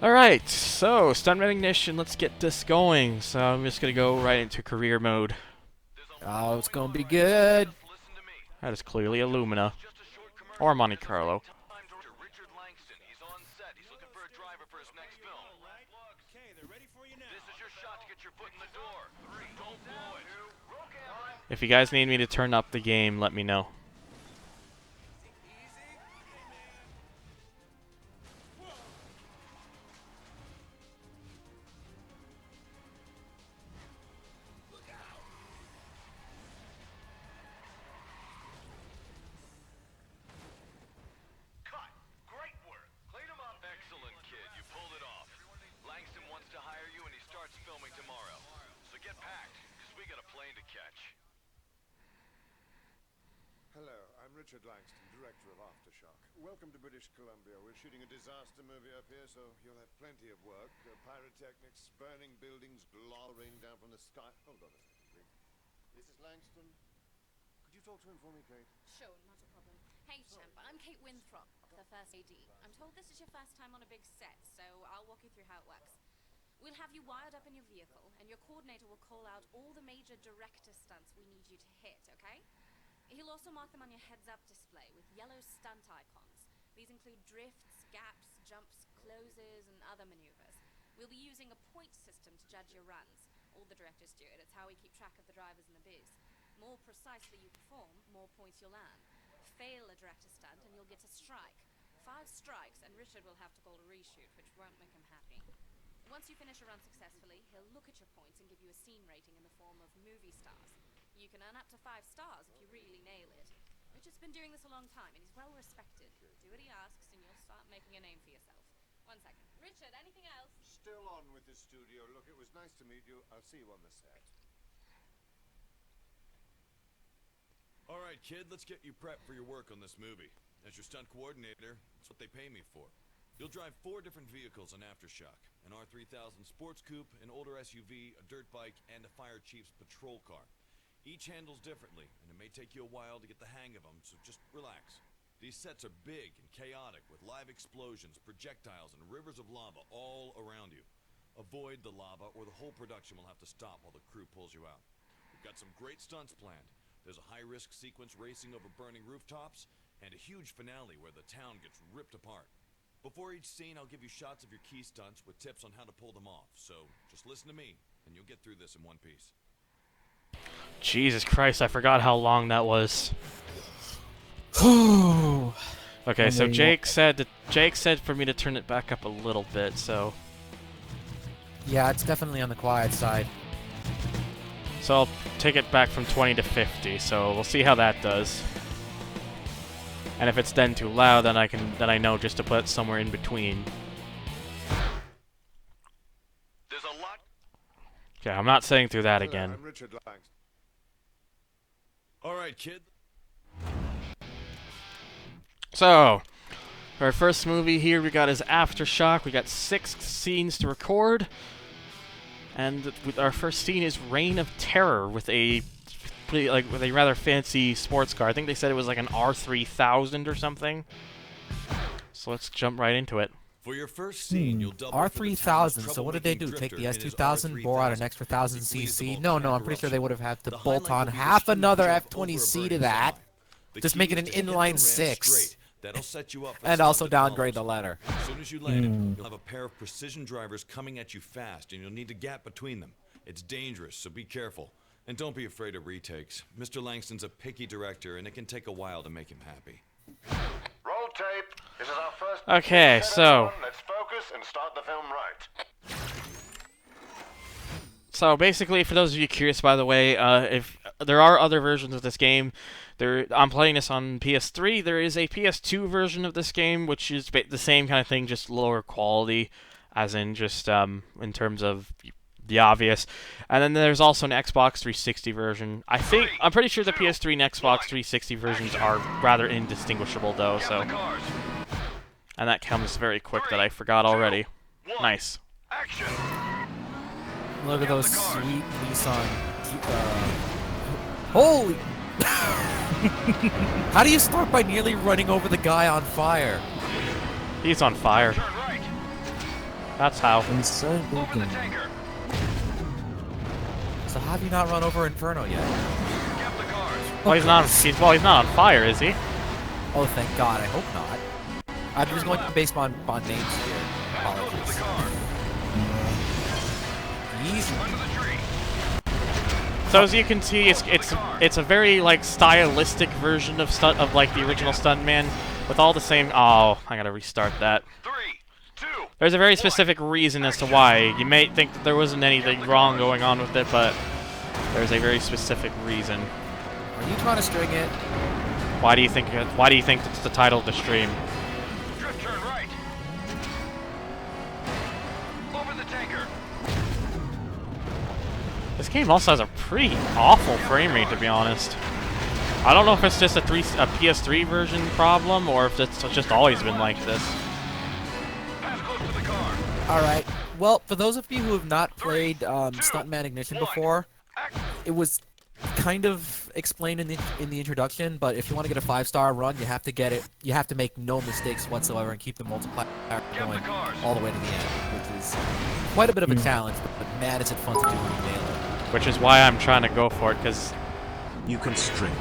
Alright, so Stuntman Ignition, let's get this going. So I'm just gonna go right into career mode. Oh, it's gonna be good. That is clearly Illumina. Or Monte Carlo. If you guys need me to turn up the game, let me know. Hello, I'm Richard Langston, director of Aftershock. Welcome to British Columbia. We're shooting a disaster movie up here, so you'll have plenty of work. Pyrotechnics, burning buildings, lava rain down from the sky. Hold on a second, please. Mrs. Langston, could you talk to him for me, Kate? Sure, not a problem. Hey, champ, I'm Kate Winthrop, the first AD. I'm told this is your first time on a big set, so I'll walk you through how it works. We'll have you wired up in your vehicle, and your coordinator will call out all the major director stunts we need you to hit, okay? He'll also mark them on your heads-up display with yellow stunt icons. These include drifts, gaps, jumps, closes, and other maneuvers. We'll be using a point system to judge your runs. All the directors do it. It's how we keep track of the drivers in the biz. More precisely you perform, more points you'll earn. Fail a director stunt and you'll get a strike. 5 strikes and Richard will have to call a reshoot, which won't make him happy. Once you finish a run successfully, he'll look at your points and give you a scene rating in the form of movie stars. You can earn up to 5 stars if you really nail it. Richard's been doing this a long time and he's well respected. Do what he asks and you'll start making a name for yourself. 1 second. Richard, anything else? Still on with the studio. Look, it was nice to meet you. I'll see you on the set. All right, kid, let's get you prepped for your work on this movie. As your stunt coordinator, that's what they pay me for. You'll drive 4 different vehicles on Aftershock. An R3000 sports coupe, an older SUV, a dirt bike, and a fire chief's patrol car. Each handles differently, and it may take you a while to get the hang of them, so just relax. These sets are big and chaotic, with live explosions, projectiles, and rivers of lava all around you. Avoid the lava, or the whole production will have to stop while the crew pulls you out. We've got some great stunts planned. There's a high-risk sequence racing over burning rooftops, and a huge finale where the town gets ripped apart. Before each scene, I'll give you shots of your key stunts with tips on how to pull them off, so just listen to me, and you'll get through this in one piece. Jesus Christ, I forgot how long that was. Okay, so Jake said for me to turn it back up a little bit, so Yeah, it's definitely on the quiet side. so I'll take it back from 20 to 50, so we'll see how that does. And if it's then too loud, then I know just to put it somewhere in between. There's a lot. Okay, I'm not saying through that again. I'm Richard Langston. All right, kid. So, for our first movie here, we got is Aftershock. We got 6 scenes to record. And with our first scene is Reign of Terror with a rather fancy sports car. I think they said it was like an R3000 or something. So let's jump right into it. For your first scene, you'll double R3000. So what did they do? Take the S2000, bore out an extra 1000 cc? No, I'm pretty sure they would have had to bolt on half another F20C to that. Just make it an inline 6. That'll set you up for And also stunt that downgrade the follows. ladder. As soon as you land it, you'll have a pair of precision drivers coming at you fast, and you'll need a gap between them. It's dangerous, so be careful. And don't be afraid of retakes. Mr. Langston's a picky director, and it can take a while to make him happy. Roll tape. This is our first. Okay, so Let's focus and start the film right. So basically, for those of you curious, by the way, if there are other versions of this game, I'm playing this on PS3. There is a PS2 version of this game, which is the same kind of thing, just lower quality, as in just in terms of the obvious. And then there's also an Xbox 360 version. I'm pretty sure the PS3 and Xbox 360 versions are rather indistinguishable, though. So, and that comes very quick that I forgot already. Nice. Action! Look at those sweet Nissan. Holy! How do you start by nearly running over the guy on fire? He's on fire. That's how. Inside building. So how have you not run over Inferno yet? Well, he's not. He's not on fire, is he? Oh, thank God. I hope not. I'm just going based on names here. Apologies. Easy. So as you can see, it's a very like stylistic version of like the original Stuntman, with all the same. Oh, I gotta restart that. There's a very specific reason as to why. You may think that there wasn't anything wrong going on with it, but there's a very specific reason. Are you trying to string it? Why do you think it's the title of the stream? Drift turn right. Over the tanker. This game also has a pretty awful frame rate, to be honest. I don't know if it's just a PS3 version problem, or if it's just always been like this. Pass close to the car. Alright. Well, for those of you who have not played Stuntman Ignition before, it was kind of explained in the introduction, but if you want to get a 5-star run, you have to get it. You have to make no mistakes whatsoever and keep the multiplier going all the way to the end, which is quite a bit of a challenge, but man, is it fun to do when you nail it. Which is why I'm trying to go for it, because You can string.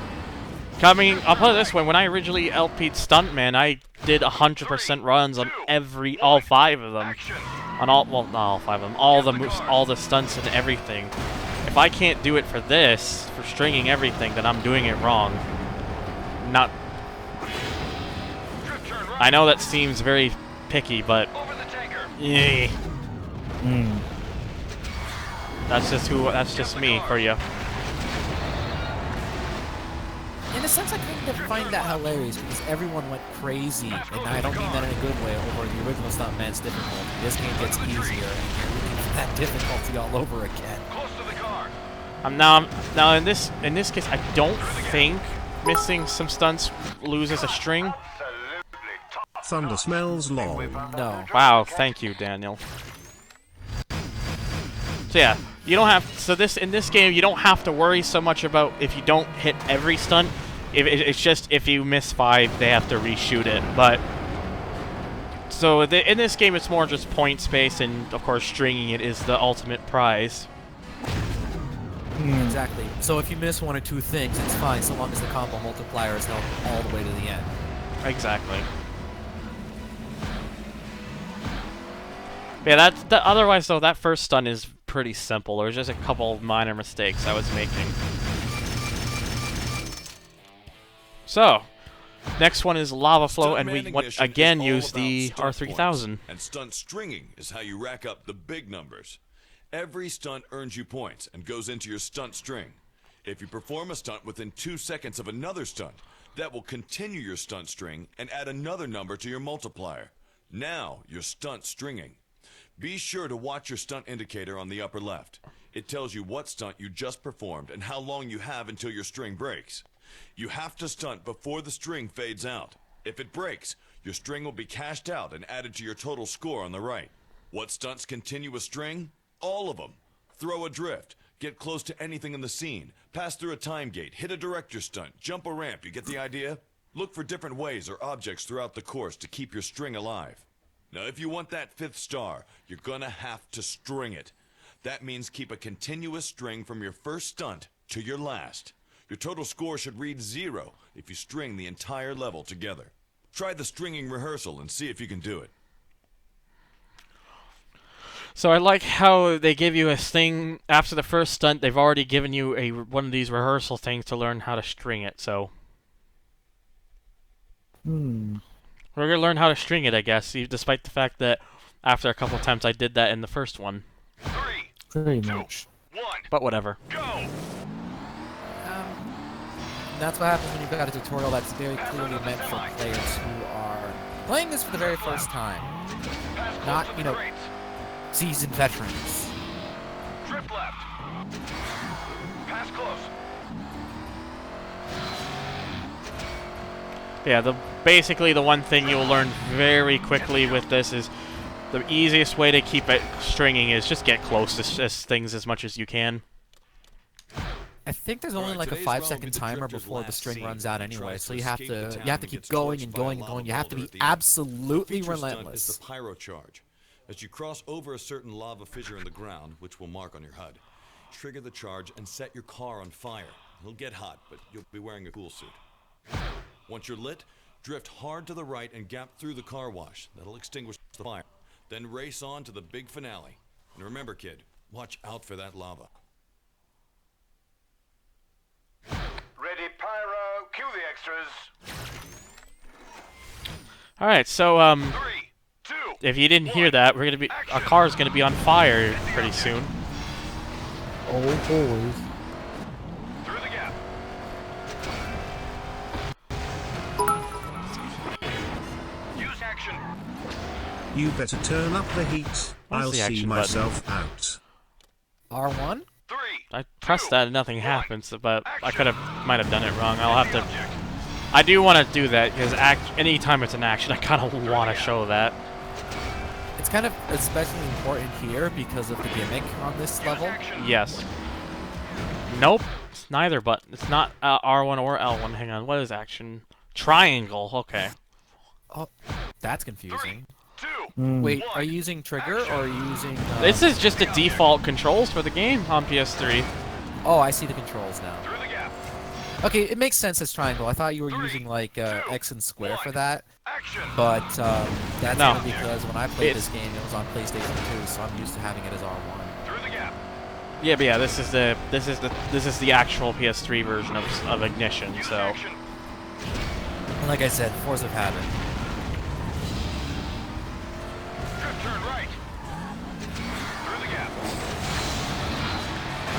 I'll put it this way: when I originally LP'd Stuntman, I did 100% runs on all 5 of them, on not all 5 of them, all the moves, all the stunts and everything. If I can't do it for this, for stringing everything, then I'm doing it wrong. Not. I know that seems very picky, but yeah. That's just me for you. In a sense, I kind of find that hilarious because everyone went crazy, and I don't mean that in a good way, over the original Stuntman's difficulty. This game gets easier, and you're looking at that difficulty all over again. Now in this case, I don't think missing some stunts loses a string. Thunder smells long. No. Wow, thank you, Daniel. So yeah, you don't have. So in this game, you don't have to worry so much about if you don't hit every stunt. It's just if you miss 5, they have to reshoot it. But so in this game, it's more just point space, and of course, stringing it is the ultimate prize. Exactly. So if you miss 1 or 2 things, it's fine, so long as the combo multiplier is held all the way to the end. Exactly. Yeah, otherwise though, that first stunt is pretty simple. There's just a couple of minor mistakes I was making. So, next one is lava flow, and we again use the R3000. And stunt stringing is how you rack up the big numbers. Every stunt earns you points and goes into your stunt string. If you perform a stunt within 2 seconds of another stunt, that will continue your stunt string and add another number to your multiplier. Now you're stunt stringing. Be sure to watch your stunt indicator on the upper left. It tells you what stunt you just performed and how long you have until your string breaks. You have to stunt before the string fades out. If it breaks, your string will be cashed out and added to your total score on the right. What stunts continue a string? All of them. Throw a drift, get close to anything in the scene, pass through a time gate, hit a director stunt, jump a ramp, you get the idea? Look for different ways or objects throughout the course to keep your string alive. Now if you want that 5th star, you're gonna have to string it. That means keep a continuous string from your first stunt to your last. Your total score should read 0 if you string the entire level together. Try the stringing rehearsal and see if you can do it. So I like how they give you a thing after the first stunt. They've already given you one of these rehearsal things to learn how to string it. So we're gonna learn how to string it, I guess, despite the fact that after a couple attempts I did that in the first one. 3, Pretty 2, much. 1, But whatever. go! That's what happens when you've got a tutorial that's very clearly meant for players who are playing this for the very first time. Not, you know, seasoned veterans. Drift left. Pass close. Yeah, basically the one thing you'll learn very quickly with this is the easiest way to keep it stringing is just get close to things as much as you can. I think there's only like a 5-second timer before the string runs out anyway, so you have to keep going and going and going. You have to be absolutely relentless. Is the pyro charge. As you cross over a certain lava fissure in the ground, which will mark on your HUD, trigger the charge and set your car on fire. It'll get hot, but you'll be wearing a cool suit. Once you're lit, drift hard to the right and gap through the car wash. That'll extinguish the fire. Then race on to the big finale. And remember, kid, watch out for that lava. Ready, pyro. Cue the extras. All right, so 3, 2. if you didn't hear that, our car is gonna be on fire pretty soon. Oh, boys. Through the gap. Use action. You better turn up the heat. Where's I'll the see action myself out. R1? 3. I pressed that and nothing happens, but I might have done it wrong. I'll have to. Object. I do want to do that because anytime it's an action, I kind of want to show that. It's kind of especially important here because of the gimmick on this level. Action. Yes. Nope. It's neither button. It's not R1 or L1. Hang on. What is action? Triangle. Okay. Oh, that's confusing. 2. Wait, are you using trigger or are you using... This is just the default controls for the game on PS3. Oh, I see the controls now. Through the gap. Okay, it makes sense as triangle. I thought you were 3, using like 2, X and square for 1. that. Action. But that's No. only because when I played It's- this game, it was on PlayStation 2, so I'm used to having it as R1. Through the gap. Yeah, but yeah, this is the actual PS3 version of Ignition. Use So action. And like I said, force of habit. Drift turn right. Through the gap.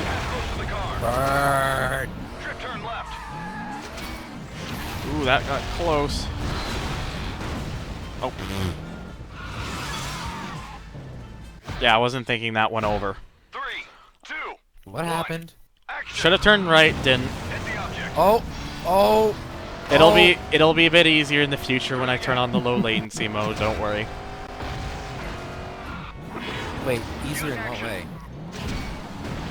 Pass close to the car. Burn! Drift turn left. ooh, that got close. Oh. Yeah, I wasn't thinking that one over. 3, 2. What happened? Action. Should have turned right, didn't. Hit the object. Oh! Oh! It'll oh. be a bit easier in the future when I turn on the low latency mode. Don't worry. Wait, easier in what way?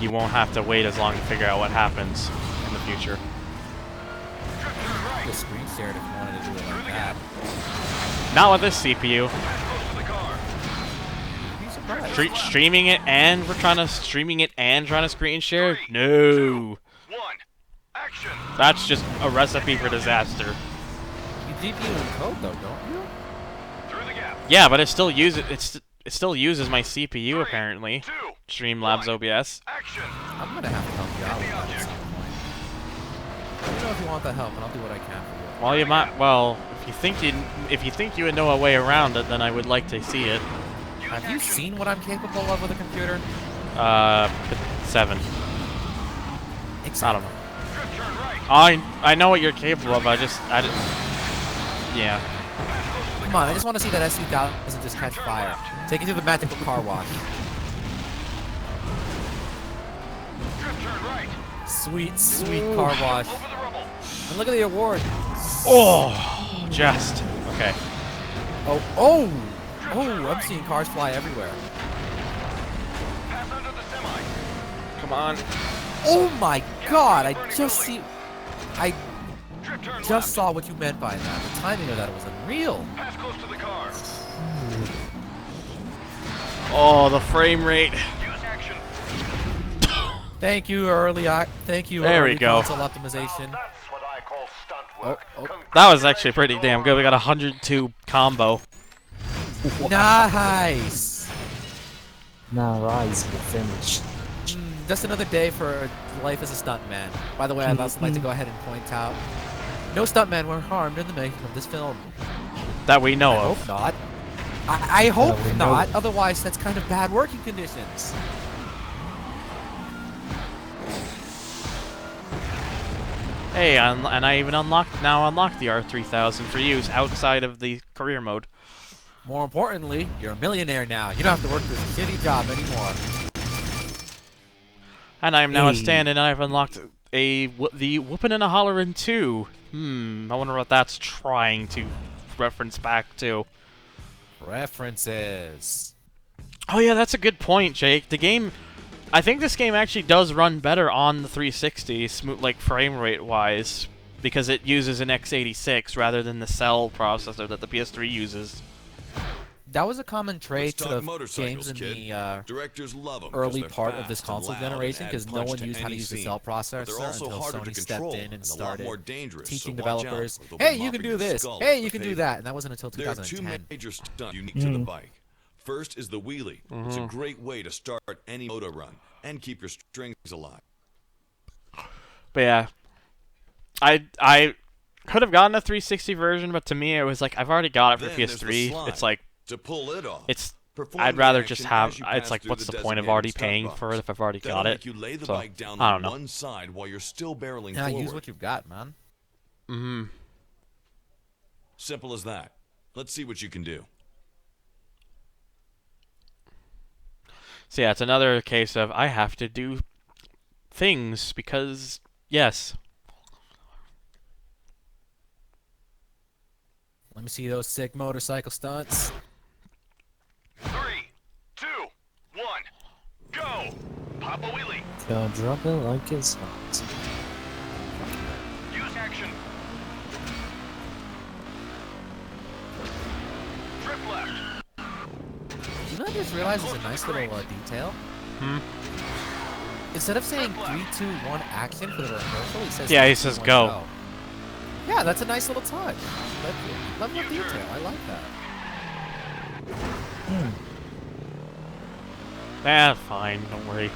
You won't have to wait as long to figure out what happens in the future. Drift turn right. The screen shared if you wanted to do it like that. Not with this CPU. Pass close to the car. Be surprised. Streaming it and trying to screen share? 3, No. 2, 1. Action. That's just a recipe for disaster. You GPU encode though, don't you? Through the gap. Yeah, but it still uses my CPU 3, apparently. 2. Streamlabs OBS. Action. I'm gonna have to help you out with that at some point. Let me know if you want that help, and I'll do what I can for you. Well, you might. Well, if you think you would know a way around it, then I would like to see it. Use Have you action. seen what I'm capable of with a computer? 7. I don't know. Drift turn right. I know what you're capable of. Yeah. Come on, I just want to see that S2000 doesn't just catch fire. Take it to the magical car wash. Drift turn right. Sweet, sweet car wash. Over the rubble. And look at the award. Oh, just okay. Oh, oh! Oh, I'm seeing cars fly everywhere. Pass under the semi. Come on. Oh my god, I just see... I Drift turn just left. saw what you meant by that. The timing of that was unreal. Pass close to the car. Oh, the frame rate. Use action. Thank you, thank you, There we early go. console optimization. That's what I call stunt Oh, work. oh. That was actually pretty damn good. We got 102 combo. Nice! Now rise the finish. Just another day for life as a stuntman. By the way, I'd also like to go ahead and point out, no stuntmen were harmed in the making of this film. That we know I of. hope not. I hope we know. not, otherwise that's kind of bad working conditions. Hey, and I even unlocked the R3000 for use outside of the career mode. More importantly, you're a millionaire now. You don't have to work this shitty job anymore. And I am now a Hey. stand, and I've unlocked the Whoopin' and a Hollerin' 2. I wonder what that's trying to reference back to. References. Oh yeah, that's a good point, Jake. I think this game actually does run better on the 360, like frame rate wise, because it uses an x86 rather than the Cell processor that the PS3 uses. that was a common Let's trait talk of motorcycles, games in kid. the Directors love them early part of this console generation because because no one used how to use the cell processor they're also until harder Sony to stepped control in and and a lot started more dangerous, teaching so watch out, developers, or they'll be hey, you mopping can do your this, skull hey, off you the can do pavement. that, and that wasn't until There are two 2010. major stunts unique to the bike. First is the wheelie. It's a great way to start any moto run and keep your strings alive. But yeah, I could have gotten a 360 version, but to me it was like I've already got it for Then there's the PS3. slide. It's like To pull it off, I'd perform rather the just action have. as you It's pass like, through what's the point of designated already stunt paying bars. for it if I've already That'll got it? make you lay the So, bike down I don't on know. one side while you're still barreling Yeah, forward. use what you've got, man. Simple as that. Let's see what you can do. So yeah, it's another case of I have to do things because yes. Let me see those sick motorcycle stunts. 3, 2, 1, go! Pop a wheelie. Go drop it like it's hot. Use action. Trip left. You know, I just realized it's a nice little detail. Instead of saying 3, 2, 1 action for the rehearsal, he says Yeah, he 3, 2, says 1, go. Yeah, that's a nice little touch. Level of detail. I like that. Fine, don't worry.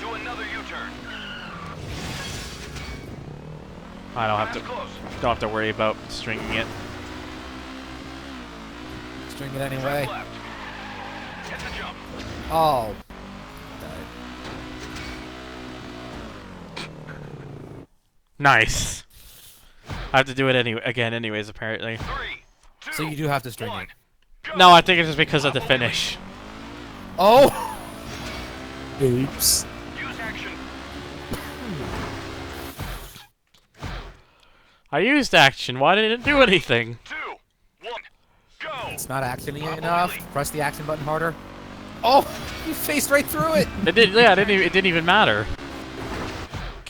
Do another U-turn. I don't Pass close. have to worry about stringing it. String it anyway. Trip left. Hit the jump. Oh. Nice. I have to do it again anyways, apparently. 3, 2, So you do have to string 1, it. go! No, I think it's just because of the finish. Oh! Oops. Use action. I used action. Why didn't it do anything? 2, 1, go! It's not actiony enough. Press the action button harder. Oh! You faced right through it! It did. Yeah, it didn't even matter.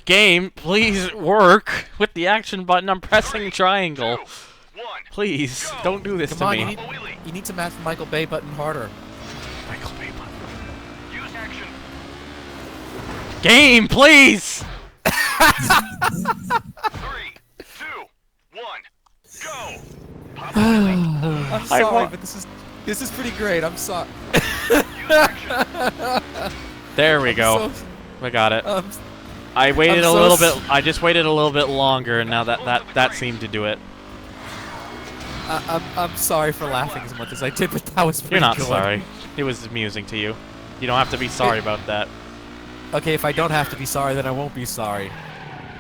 Game, please work with the action button. I'm pressing 3, triangle. 2, 1, Please, go! don't do this Come to on, me. you need to match the Michael Bay button harder. Michael Bay button. Use action. Game, please. 3, 2, 1, go! Pop a wheelie. I'm I sorry, wa- but this is pretty great. I'm sorry. Use action. There we go. I got it. I waited I'm a little so bit. I just waited a little bit longer, and now that seemed to do it. I'm sorry for laughing as much as I did, but that was pretty You're not good. sorry. It was amusing to you. You don't have to be sorry about that. Okay, if I don't have to be sorry, then I won't be sorry.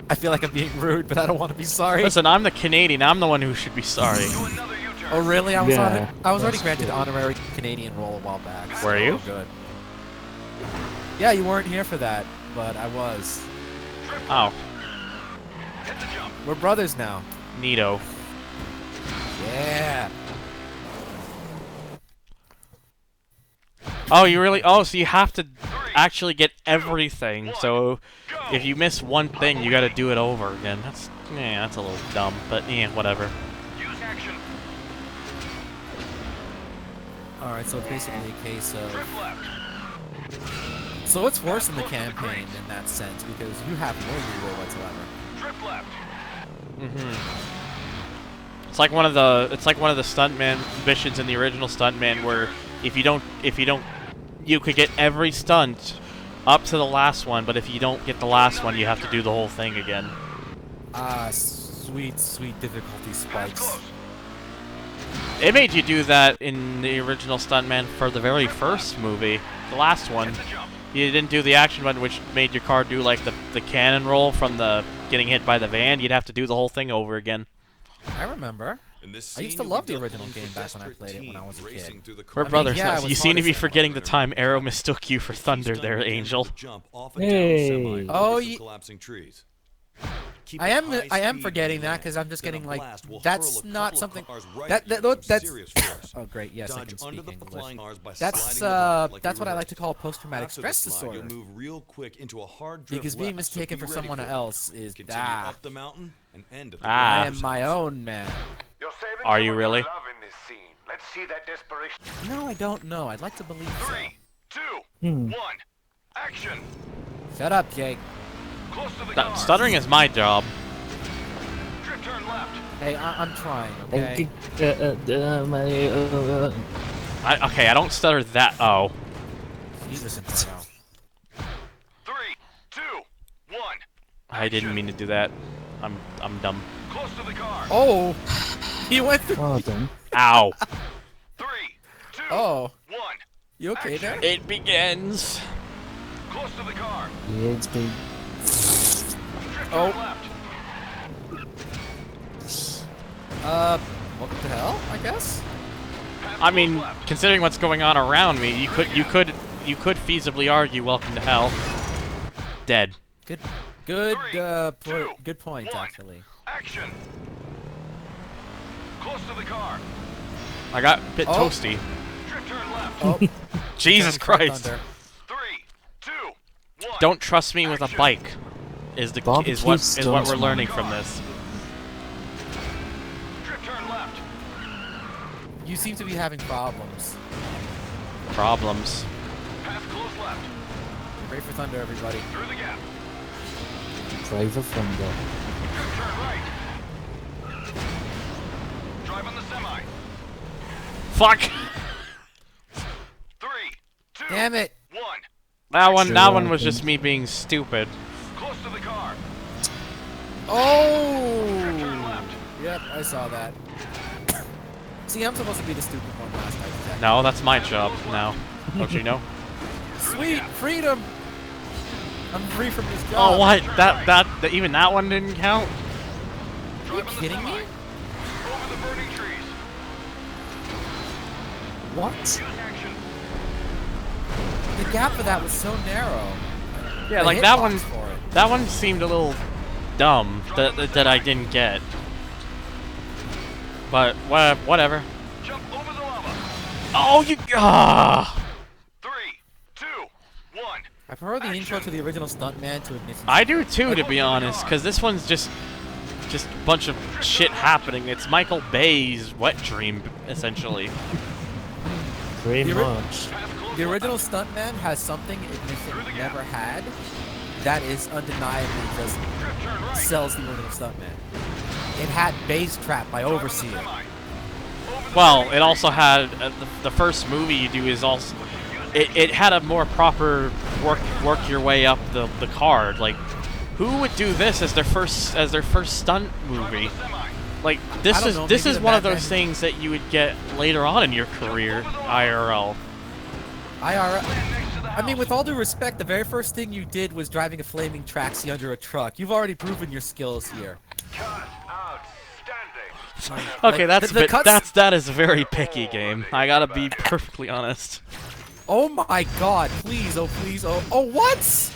I feel like I'm being rude, but I don't want to be sorry. Listen, I'm the Canadian. I'm the one who should be sorry. Do another U-turn. Oh really? I was Yeah, I was already that's granted the true. honorary Canadian role a while back. Were you? Oh, good. Yeah, you weren't here for that, but I was. Oh, Hit the jump. We're brothers now. neato. Yeah. Oh, you really? Oh, so you have to actually get everything. So if you miss one thing, you got to do it over again. That's a little dumb, but yeah, whatever. Use action. All right, so it's basically a case Trip of. left. So it's worse in the campaign in that sense because you have no leeway whatsoever. Trip left. It's like one of the stuntman missions in the original Stuntman where if you don't, you could get every stunt up to the last one, but if you don't get the last one, you have to do the whole thing again. Ah, sweet difficulty Pass spikes. close. It made you do that in the original Stuntman for the very first movie, the last one. Hit the jump. You didn't do the action button, which made your car do like the cannon roll from the getting hit by the van. You'd have to do the whole thing over again. I remember. In this I used scene, to love the you'll be original looking game for back when I desperate played it when I was a teens kid. racing through the We're crowd. brothers yeah, now. it was You seem to be hard. forgetting the time Arrow mistook you for Thunder there, Angel. Jump off a Hey. down semi Oh, over some ye- collapsing trees. Keep I a am high speed forgetting in that the because air. I'm just Then a getting like blast will that's hurl a not couple of something cars right that at you that with that's serious force. oh great yes I Dodge can under speak the English. flying cars by That's sliding above like that's you what I like to rehearsed. call post-traumatic After the stress slide, you'll disorder move real quick into a hard drift because being left, so mistaken be for ready someone for it. else is Continue ah. up the mountain and end at the Ah. I am my own man. You're saving Are some you of your really? love in this scene. Let's can't see that desperation. No, I don't know. I'd like to believe so. 3, 2, Hmm. 1, action! Shut up, Jake. Close to the car. Stuttering is my job. Drift turn left. Hey, I'm trying, okay? Okay, I don't stutter that. Oh. Jesus Inferno. 3, 2, 1. I didn't mean to do that. I'm dumb. Close to the car. Oh! He went through. Well done. Ow. 3, 2, Oh. 1. You okay there? It begins. Close to the car. Yeah, it's been. Drift Oh. turn left. Welcome to hell, I guess? Pass I close mean, left. considering what's going on around me, you could feasibly argue welcome to hell. Dead. Good, Three, two, good point, one. actually. Action. Close to the car. I got a bit Oh. toasty. Drift turn left. Oh, Jesus Turn for Christ. thunder. 3, 2, 1. Don't trust me with a Action. bike. Is Barbecue what we're stunts, learning man. from this. Drift turn left. You seem to be having problems. Problems. Pass close left. Pray for thunder, everybody. Through the gap. Driver Thunder. Drift turn right. Drive on the semi. Fuck. 3, 2, Damn it! 1. That one Sure, was I just think. me being stupid. Close to the car. Oh! Turn left. Yep, I saw that. See, I'm supposed to be the stupid one last night. No, that's my job now. Don't you know? Sweet freedom! I'm free from this Oh, job. what? Even that one didn't count? Are you Drive on the kidding semi. me? Over the burning trees. What? Action. The gap for that was so narrow. Yeah, The like that hitbox one. for it. That one seemed a little dumb that I didn't get. But whatever. Jump over the lava. Oh, you. 3, 2, 1. I prefer the intro to the original Stuntman to Ignition. I do too, to be honest, because this one's just a bunch of shit happening. It's Michael Bay's wet dream, essentially. Pretty The ori- much. Pass close The left. original Stuntman has something Ignition never had that is undeniably just Drift turn right. sells the original Stuntman. It had Base Trap by Drive on the Overseer. semi. Over the Well, burning it also trees. had the first movie you do is also it had a more proper work your way up the card. Like, who would do this as their first stunt Drive on movie? the semi. Like I this don't is know, this maybe is the one of Batman- those things that you would get later on in your career, IRL. IRL. Next to the I mean, house. with all due respect, the very first thing you did was driving a flaming taxi under a truck. You've already proven your skills here. Cut. Outstanding. Okay, Like, the cuts- that is a very picky game. I gotta be perfectly honest. Oh my god, please, oh please, oh what?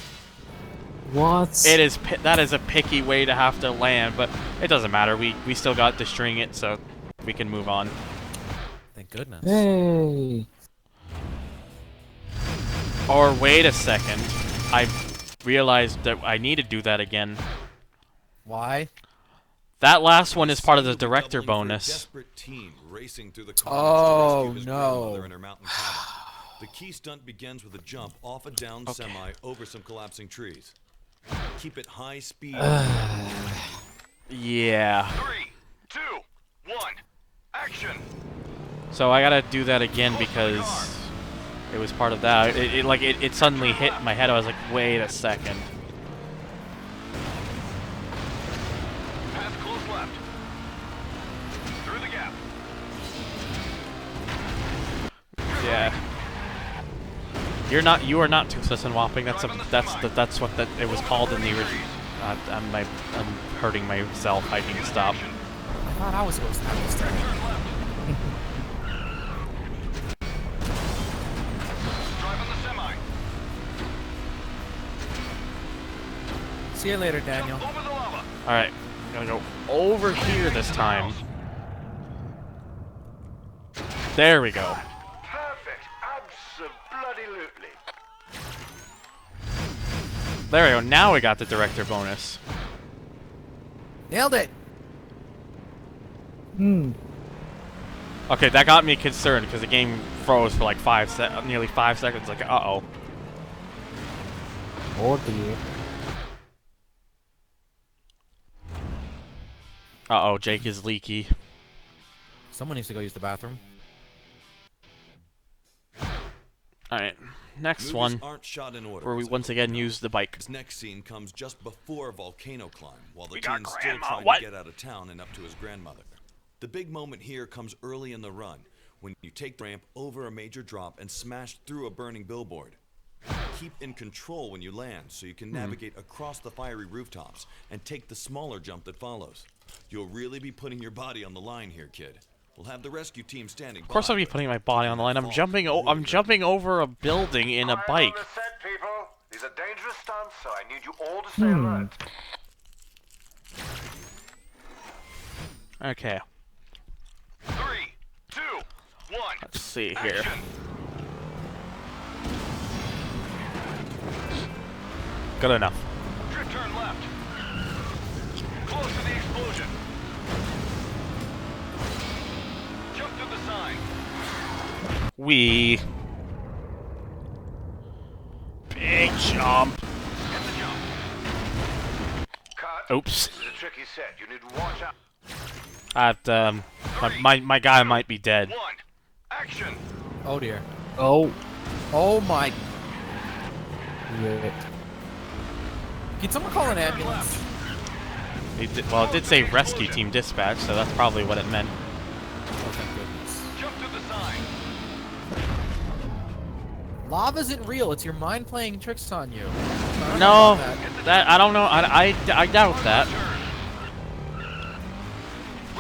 What? It is that is a picky way to have to land, but it doesn't matter. We still got to string it, so we can move on. Thank goodness. Hey. Or wait a second, I realized that I need to do that again. Why? That last one is part of the You'll be director doubling for a bonus. desperate teen racing through the carnage to Oh, rescue his no. grandmother in her mountain cabin. The key stunt begins with a jump off a downed semi over some collapsing trees. Keep it high speed. Yeah. 3, 2, 1. Action. So I gotta do that again because it was part of that. It suddenly hit my head. I was like, wait a second. Pass close left. Through the gap. Yeah. You are not toothless and whopping. That's what it was called in the original. I'm hurting myself. I need to stop. I thought I was supposed to have this turn. Turn left. Drive on the semi. See you later, Daniel. Jump over the lava. All right, I'm gonna go over here this time. There we go. Perfect. Abso-bloody-lutely. There we go. Now we got the director bonus. Nailed it. Okay, that got me concerned because the game froze for like nearly 5 seconds. Like, uh-oh. Oh dear. Uh-oh, Jake is leaky. Someone needs to go use the bathroom. Alright, next Movies one, aren't shot in order, where we as I once hope again you know. use the bike. This next scene comes just before Volcano climb, while the We got teen's still Grandma. trying What? to get out of town and up to his grandmother. The big moment here comes early in the run, when you take the ramp over a major drop and smash through a burning billboard. Keep in control when you land, so you can navigate across the fiery rooftops and take the smaller jump that follows. You'll really be putting your body on the line here, kid. We'll have the rescue team standing by. Of course I'll be putting my body on the line. I'm jumping over a building in a Quiet bike. on the set, people. These are dangerous stunts, so I need you all to stay alert. Okay, 3, 2, 1. let's see here. Action. Good enough. Drift turn left. Close to the explosion. Jump to the sign. Big jump. Get the jump. Cut. Oops. This is a tricky set. You need to watch out. My guy might be dead. 1. Action. Oh dear. Oh. Oh my. Yeah. Can someone call an ambulance? Well, it did say rescue team dispatch, so that's probably what it meant. Oh, thank goodness. Jump to the sign. Lava isn't real. It's your mind playing tricks on you. I don't know No, about that. that I don't know. I doubt that. Turn.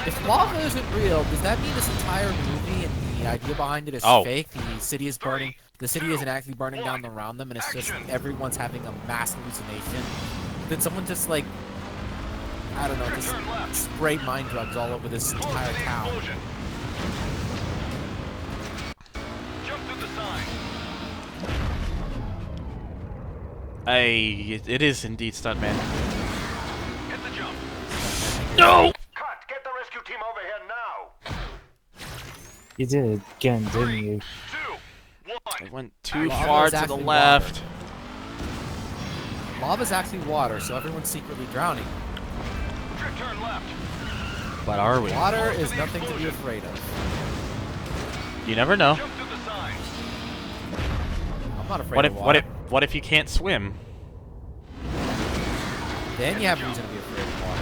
If lava isn't real, does that mean this entire movie and the idea behind it is Oh. fake? The city is burning. The city isn't actually burning down around them, and it's just everyone's having a mass hallucination. Did someone just like, I don't know, just Turn left. spray mind drugs all over this Close to entire the town? explosion. Jump to the sign. It is indeed Stuntman. Hit the jump. No. Cut. Get the rescue team over here now. You did it again, didn't 3, you? 2, 1. It went too Lava far is to the actually left. Lava's actually water, so everyone's secretly drowning. Drift turn left. But are we? Water is nothing to be afraid of. You never know. Jump to the sign. I'm not afraid of water. What if you can't swim? Then you have reason to be afraid of water.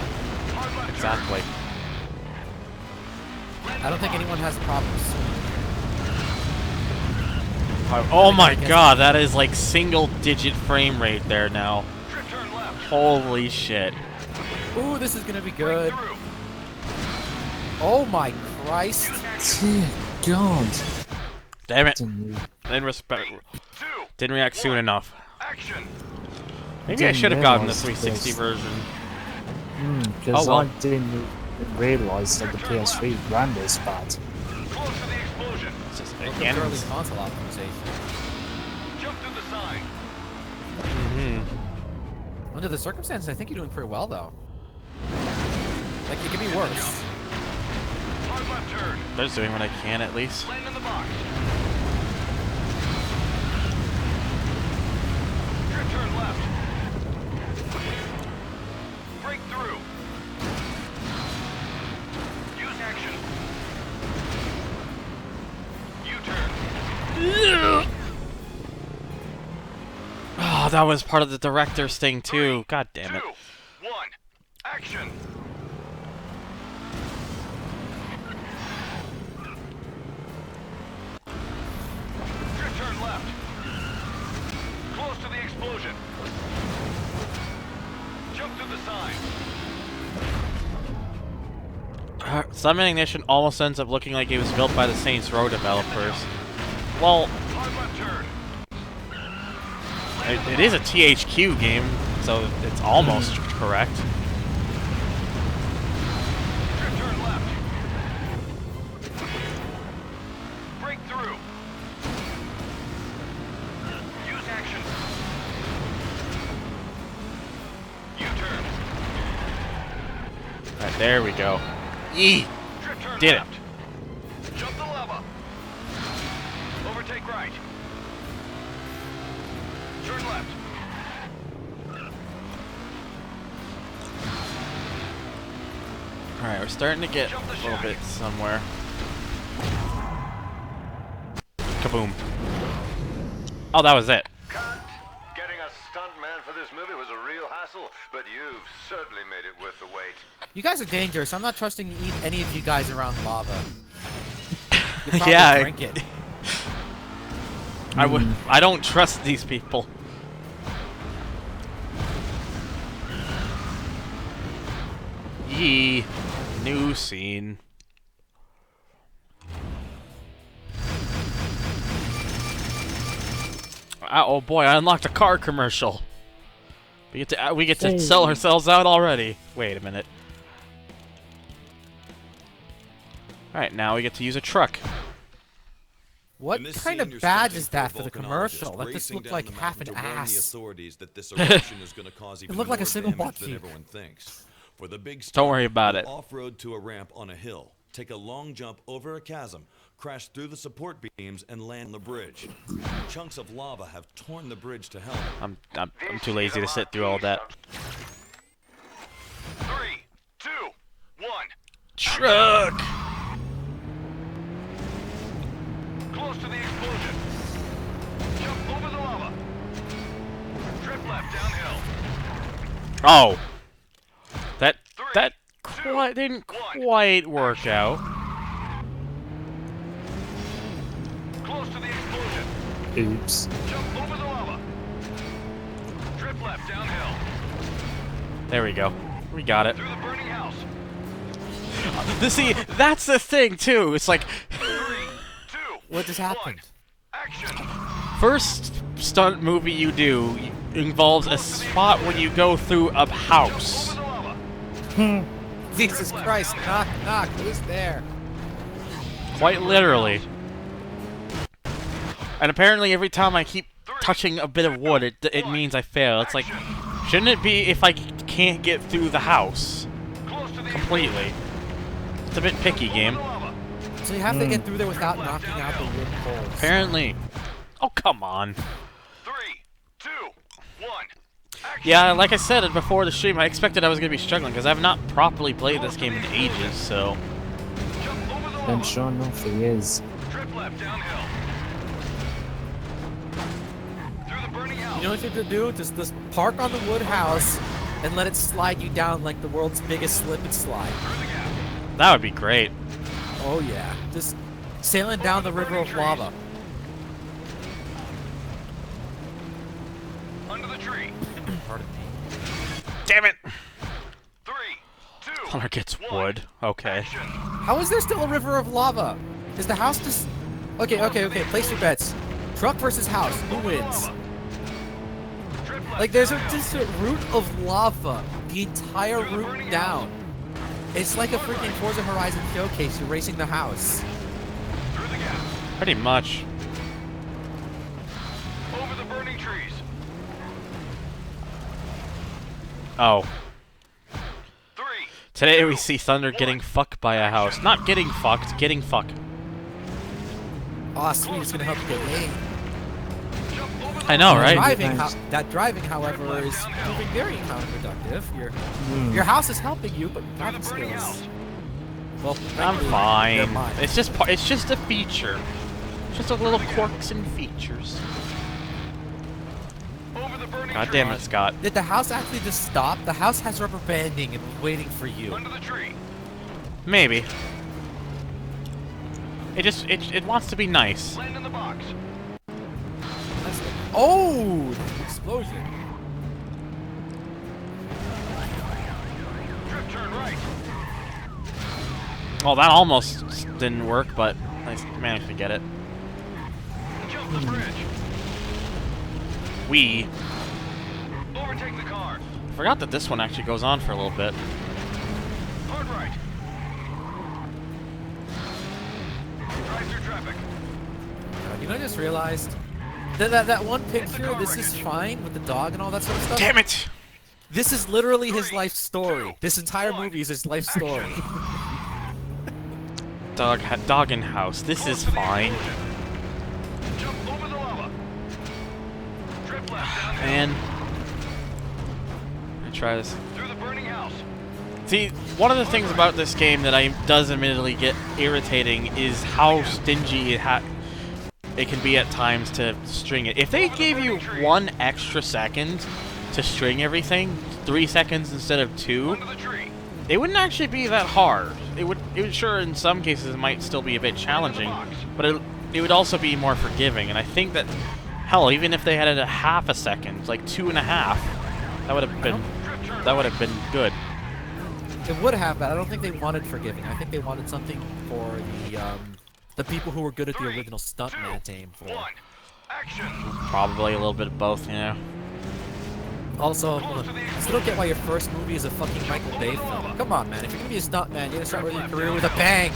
Hard left Exactly. turn. I don't think anyone has problems. Oh my god, that is like single-digit frame rate there now. Drift turn left. Holy shit. Ooh, this is gonna be good. Through. Oh my Christ. Dear God. Damn it. Didn't, Didn't react soon enough. Action. Maybe I Didn't should have gotten the realize 360 this. version. because Oh, well. I didn't realize that the PS3 ran this bad. Close to the explosion. It's just, Welcome again, to early it's- console optimization. Jump to the sign. Under the circumstances, I think you're doing pretty well, though. Like, it could be worse. Hard left turn. I'm just doing what I can at least. Land in the box. Drift turn left. Break through. Use action. U-turn. Oh, that was part of the director's thing too. God damn it. 2, 1. Action. Drift turn left. Close to the explosion. Jump to the sign. Stuntman Ignition almost ends up looking like it was built by the Saints Row developers. Well, Hard left turn. it is a THQ game, so it's almost correct. Drift turn left. Break through. Use action. U-turn. Alright, there we go. Yee! Drift turn Did it. left. Jump the Overtake right. Turn left. Alright, we're starting to get a little bit somewhere. Kaboom. Oh, that was it. Cut. Getting a stuntman for this movie was a real hassle, but you've certainly made it worth the wait. You guys are dangerous. I'm not trusting any of you guys around lava. You'll probably Yeah. drink it. I don't trust these people. Yee. New scene. Oh boy, I unlocked a car commercial. We get to sell ourselves out already. Wait a minute. Alright, now we get to use a truck. What In this kind scene, of you're badge stunting is that for for a the commercial? That just volcanologist looked racing like down the half an mountain to warn the ass. authorities that this eruption is going to cause even looked like a more single damage butt than cheek. everyone thinks. For the big Don't stunt, worry about you'll it. off-road to a ramp on a hill, take a long jump over a chasm, crash through the support beams, and land on the bridge. Chunks of lava have torn the bridge to hell. I'm too lazy to sit through all that. 3, 2, 1. Truck! Close to the explosion. Jump over the lava. Trip left downhill. Oh. That Three, didn't one. quite work out. Close to the explosion. Oops. Jump over the lava. Trip left downhill. There we go. We got it. Through the burning house. See, that's the thing too. It's like 3, 2, What just happened? 1. Action. first stunt movie you do involves a spot where you go through a house. Over the lava. Jesus Christ! Knock, knock. Who's there? Quite literally. And apparently every time I keep touching a bit of wood, it means I fail. It's like, shouldn't it be if I can't get through the house Close to the completely? It's a bit picky, game. So you have to get through there without knocking out the wood poles. Apparently. Oh, come on. 3, 2, 1. Action. Yeah, like I said before the stream, I expected I was going to be struggling because I have not properly played this game in ages, so... Jump over the And lava. sure enough, he is. Trip left downhill. Through the burning house. You know what you have to do? Just park on the wood house and let it slide you down like the world's biggest slip and slide. Through the gap. That would be great. Oh yeah. Just sailing down the river of lava. Under the tree. Pardon me. Damn it! 3, 2, Hunter gets 1. wood. Okay. Action. How is there still a river of lava? Is the house just... Okay. Place your bets. Truck versus house. Who wins? Trip left Like, there's downhill. just a route of lava. The entire route down. It's like a freaking Forza Horizon showcase. You're racing the house. Through the gap. Pretty much. Over the burning trees. Oh. 3. Today we see Thunder getting fucked by a house. Not getting fucked, getting fucked. Aw, sweet. It's gonna help you get laid. Jump over the I know, lava. right? That driving, however, is proving very counterproductive. Your house is helping you, but driving Through the burning skills. house. Well, I'm they're fine. mine. It's just a feature. Just a little quirks and features. Over the burning God tree. damn it, Scott. Did the house actually just stop? The house has rubber banding and was waiting for you. Under the tree. Maybe. It wants to be nice. Land in the box. Oh, explosion! Trip turn right. Well, that almost didn't work, but I managed to get it. Jump the bridge. We Overtake the car. forgot that this one actually goes on for a little bit. Hard right. Drive through traffic. You know, I just realized that one picture. This is fine with the dog and all that sort of stuff. Damn it! This is literally his life story. This entire movie is his life story. Dog in house. This is fine. again. Let me try this. Through the burning house. See, one of the things about this game that does admittedly get irritating is how stingy it can be at times to string it. If they gave you 1 extra second to string everything, 3 seconds instead of 2, Under the tree. it wouldn't actually be that hard. It would sure in some cases it might still be a bit challenging, but it would also be more forgiving. And I think that, hell, even if they had it a half a second, like 2.5, that would have been good. It would have, but I don't think they wanted forgiving. I think they wanted something for the people who were good at the original Stuntman to aim for. 1. Action. Probably a little bit of both, you know. Also, I still don't get why your first movie is a fucking Michael Bay film. Come on, man. If you're gonna be a stuntman, you gotta start with your career with a bang.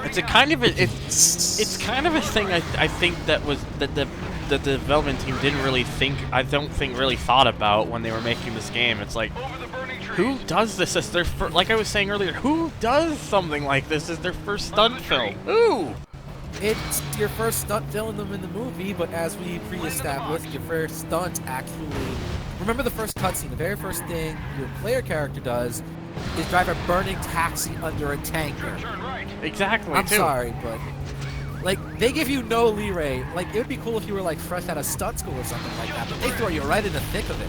It's a kind of it's kind of a thing I think that the development team didn't really think, I don't think really thought about when they were making this game. It's like, who does this as their first, like I was saying earlier, who does something like this as their first stunt film? Who? It's your first stunt film in the movie, but as we pre-established, your first stunt actually... Remember the first cutscene, the very first thing your player character does is drive a burning taxi under a tanker. Exactly, I'm sorry, but... Like, they give you no leeway. Like, it would be cool if you were, like, fresh out of stunt school or something like that, but they throw you right in the thick of it.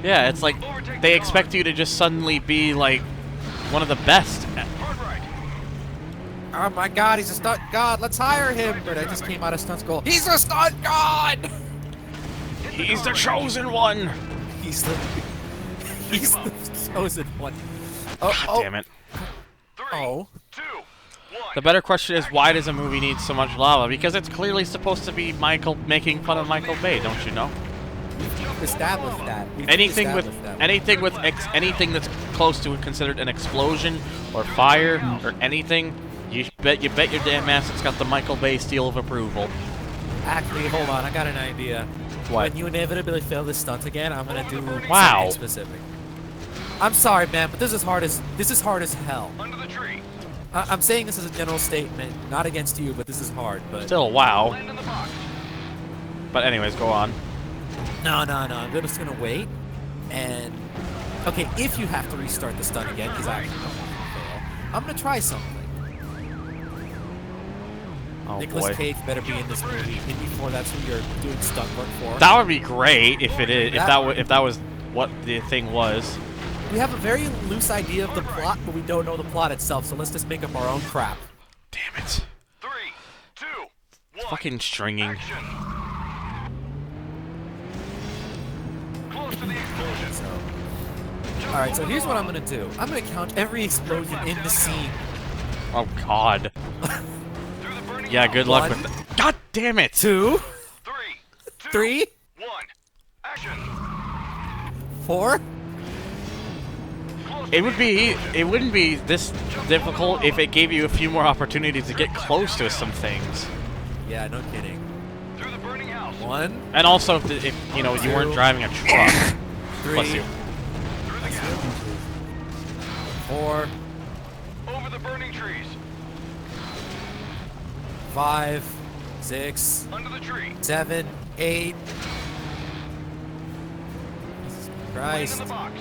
Yeah, it's like, they expect you to just suddenly be, like, one of the best. Oh my god, he's a stunt god, let's hire him! But I just came out of stunt school. He's a stunt god! He's the chosen one! He's the chosen one. God damn it. Oh. 2, 1. The better question is, why does a movie need so much lava? Because it's clearly supposed to be making fun of Michael Bay, don't you know? We've established that. Anything that's close to considered an explosion or fire or anything, you bet your damn ass it's got the Michael Bay seal of approval. Actually, hold on, I got an idea. What? When you inevitably fail this stunt again, I'm gonna do Wow. something specific. I'm sorry, man, but this is hard as hell. Under the tree. I'm saying this as a general statement, not against you, but this is hard. But Still, wow. Land in the box. But anyways, go on. no, I'm just gonna wait. And okay, if you have to restart the stunt again, because I actually don't want you to fail, I'm gonna try something. Oh Nicolas boy. Cage better be in this movie. Maybe before that's who you're doing stunt work for. That would be great if it is. If that was what the thing was. We have a very loose idea of the plot, but we don't know the plot itself, so let's just make up our own crap. Damn it. 3, 2, 1. Fucking stringing. Action. Close to the explosion. So, alright, so here's what I'm gonna do. I'm gonna count every explosion in the scene. Oh god. Through the burning Yeah, house. good luck 1, with that. God damn it. 2, 3, 2, 3, 1. Action. 4. It wouldn't be this difficult if it gave you a few more opportunities to get close to some things. Yeah, no kidding. Through the burning house. 1, And also if you know, you weren't driving a truck. 3, Bless you. Through the gap. 4, Over the burning trees. 5, 6, Under the tree. 7, 8. Jesus Land in Christ. the box.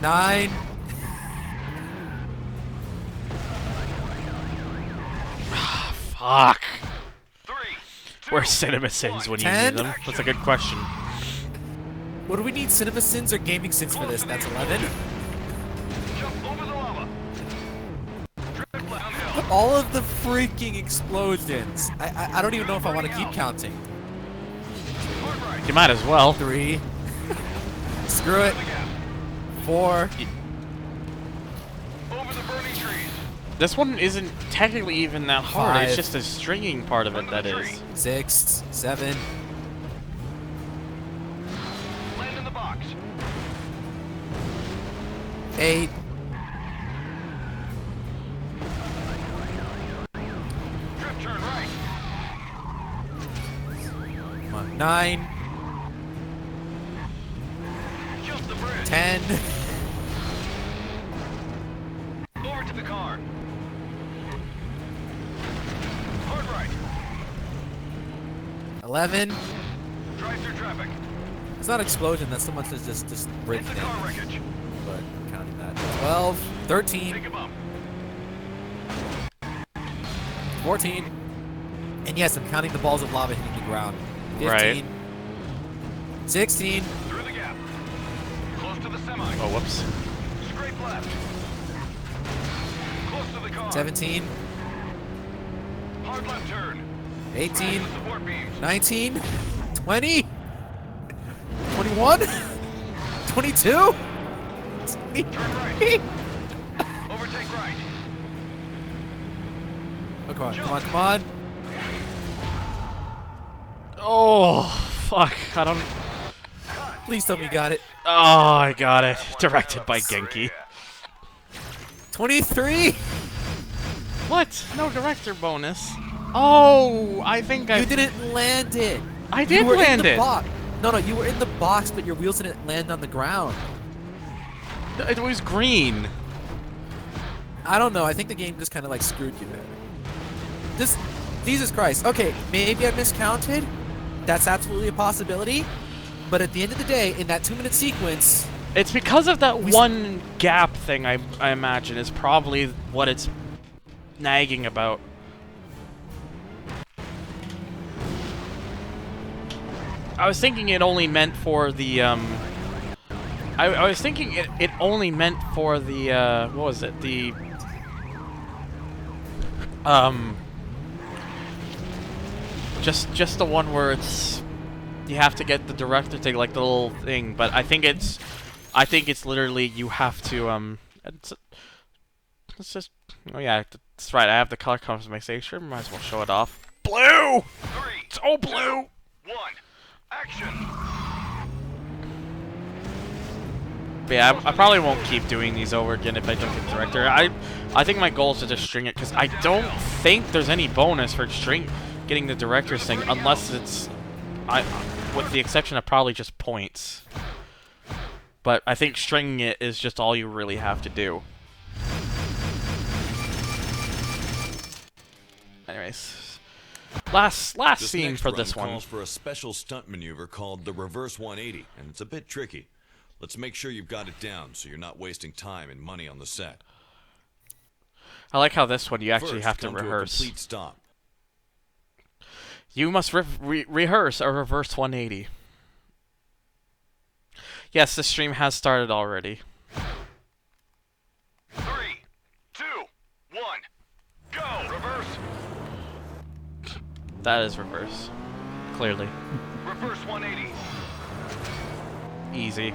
9. Fuck. 3, 2, Where's Cinema Sins when you 10? need them? That's a good question. What do we need, cinema sins or gaming sins for this? That's 11. jump over the lava. Drift left downhill. All of the freaking explosions. I don't even know if I want to keep counting. Hard right. You might as well. 3. Screw it. Through the gap. 4. Over the burning trees. This one isn't technically even that hard. 5. It's just the stringing part of it that Under the is. tree. 6, 7, Land in the box. 8, Drift turn right. 9, Jump the bridge. 10, Over to the car. Hard right. 11. Drive through traffic. It's not explosion. That's so much as just bridge Into car damage. wreckage. But I'm counting that. 12, 13, Take a bump. 14. And yes, I'm counting the balls of lava hitting the ground. 15. Right. 16. Through the gap. Close to the semi. Oh, whoops. Scrape left. Close to the car. 17. Hard left turn. 18. Support beams. 19. 20. 21. 22. Turn right. Overtake right. Oh, come on, come on, come on. Oh, fuck. I don't... Please tell me you got it. Oh, I got it. Directed by Genki. 23. What? No director bonus. Oh, I think I... You didn't land it. I You did were in land the it. box. No, you were in the box, but your wheels didn't land on the ground. It was green. I don't know. I think the game just kind of like screwed you there. Just, Jesus Christ. Okay, maybe I miscounted. That's absolutely a possibility. But at the end of the day, in that 2-minute sequence, It's because of that one gap thing, I imagine, is probably what it's nagging about. I was thinking it only meant for the, I was thinking it only meant for the, what was it? The, just the one where it's, you have to get the director thing, like the little thing, but I think it's literally you have to, it's just, oh yeah, that's right, I have the color customization, might as well show it off. Blue! 3, It's all blue! 1, action! But yeah, I probably won't keep doing these over again if I don't get director. I think my goal is to just string it, because I don't think there's any bonus for getting the director's thing, unless it's, with the exception of probably just points. But I think stringing it is just all you really have to do. Anyways, last scene for this one. Calls for a special stunt maneuver called the reverse 180, and it's a bit tricky. Let's make sure you've got it down so you're not wasting time and money on the set. I like how this one you actually First, have to come rehearse. To a complete stop. You must rehearse a reverse 180. Yes, the stream has started already. 3, 2, 1, go! Reverse! That is reverse. Clearly. Reverse 180. Easy.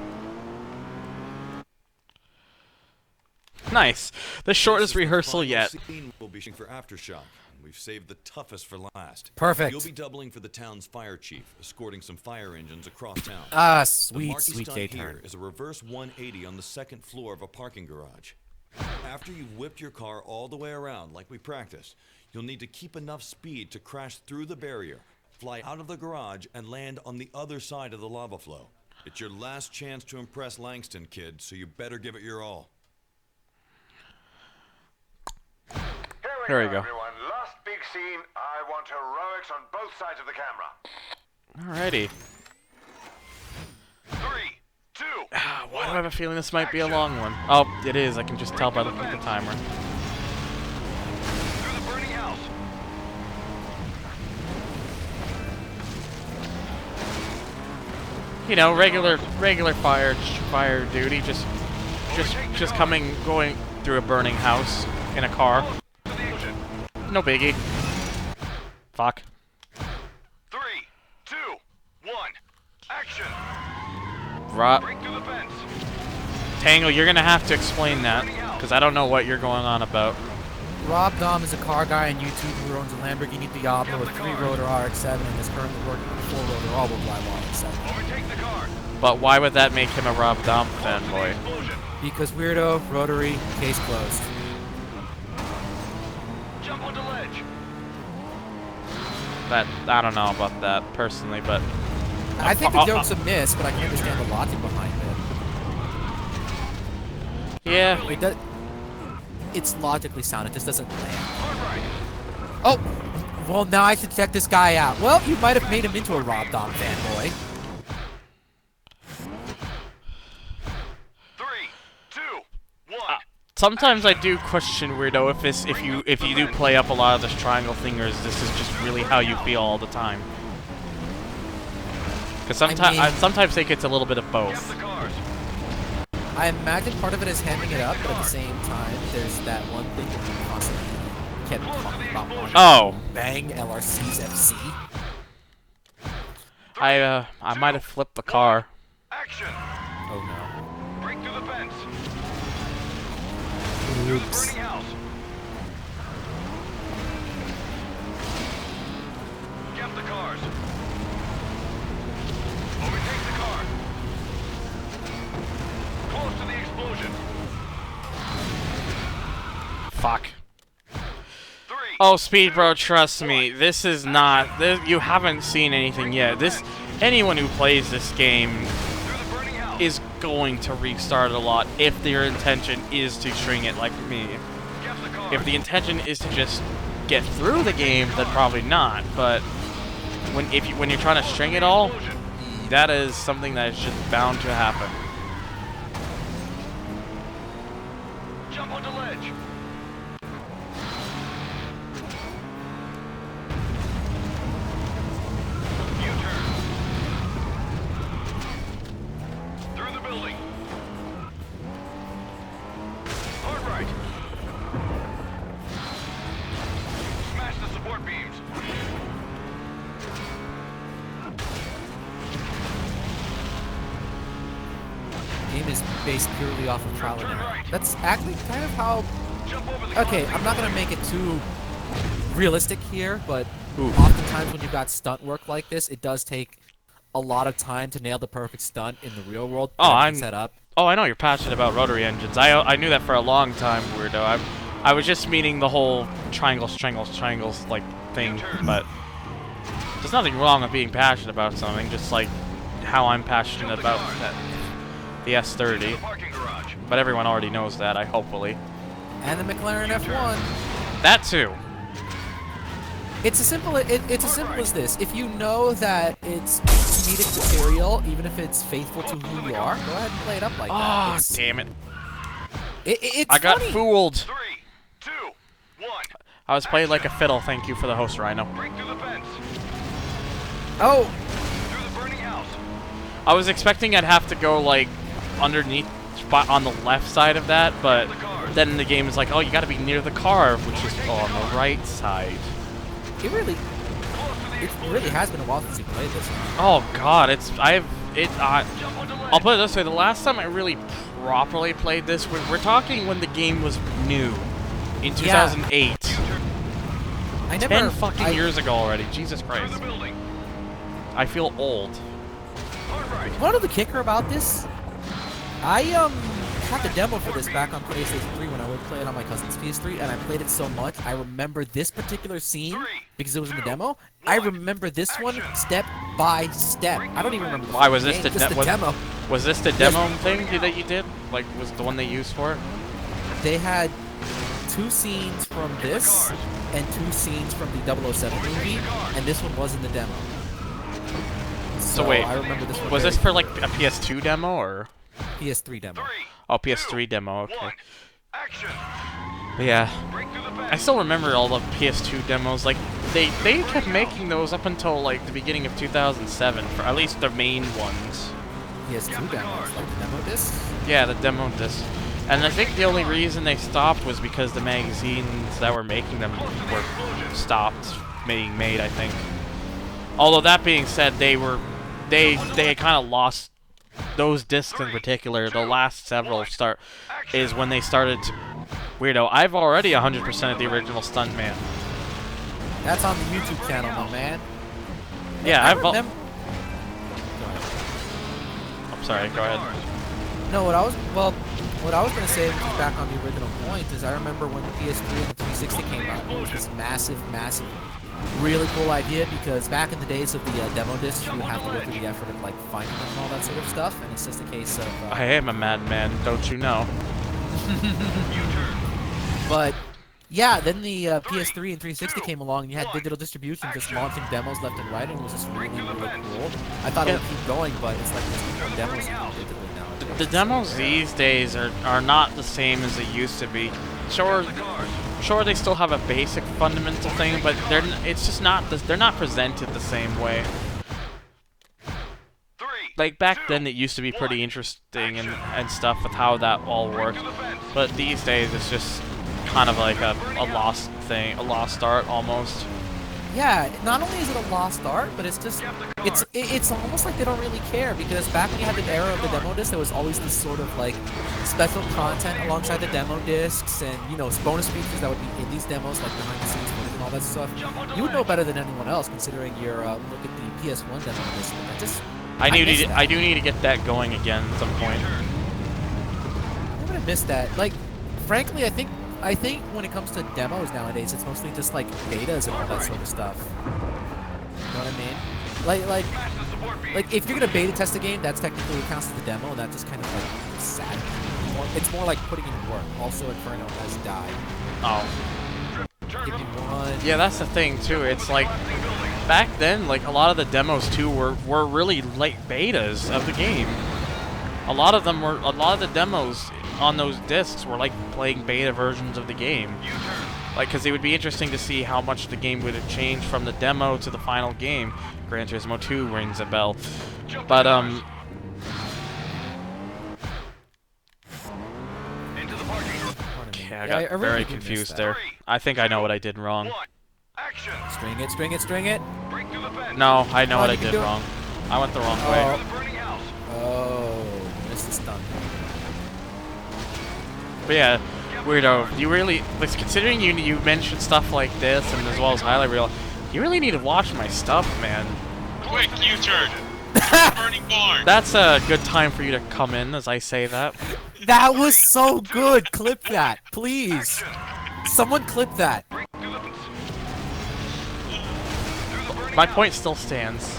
Nice. The shortest rehearsal yet. Scene will be for Aftershock. We've saved the toughest for last. Perfect. You'll be doubling for the town's fire chief, escorting some fire engines across town. ah, The sweet, marquee sweet stunt day here turn. is a reverse 180 on the second floor of a parking garage. After you've whipped your car all the way around like we practiced, you'll need to keep enough speed to crash through the barrier, fly out of the garage, and land on the other side of the lava flow. It's your last chance to impress Langston, kid, so you better give it your all. Here we go. Everyone. Last big scene. I want heroics on both sides of the camera. Alrighty. 3, 2, Why do I have a feeling this might be a long one? Oh, it is. I can just tell by looking at the timer. through the burning house. You know, regular fire duty. Just going through a burning house in a car. To the engine. No biggie. Fuck. 3, 2, 1, action! Break through the fence. Tango, you're gonna have to explain that, because I don't know what you're going on about. Rob Dom is a car guy on YouTube who owns a Lamborghini Diablo with 3-rotor RX-7 and is currently working on a 4-rotor all-wheel drive RX-7. Overtake the car. But why would that make him a Rob Dom fanboy? Explosion. Because weirdo, rotary, case closed. Jump onto ledge. That I don't know about that personally, but I think the joke's a miss, but I can understand the logic behind it. yeah. It's logically sound, it just doesn't land. Hard right. Oh! Well, now I should check this guy out. Well, you might have made him into a Rob Dom fanboy. 3, 2, 1. Sometimes I do question, Weirdo, if you do play up a lot of this triangle thing, or is this just really how you feel all the time? Because sometimes I think it's a little bit of Get both. the cars. I imagine part of it is hamming it up, but at the same time, there's that one thing that we constantly kept talking about. Oh, Bang LRC's FC. I might have flipped the car. Action. Oh no. Break through the fence. Through the Oops. burning house. Get the cars. Overtake the car. Close to the explosion. Fuck. 3. Oh, Speed Bro, trust me, this is not. You haven't seen anything yet. Anyone who plays this game Through the burning house. is going to restart a lot if their intention is to string it like me. Get the cars. If the intention is to just get through the game, then probably not. But when you're trying to string it all, Explosion. that is something that is just bound to happen. Jump onto ledge. U-turn. Through the building. Hard right. Smash the support beams. Game is based purely off of trial and error. That's actually kind of how. Jump over the Okay, concrete I'm not gonna make it too realistic here, but Ooh. oftentimes when you've got stunt work like this, it does take a lot of time to nail the perfect stunt in the real world. Oh, that I'm- set up. Oh, I know you're passionate about rotary engines. I knew that for a long time, Weirdo. I was just meaning the whole triangles like thing, but there's nothing wrong with being passionate about something. Just like how I'm passionate about the S30. the parking garage. But everyone already knows that. Hopefully And the McLaren F1. that too. It's as simple. It's as simple as this. If you know that it's comedic material, even if it's faithful to who you are, go ahead and play it up like that. Oh, It's, damn it! it's I got funny. fooled. 3, 2, 1. I was playing like a fiddle. Thank you for the host, Rhino. Break through the fence. Oh, Through the burning house. I was expecting I'd have to go like underneath spot on the left side of that, but then the game is like, oh, you got to be near the car, which is on the right side. it really has been a while since you played this. Oh God, Jump onto ledge. I'll put it this way: the last time I really properly played this, we're talking when the game was new, in 2008. I never. 10 fucking I- years ago already. Jesus Through Christ. the building. I feel old. Hard right. One of the kicker about this, I had the demo for this back on PlayStation 3 when I would play it on my cousin's PS3, and I played it so much I remember this particular scene because it was in the demo. I remember this one step by step. I don't even remember. Why was this name, the just the was- demo? Was this the demo thing that you did? Like, was the one they used for it? They had 2 scenes from this and 2 scenes from the 007 movie, and this one was in the demo. So wait, I remember this one Was very this for like a PS2 demo or? PS3 demo. 3, Oh, PS3 demo. Okay. 1. Action. Yeah. Break through the fence. I still remember all the PS2 demos. Like they kept making those up until like the beginning of 2007 for at least the main ones. PS2 demos, like the demo disc. Yeah, the demo disc. And I think the only reason they stopped was because the magazines that were making them were stopped being made, I think. Although that being said, they had kind of lost those discs in particular. The last several is when they started to. Weirdo, I've already 100% of the original Stuntman. That's on the YouTube channel, my man. Yeah, I I've. remember. I'm sorry. Go ahead. No, what I was gonna say, which is back on the original point, is I remember when the PS3 and the 360 came out, it was this massive, really cool idea because back in the days of the demo discs, you would have to go through the effort of like finding them and all that sort of stuff, and it's just a case of. I am a madman, don't you know? But Yeah, then the PS3 and 360 came along, and you had digital distribution just launching demos left and right, and it was just really, really cool. I thought it would keep going, but it's like there's more demos digitally nowadays. The demos these days are not the same as they used to be. Sure, they still have a basic fundamental thing, but it's just not they're not presented the same way. Like back then, it used to be pretty interesting and stuff with how that all worked, but these days it's just kind of like a lost thing, a lost art almost. Yeah, not only is it a lost art, but it's just it's almost like they don't really care, because back when you had the era of the demo disc, there was always this sort of like special content alongside the demo discs, and you know, bonus features that would be in these demos, like behind the scenes footage and all that stuff. You would know better than anyone else, considering your look at the PS1 demo disc. I do need to get that going again at some point. I'm gonna miss that. Like, frankly, I think when it comes to demos nowadays, it's mostly just like betas and all that sort of stuff. You know what I mean? Like if you're gonna beta test a game, that's technically counts as the demo, and that just kind of like sad. It's more like putting in work. Also, Inferno has died. Oh. Give me one. Yeah, that's the thing too. It's like back then, like a lot of the demos too were really late betas of the game. A lot of the demos on those discs were like playing beta versions of the game. Like, because it would be interesting to see how much the game would have changed from the demo to the final game. Gran Turismo 2 rings a bell. But, okay, I got very confused there. I think I know what I did wrong. String it. No, I know what I did wrong. I went the wrong way. Oh, missed the stunt. But yeah, weirdo, you really, like, considering you mentioned stuff like this and as well as highlight reel, you really need to watch my stuff, man. Quick, U-turn! Burning barn! That's a good time for you to come in as I say that. That was so good! Clip that, please! Someone clip that! My point still stands.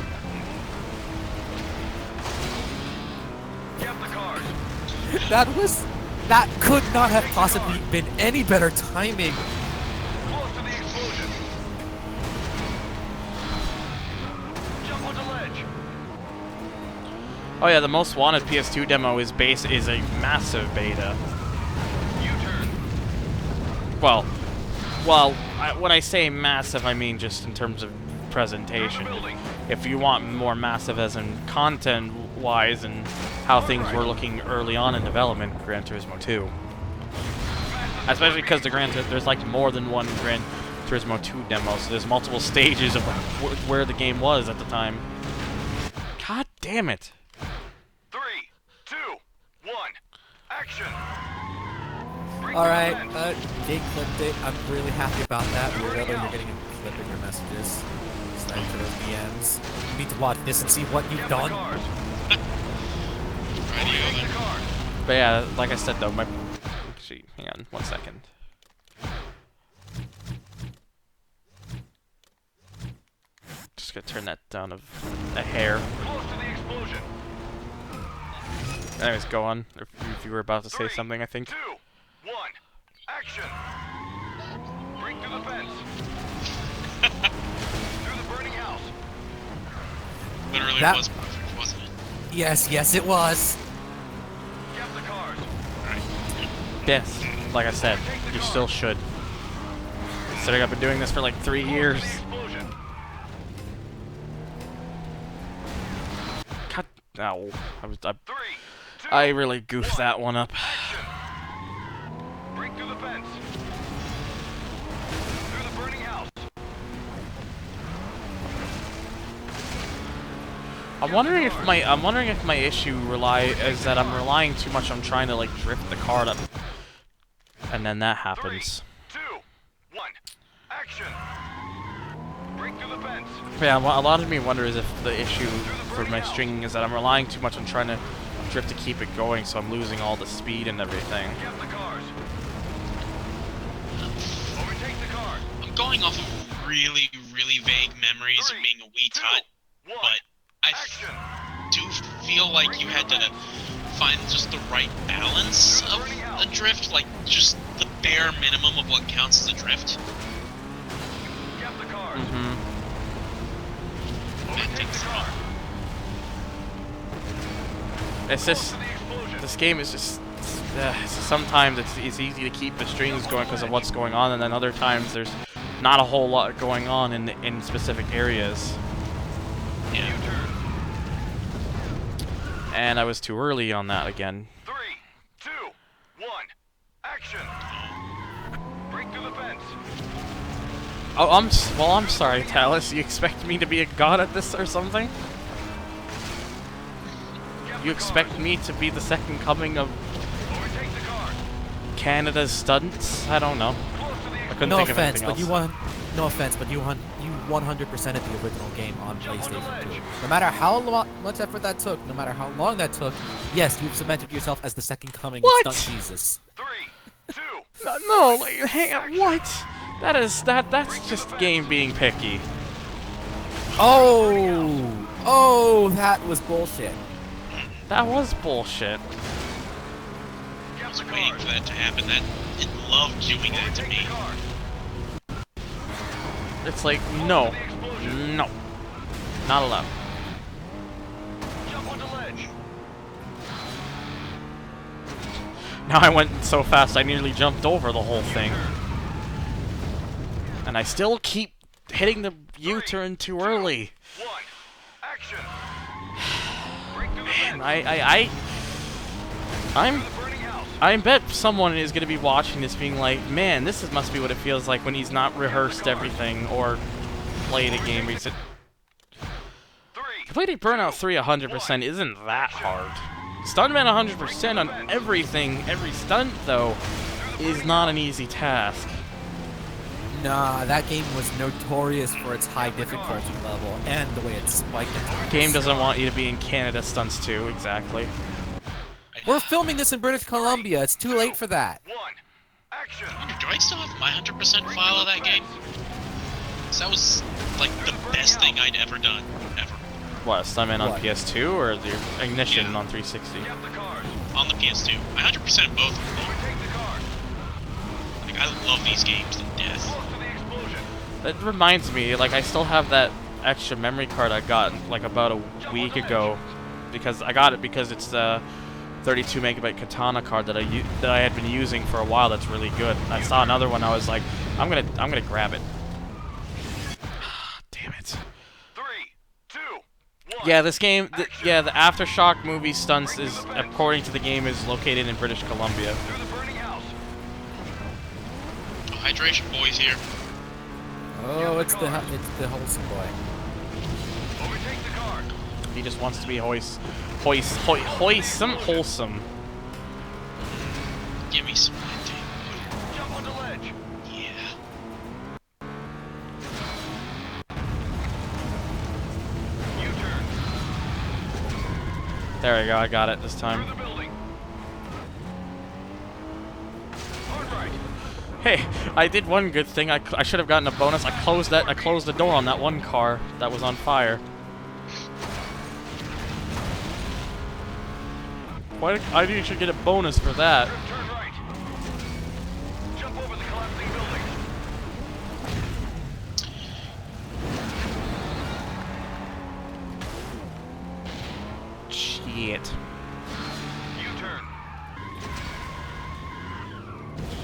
That could not have possibly been any better timing. Close to the explosion. Jump on the ledge. Oh yeah, the Most Wanted PS2 demo is a massive beta. U-turn. Well, when I say massive, I mean just in terms of presentation. If you want more massive as in content-wise and how things were looking early on in development, Gran Turismo 2. Especially because there's like more than one Gran Turismo 2 demo, so there's multiple stages of where the game was at the time. God damn it. 3, 2, 1, action! Alright, Jake clipped it. I'm really happy about that. You're getting a clip in your messages. Snipe for those DMs. You need to watch this and see what you've done. But yeah, like I said though, actually, hang on 1 second. Just gonna turn that down a hair. Close to the explosion. Anyways, go on. If you were about to say 3, something, I think. 2, 1, action! Break through the fence. Through the burning house. Literally was perfect, wasn't it? Yes, it was. Get the cars. Yes, like I said, you still should. Considering I've been doing this for like 3 years. Explosion. God, ow. 3, 2, I really goofed that one up. break through the fence. Through the burning house. I'm wondering if my issue is that I'm relying too much on trying to like drift the card up, and then that happens. 3, 2, 1, action! Break through the fence. Yeah, a lot of me wonders if the issue for my stringing is that I'm relying too much on trying to drift to keep it going, so I'm losing all the speed and everything. Get the cars. Overtake the car. I'm going off of really, really vague memories of being a wee tot, but I do feel like you had to find just the right balance of a drift, like just the bare minimum of what counts as a drift. Get the cars. Mm-hmm. That takes car. It's just, To the explosion. this game is just, sometimes it's easy to keep the strings going because of what's going on, and then other times there's not a whole lot going on in specific areas. Yeah. U-turn. And I was too early on that again. 3, 2, 1. Action. Break through the fence. Oh, well, I'm sorry, Talus. You expect me to be a god at this or something? Get You the expect cars. me to be the second coming of Overtake the car. Canada's stunts? I don't know. Close to the I couldn't No think of offense, anything but else. you won. No offense, but you 100%ed the original game on PlayStation 2. No matter how much effort that took, no matter how long that took, yes, you've cemented yourself as the second coming What? of Stunt Jesus. 3, 2. No, like, hang on, what? That's just game being picky. Oh, that was bullshit. That was bullshit. I was waiting for that to happen. That it loved doing that to me. It's like, no, not allowed. Jump on the ledge. Now I went so fast I nearly jumped over the whole thing. And I still keep hitting the U-turn too early. 1. Action. Break through the And fence. I'm The burning house. I bet someone is going to be watching this being like, man, must be what it feels like when he's not rehearsed everything or played a game recent. 3. Completing Burnout 3 100% isn't that hard. Stuntman 100% on everything, every stunt, though, is not an easy task. Nah, that game was notorious for its high difficulty level and the way it spiked it. Game doesn't want you to be in Canada stunts too, exactly. We're filming this in British Columbia. It's too late for that. 1. Action. Do I still have my 100% file of that game? 'Cause that was like the best thing I'd ever done, ever. What, Stuntman on What? PS2 or the Ignition Yeah. on 360? Get the cars. On the PS2. I 100% both of them. Overtake the cars. Like, I love these games to death. Close to the explosion. That reminds me, like, I still have that extra memory card I got, like, about a week ago. Because I got it because it's the 32 megabyte Katana card that I had been using for a while. That's really good. I saw another one. I was like, I'm gonna grab it. Damn it. 3, 2, 1. Yeah, this game. Yeah, the Aftershock movie stunts is, according to the game, is located in British Columbia. Through the burning house. Oh, hydration boys here. Oh, it's the wholesome boy. Overtake the car. He just wants to be wholesome. Give me some plantain. Jump on the ledge. Yeah. U-turn. There we go. I got it this time. Through the building. Hard right. Hey, I did one good thing. I should have gotten a bonus. I closed the door on that one car that was on fire. I think you should get a bonus for that. Turn right. Jump over the collapsing building. Shit. U-turn.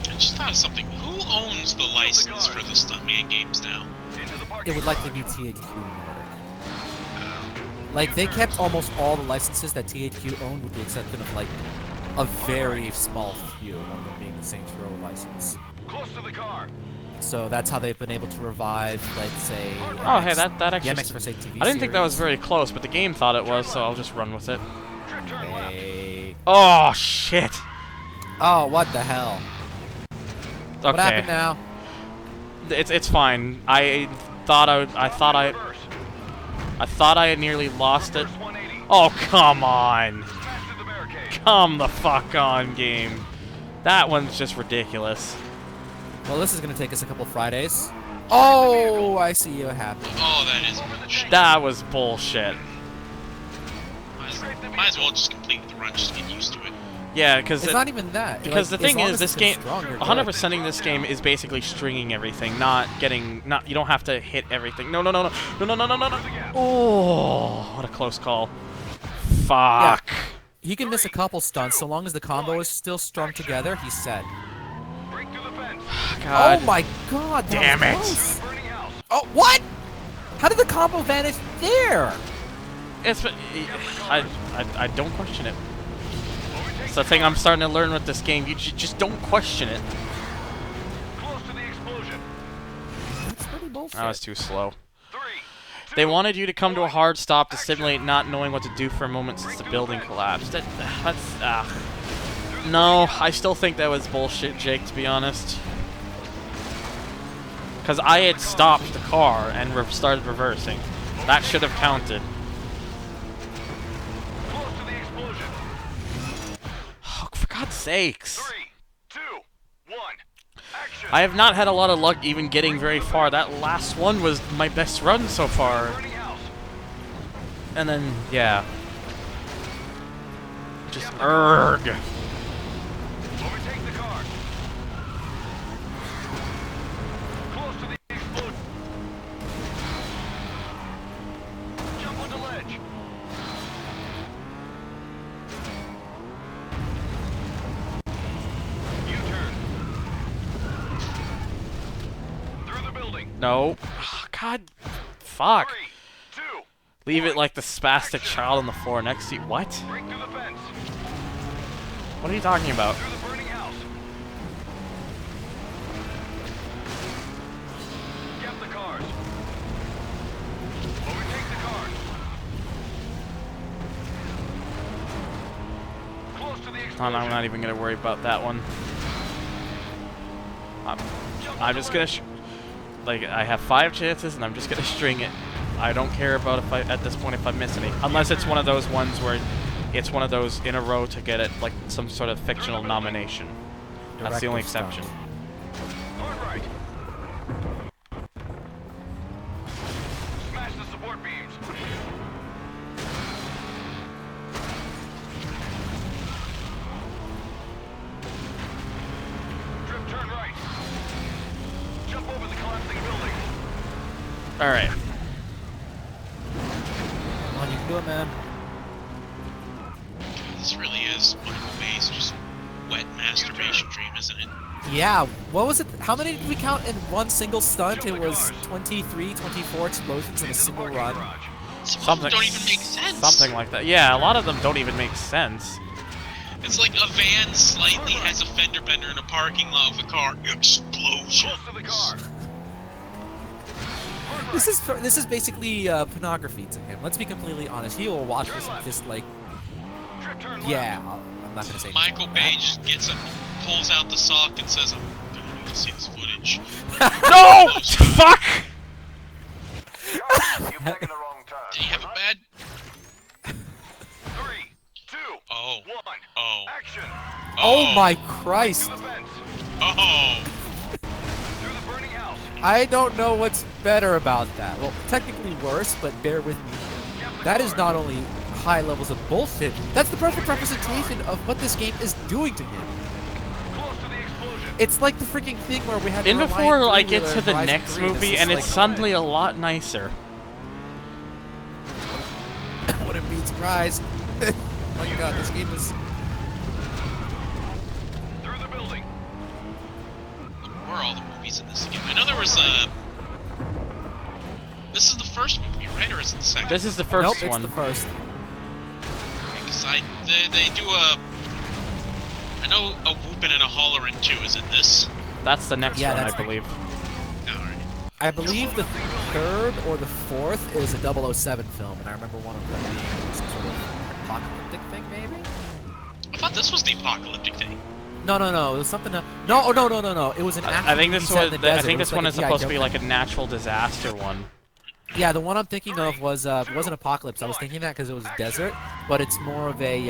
I just thought of something. Who owns the license for the Stuntman games now? Into the parking It would lot. likely be THQ. Like, they kept almost all the licenses that THQ owned, with the exception of, like, a very small few, one of them being the Saints Row license. Close to the car. So that's how they've been able to revive, let's say, Oh, hey, that the actually. MX vs. TV I didn't think that was series. very close, but the game thought it was, so I'll just run with it. Trip turn left. Hey. Oh shit. Oh, what the hell? What happened Okay. now? It's fine. I thought I had nearly lost it. Reverse 180. Oh come on. Smash through the barricade. Come the fuck on, game. That one's just ridiculous. Well, this is gonna take us a couple Fridays. Oh, I see what happened. Oh, that is bullshit. That was bullshit. I was Might as well just complete the run just to get used to it. Yeah, because It's not even that. because Like, the thing as long is, as this it's game, strong, you're good. 100%ing this game is basically stringing everything, not getting, not, you don't have to hit everything. No, no, no, no, no, no, no, no, no, no. Oh, what a close call. Fuck. He can miss a couple stunts so long as the combo is still strung together. He's set. Break through the fence. God. Oh my god! That Damn was it. close. Burning house. Oh, what? How did the combo vanish there? It's, I don't question it. It's the thing I'm starting to learn with this game. You just don't question it. Close to the explosion. That's pretty bullshit. That was too slow. 3, 2, They wanted you to come to a hard stop to simulate not knowing what to do for a moment since the building collapsed. That's no, I still think that was bullshit, Jake, to be honest. Because I had stopped the car and started reversing. That should have counted. Close to the explosion. Oh, for God's sakes. 3, 2, 1. Action. I have not had a lot of luck even getting very far. That last one was my best run so far. Burning house. And then, yeah. Just erg. Overtake the car. Close to the explosion. Jump on the ledge. U-turn. Through the building. No. Oh, God. Fuck. 3, 2. Leave it like the spastic child on the floor next to you. What? Break through the fence. What are you talking about? Through the burning house. Get the cars. Overtake the cars. Close to the explosion. I'm not even gonna worry about that one. I'm just gonna like, I have 5 chances and I'm just gonna string it. I don't care about if at this point if I miss any, unless it's one of those ones where it's one of those in a row to get it like some sort of fictional nomination. That's the only Director's exception. Hard right. Smash the support beams. Trip turn right. Jump over the collapsing building. All right. Come on, you can do it, man. This really is Michael Bay's just wet masturbation dream, isn't it? Yeah, what was it? How many did we count in one single stunt? It was 23, 24 explosions in a single run. Some of Something them don't even make sense. Something like that. Yeah, a lot of them don't even make sense. It's like a van slightly has a fender bender in a parking lot of a car. Explosion. Close to the car. This is basically pornography to him. Let's be completely honest. He will watch this and just like, Trip turn left. yeah, I'm not gonna say. Michael Bay just gets a pulls out the sock and says, "I'm gonna need to see this footage." No! Fuck! You've taken the wrong turn. Did he have a bad? 3, 2, Oh. 1. Oh. Action. Oh my Christ! To the fence. Oh. Through the burning house. I don't know what's better about that. Well, technically worse, but bear with me. That is not only high levels of bullshit, that's the perfect representation of what this game is doing to him. Close to the explosion. It's like the freaking thing where we had In the before Reliant I get three-wheeler to in the Horizon next 3, this movie, is and like, it's suddenly a lot nicer. wouldn't be surprised. Oh my god, this game is. Through the building. Where are all the movies in this again? I know there was This is the first movie, right, or is it the second? This is the first Nope, it's one. the first. Because they do a. I know a whooping and a hollering too. Is it this? That's the next Yeah, one, that's I the- believe. Alright. I believe the third or the fourth is a 007 film, and I remember one of them being some sort of apocalyptic thing, maybe? I thought this was the apocalyptic thing. No, it was something. No, no. It was an. I think this one. one. I think this one is supposed to be like a natural disaster one. Yeah, the one I'm thinking of was it wasn't apocalypse. I was thinking that because it was desert, but it's more of a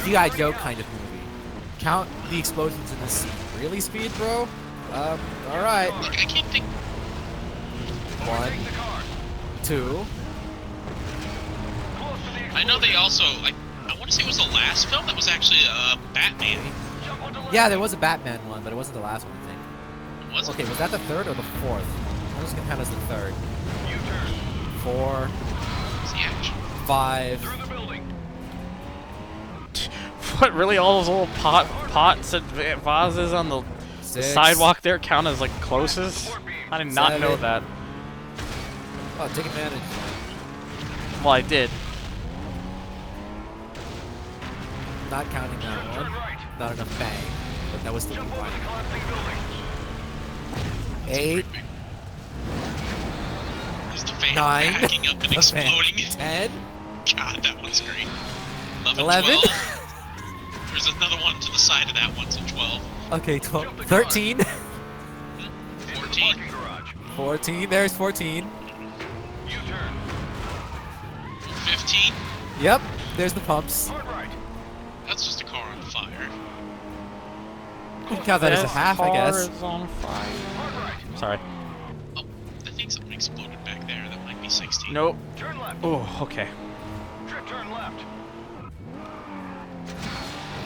G.I. Joe kind of movie. Count the explosions in this scene. Really, Speed, bro? All right. Like, I can't think. 1, 2, Close to the I know they also, I want to say it was the last film that was actually Batman. Jump onto Yeah, there was a Batman one, but it wasn't the last one, I think. Was it? Okay, was that the third or the fourth? I'm just gonna count as the third. U-turn. 4, It's the action. 5. Through the building. What, really? All those little pots and vases on the 6. sidewalk there count as like closest? I did not know 7. that. Oh, take advantage. Well, I did. Not counting that Turn one. right. Not enough bang, but that was still Jump over fine. the collapsing building. 8, Is the fan 9, backing up and the fan. exploding? 10. God, that one's great. 11, 11? 12. There's another one to the side of that one, so 12. Okay, 12, 13. 14. Parking garage. 14. There's 14. U-turn. 15. Yep, there's the pumps. Hard right. That's just a car on fire. You can count that as a This half, I car guess. is on fire. Hard right. Sorry. Oh, I think something exploded back there. That might be 16. Nope. Turn left. Oh, okay. Turn left.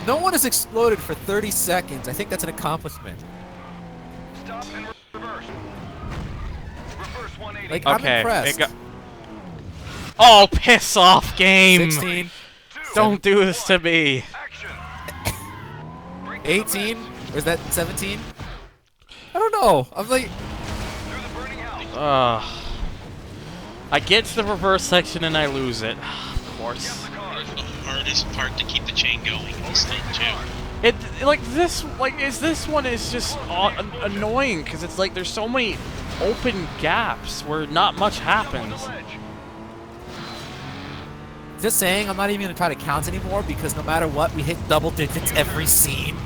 No one has exploded for 30 seconds. I think that's an accomplishment. Stop and reverse. Reverse 180. Like, I'm Okay. impressed. Oh, piss off, game! 16, Don't do this to me. Action. Brake to the 18, fence. or is that 17? I don't know. I'm like, Through the burning house. I get to the reverse section and I lose it. Of course. Get the cars. The hardest part to keep the chain going in this thing, too. This one is just annoying because it's like there's so many open gaps where not much On happens. the ledge. just saying, I'm not even gonna try to count anymore because no matter what, we hit double digits every scene.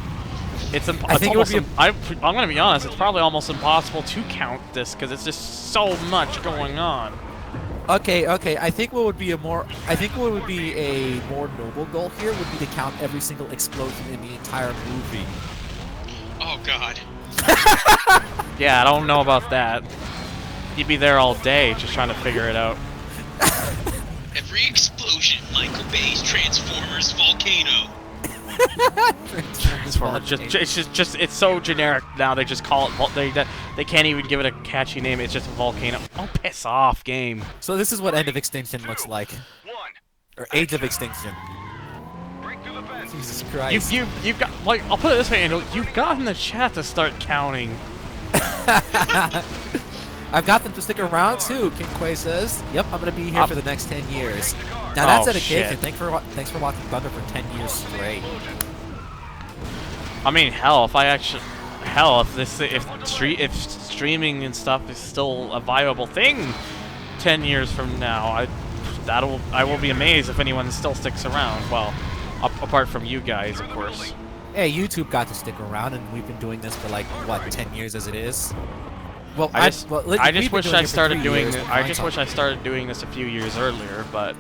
It's I think it would be I'm gonna be honest. It's probably almost impossible to count this because it's just so much going on. Okay, I think what would be a more noble goal here would be to count every single explosion in the entire movie. Oh, God. Yeah, I don't know about that. You'd be there all day just trying to figure it out. Every explosion, Michael Bay's Transformers Volcano. It's so generic now. They just call it. They can't even give it a catchy name. It's just a volcano. Oh, piss off, game. So this is what End of Extinction looks like, 1. or Age of Extinction. Break through the fence. Jesus Christ. You've got, like, I'll put it this way, Angel. You've gotten the chat to start counting. I've got them to stick around too. King Quay says, "Yep, I'm gonna be here for the next 10 years." Now that's Oh, dedication. shit. Thanks for watching Thunder for 10 years straight. I mean, hell, if streaming and stuff is still a viable thing 10 years from now, I will be amazed if anyone still sticks around. Well, apart from you guys, of course. Hey, YouTube got to stick around, and we've been doing this for like what 10 years as it is. Well, I just we've been wish doing I it for started 3 doing years this. with I Vine just Talk. wish I started doing this a few years earlier, but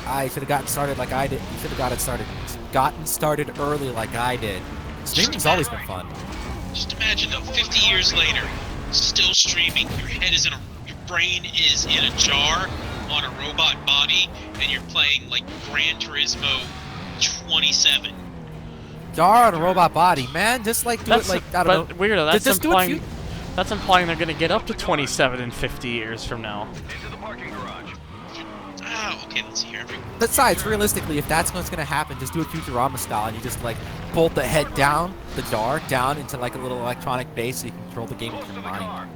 I should have gotten started like I did. You should have gotten started early like I did. Streaming's always been fun. Just imagine, though, 50 years later, still streaming, your brain is in a jar on a robot body, and you're playing, like, Gran Turismo 27. Jar on a robot body, man. Just like do it like I don't know. Weirdo. Just do it That's implying they're gonna get up to 27 in 50 years from now. Into the parking garage. Ah, okay, let's hear every... Besides, realistically, if that's what's gonna happen, just do it Futurama style, and you just like bolt the head down, the jar down into like a little electronic base, so you can control the game Close with to your the mind. car.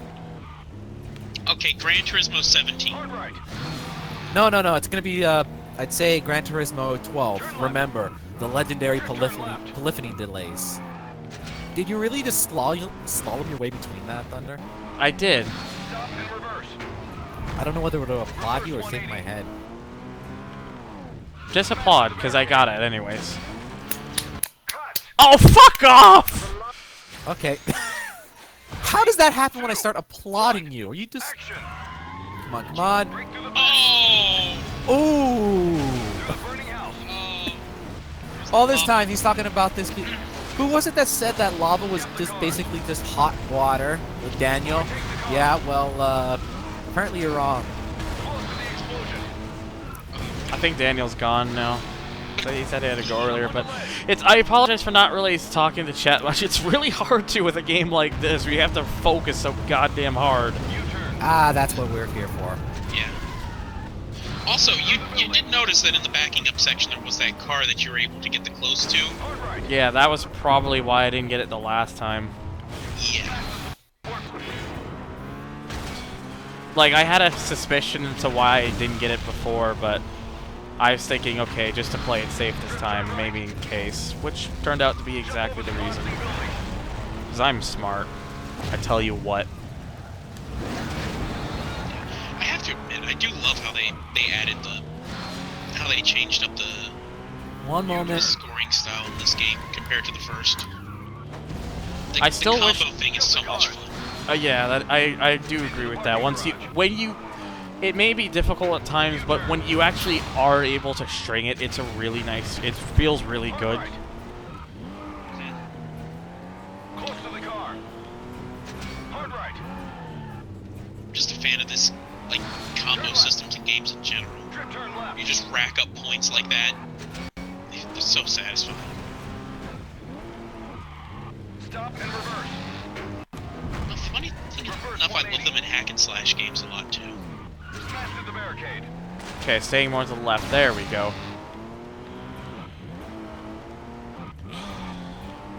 Okay, Gran Turismo 17. Hard right. No, it's gonna be I'd say Gran Turismo 12. Remember the legendary polyphony delays. Did you really just slalom your way between that, Thunder? I did. Stop and reverse. I don't know whether to applaud you or shake my head. Just applaud, because I got it anyways. Cut. Oh, fuck off! Okay. How does that happen when I start applauding you? Are you just... Action. Come on. Break through the Oh! Ooh! the burning house. Oh! All this time he's talking about this. Who was it that said that lava was just basically just hot water? Daniel? Yeah, well, apparently you're wrong. Close to the explosion. I think Daniel's gone now. He said he had to go earlier, but I apologize for not really talking to chat much. It's really hard to with a game like this where you have to focus so goddamn hard. Ah, that's what we're here for. Yeah. Also, you did notice that in the backing up section there was that car that you were able to get the close to. Yeah, that was probably why I didn't get it the last time. Yeah. Like, I had a suspicion as to why I didn't get it before, but I was thinking, okay, just to play it safe this time, maybe in case, which turned out to be exactly the reason. Because I'm smart. I tell you what. I have to admit, I do love how they added how they changed up the scoring style in this game compared to the first. I still the combo wish thing is so much fun. Yeah, I do agree with that. It may be difficult at times, but when you actually are able to string it, it's a really nice. It feels really good. Close to the car. Hard right. I'm just a fan of this, like, combo systems in games in general. Turn left. You just rack up points like that. It's so satisfying. Stop and reverse. The funny thing enough, I love them in hack and slash games a lot too. Smash through the barricade. Okay, staying more to the left. There we go.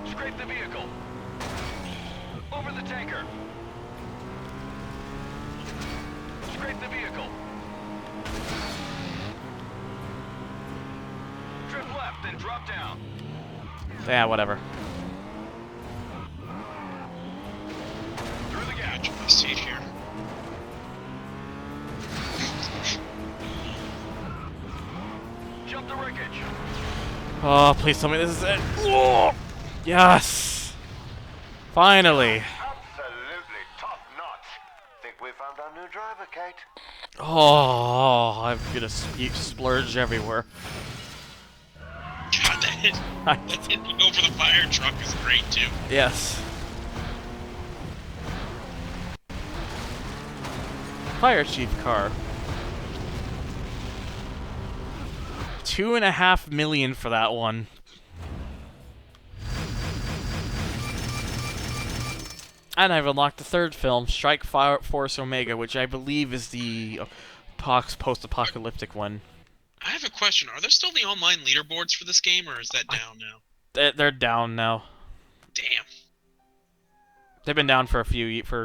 Scrape the vehicle. Over the tanker. Scrape the vehicle. Drift left, then drop down. Yeah, whatever. Through the gap. Try to save here. Jump the wreckage. Oh, please tell me this is it. Whoa! Yes! Finally. Absolutely top notch. Think we found our new driver, Kate. Oh, I'm gonna splurge everywhere. God, that hitting over the fire truck is great too. Yes. Fire chief car. $2.5 million for that one. And I've unlocked the third film, Strike Force Omega, which I believe is the post-apocalyptic one. I have a question. Are there still the online leaderboards for this game, or is that down now? They're down now. Damn. They've been down for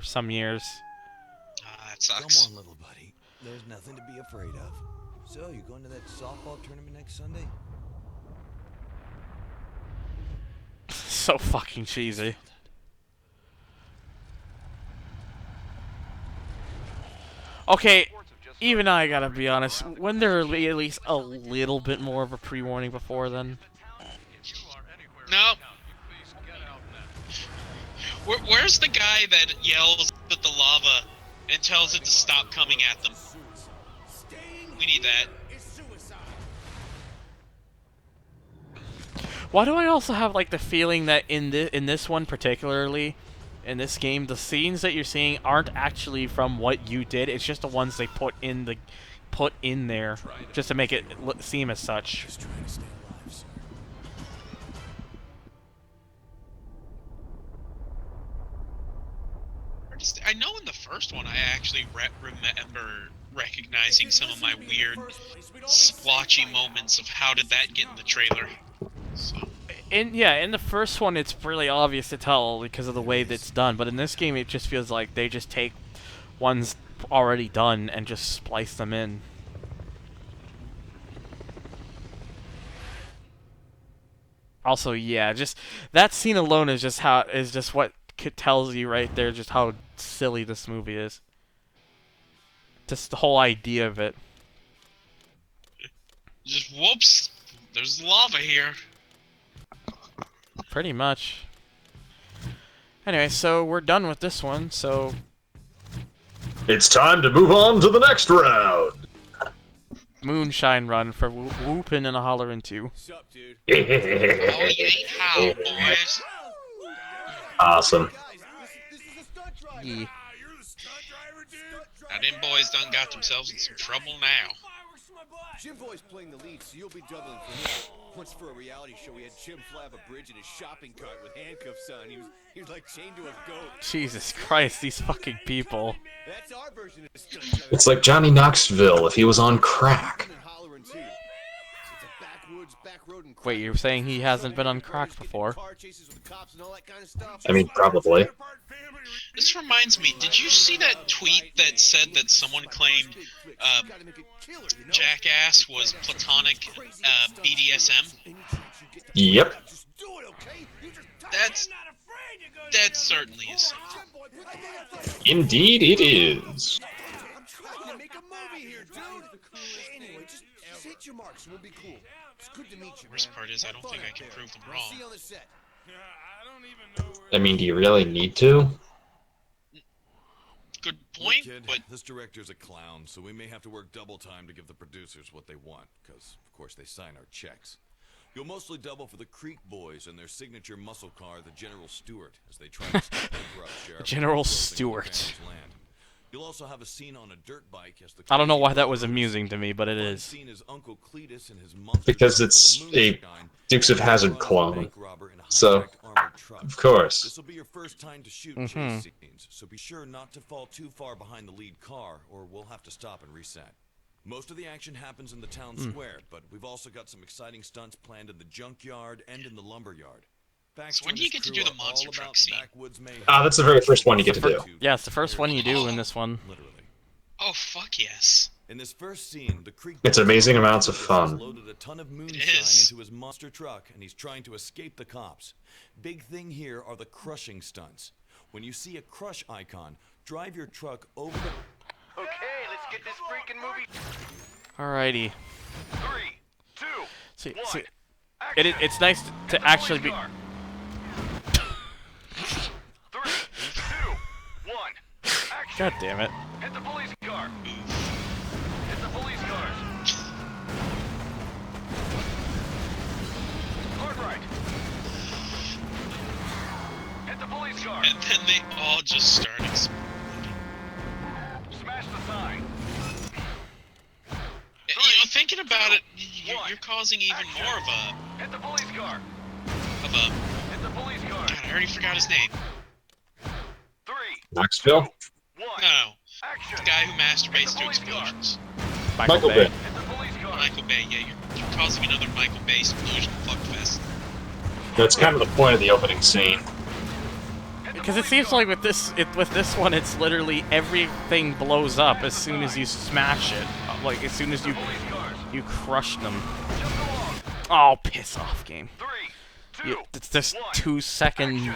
some years. That sucks. Come on, little buddy. There's nothing to be afraid of. So, you going to that softball tournament next Sunday? So fucking cheesy. Okay, even I gotta be honest, wouldn't there be at least a little bit more of a pre-warning before then? No. Where's the guy that yells at the lava and tells it to stop coming at them? We need that. Why do I also have like the feeling that in this one particularly, in this game, the scenes that you're seeing aren't actually from what you did. It's just the ones they put in there just to make it seem as such. Just trying to stay alive, sir. I know in the first one I actually remember recognizing some of my weird splotchy moments of how did that get in the trailer. So. In the first one it's really obvious to tell because of the way that it's done, but in this game it just feels like they just take ones already done and just splice them in. Also, yeah, just that scene alone is just what tells you right there just how silly this movie is. Just the whole idea of it. Just whoops, there's lava here. Pretty much. Anyway, so we're done with this one, so... It's time to move on to the next round! Moonshine Run for whooping and a hollering too. Sup, dude? Oh, yeah, how, boys? Awesome. Yeah. Now them boys done got themselves in some trouble now. Jim Boy's playing the lead, so you'll be doubling for him. Once for a reality show, we had Jim fly up a bridge in his shopping cart with handcuffs on. He was like chained to a goat. Jesus Christ, these fucking people. That's our version of stunts. It's like Johnny Knoxville if he was on crack. It's a backwoods, back road and Wait, you're saying he hasn't been on crack before? car chases with the cops and all that kind of stuff. I mean, probably. This reminds me, did you see that tweet that said that someone claimed Jackass was platonic BDSM? Yep. That certainly is. Indeed it is. I'm trying to make a movie here, dude. Anyway, just hit your marks and we'll be cool. It's good to meet you. Worst part is I don't think I can prove them wrong. See you on the set. I mean, do you really need to? Good Look, point, kid, but this director's a clown, so we may have to work double time to give the producers what they want, because, of course, they sign our checks. You'll mostly double for the Creek Boys and their signature muscle car, the General Stewart, as they try to stop the corrupt sheriff. General from closing Stewart. the family's land. You'll also have a scene on a dirt bike as the I don't know why that was amusing to me, but it is. Scene is Uncle Cletus and his monster Because truck it's full of a moonshine. Dukes of Hazzard Bank clone. robber in a So, hijacked armored truck. of course. This will be your first time to shoot Mhm. chase scenes, so be sure not to fall too far behind the lead car, or we'll have to stop and reset. Most of the action happens in the town square, but we've also got some exciting stunts planned in the junkyard and in the lumber yard. So when do you get to do the monster truck scene? That's the very first one you get to do. Yeah, it's the first one you do in this one. Literally. oh fuck yes. In this first scene, the Creek It's amazing amounts of fun. loaded a ton of is. moonshine into his monster truck, and he's trying to escape the cops. Big thing here are the crushing stunts. When you see a crush icon, drive your truck over the... Okay, let's get this freaking movie. Alrighty. 3, 2, See, 1. see, Action. it's nice to actually be. 3, 2, 1. Action. God damn it. Hit the police car. Hit the police cars. Hard right. Hit the police car. And then they all just start exploding. Smash the sign. You know, thinking about it, you're causing even more of Hit the police car. a Hit the police car. God, I already forgot his name. 3, Knoxville? 1. No, Action. the guy who masturbates to explosions. Michael Bay. Hit the police car. Michael Bay, yeah, you're causing another Michael Bay explosion fuckfest. That's kind of the point of the opening scene. Because it seems like with this one, it's literally everything blows up as soon as you smash it. Like as soon as you crush them. Oh, piss off, game. 3, 2, It's this 2-second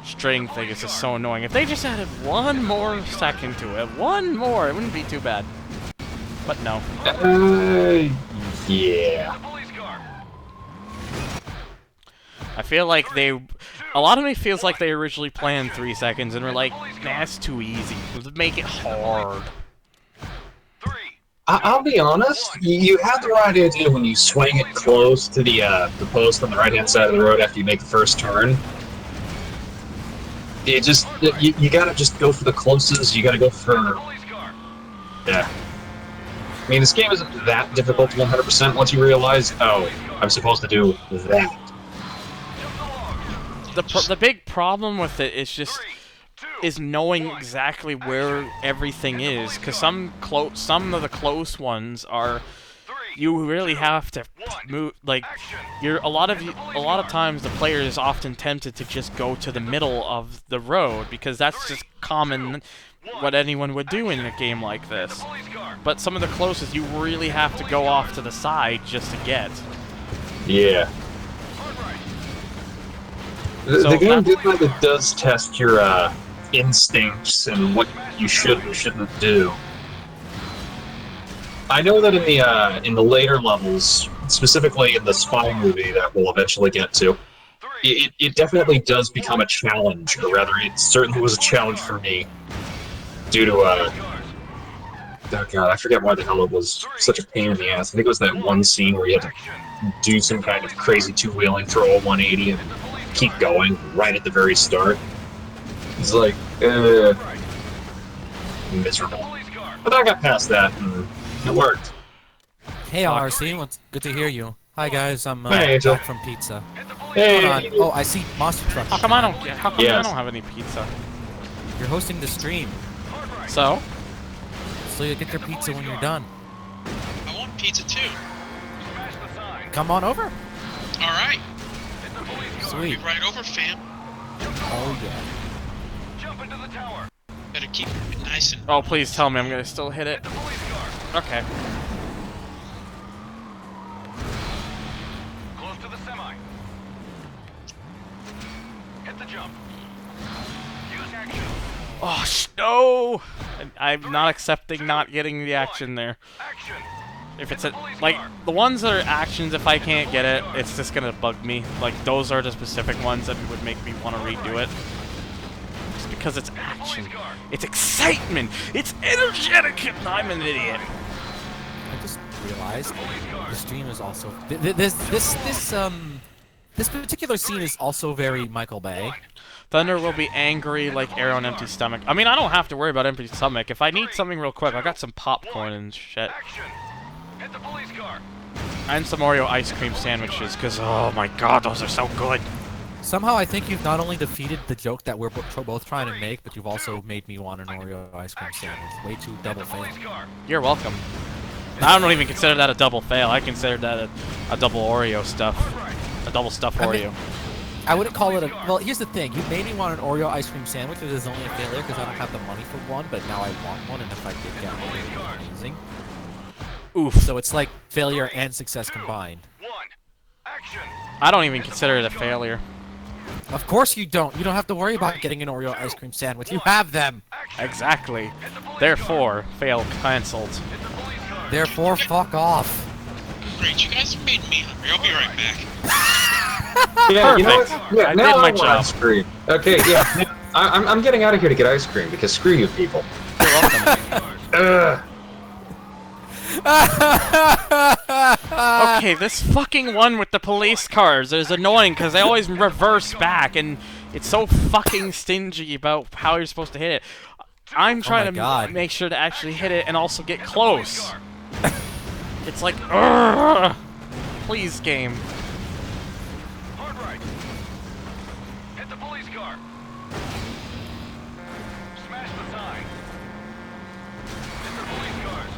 string thing is just so annoying. If they just added one more second to it, one more, it wouldn't be too bad. But no. Yeah. police car. I feel like a lot of me feels like they originally planned 3 seconds and were like, nah, that's too easy. Let's make it hard. 3, I'll be honest, you had the right idea when you swing it close to the post on the right-hand side of the road after you make the first turn. You gotta just go for the closest, you gotta go for... police car. Yeah. I mean, this game isn't that difficult 100% once you realize, oh, I'm supposed to do that. The big problem with it is just 3, 2, is knowing exactly where everything is, because some of the close ones are 3, you really have to move. Like a lot of times the player is often tempted to just go to the middle of the road because that's just common what anyone would do in a game like this. police car. But some of the closest you really have to go off to the side just to get. Yeah. Hard right. The game definitely does test your instincts and what you should and shouldn't do. I know that in the later levels, specifically in the spy movie that we'll eventually get to, it definitely does become a challenge, or rather, it certainly was a challenge for me, due to oh god, I forget why the hell it was such a pain in the ass. I think it was that one scene where you had to do some kind of crazy two-wheeling, throw a 180, and keep going right at the very start. It's like, miserable. But I got past that, and it worked. Hey, Fuck. RC, good to hear you. Hi guys, I'm Hey, Angel. back from pizza. Hey. Hold on. Oh, I see monster truck. How come I don't? How come I Yes. don't have any pizza? You're hosting the stream, So so you get your pizza when you're done. I want pizza too. Come on over. All right. Sweet. Be right over, fam. Oh yeah. Jump into the tower. Better keep it nice and. oh, please tell me I'm gonna still hit it. The police car. Okay. Close to the semi. Hit the jump. Use action. Oh no! I'm not accepting not getting the action there. Action. If it's like the ones that are actions, if I can't get it, it's just gonna bug me. Like those are the specific ones that would make me want to redo it. Just because it's action, it's excitement, it's energetic, and I'm an idiot. I just realized the stream is also this particular scene is also very Michael Bay. Thunder will be angry like Arrow on empty stomach. I mean, I don't have to worry about empty stomach. If I need something real quick, I got some popcorn and shit. Action. Hit the police car. And some Oreo ice cream sandwiches, because, oh my god, those are so good. Somehow I think you've not only defeated the joke that we're both trying to make, but you've also made me want an Oreo ice cream sandwich. Way too double fail. You're welcome. I don't even consider that a double fail. I consider that a double Oreo stuff. A double stuffed Oreo. I wouldn't call it a... Well, here's the thing. You made me want an Oreo ice cream sandwich, which is only a failure because I don't have the money for one, but now I want one, and if I did get one, it would be amazing. Oof. So it's like failure and success combined. Action. I don't even consider it a failure. Of course you don't. You don't have to worry about getting an Oreo ice cream sandwich. You have them. Exactly. Therefore, fail cancelled. Therefore, fuck off. Great, you guys made me hungry. I'll be right back. Yeah, you know what? Perfect. Yeah, I now did my I want job. ice cream. Okay, yeah. I'm getting out of here to get ice cream because screw you people. You're welcome. Ugh. Okay, this fucking one with the police cars is annoying because they always reverse back, and it's so fucking stingy about how you're supposed to hit it. I'm trying to make sure to actually hit it and also get close. It's like, ugh. Please, game. Hard right. Hit the police car. Smash the sign. Hit the police cars.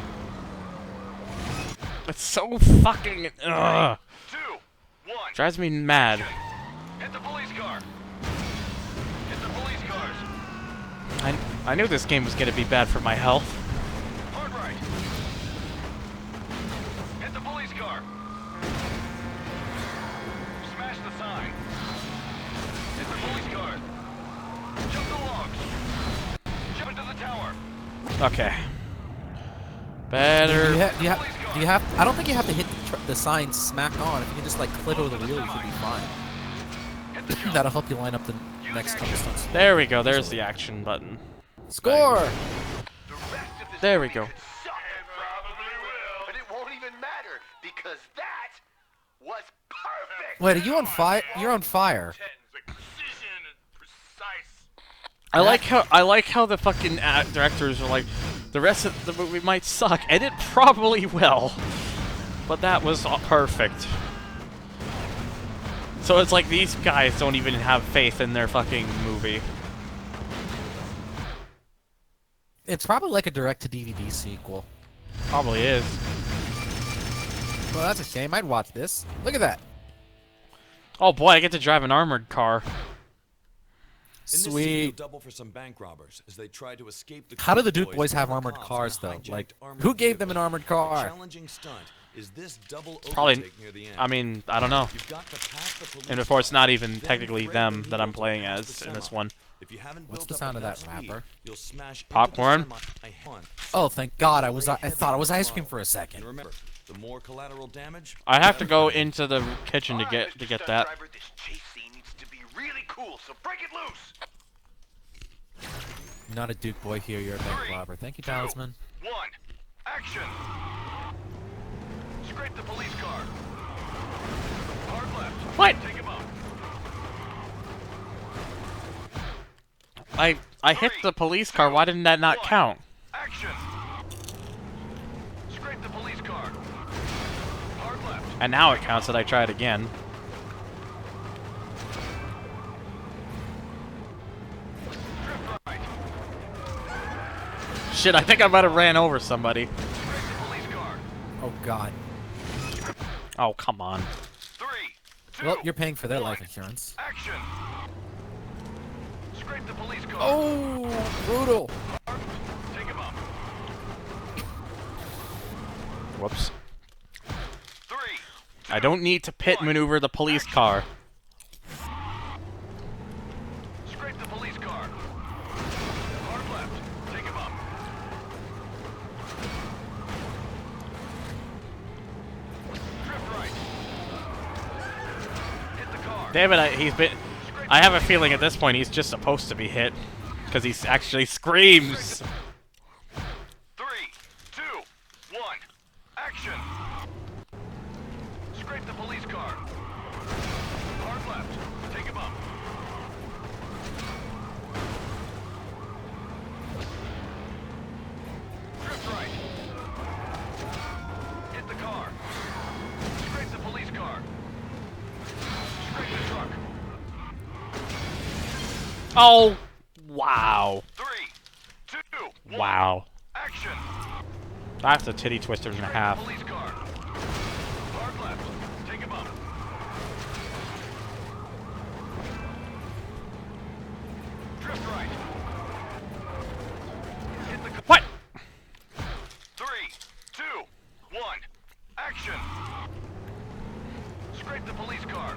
It's so fucking, ugh. 2, 1. Drives me mad. Hit the police car. Hit the police cars. I knew this game was gonna be bad for my health. Hard right. Hit the police car. Smash the sign. Hit the police car. Jump the logs. Jump into the tower. Okay. Better. Do you have? I don't think you have to hit the sign smack on. If you can just like clip over the wheel, you should be fine. That'll help you line up the next couple stunts. There we go. There's the action button. Score! There we go. But it won't even matter because that was perfect. Wait, are you on fire? You're on fire. I like how the fucking directors are like, the rest of the movie might suck, and it probably will, but that was perfect. So it's like these guys don't even have faith in their fucking movie. It's probably like a direct-to-DVD sequel. Probably is. Well, that's a shame. I'd watch this. Look at that. Oh boy, I get to drive an armored car. Sweet. Double for some bank robbers as they try to escape the How do the Duke boys have armored cars, though? Like, who gave them an armored car? Challenging stunt is this double Probably, overtake near the end. I mean, I don't know. You've got to pass the police And before it's not even then technically break them the that I'm wheel to playing pass as the in this semi. one. If you haven't What's built the up sound of enough that speed, rapper? you'll smash into the Popcorn? semi once. Oh, thank God! I thought it was ice cream for a second. And remember, the more collateral damage, I have to go into the kitchen to get that. Driver, this chase scene needs to be really cool, so break it loose. Not a Duke boy here. You're a bank robber. Thank you, Talisman. 1. Action. Scrape the police car. Hard left. What? Take him out. I hit the police car. Why didn't that not count? Action. Scrape the police car. And now it counts that I tried again. Shit, I think I might have ran over somebody. Oh God. Oh, come on. Well, you're paying for their life insurance. Action. Scrape the police car. Oh, brutal. Take him up. Whoops. 3. I don't need to pit maneuver the police car. Scrape the police car. Hard left. Take him up. Drift right. Hit the car. Damn it, he's been... I have a feeling at this point he's just supposed to be hit. Because he actually screams. 3, 2, 1. Action. Scrape the police car. Hard left. Take him up. Drift right. Hit the car. Scrape the police car. Scrape the truck. Oh, wow. 3, 2, 1. Wow. Action. That's a titty twister and a half. Police car. Hard left. Take him up. Drift right. Hit the car. What? 3, 2, 1. Action. Scrape the police car.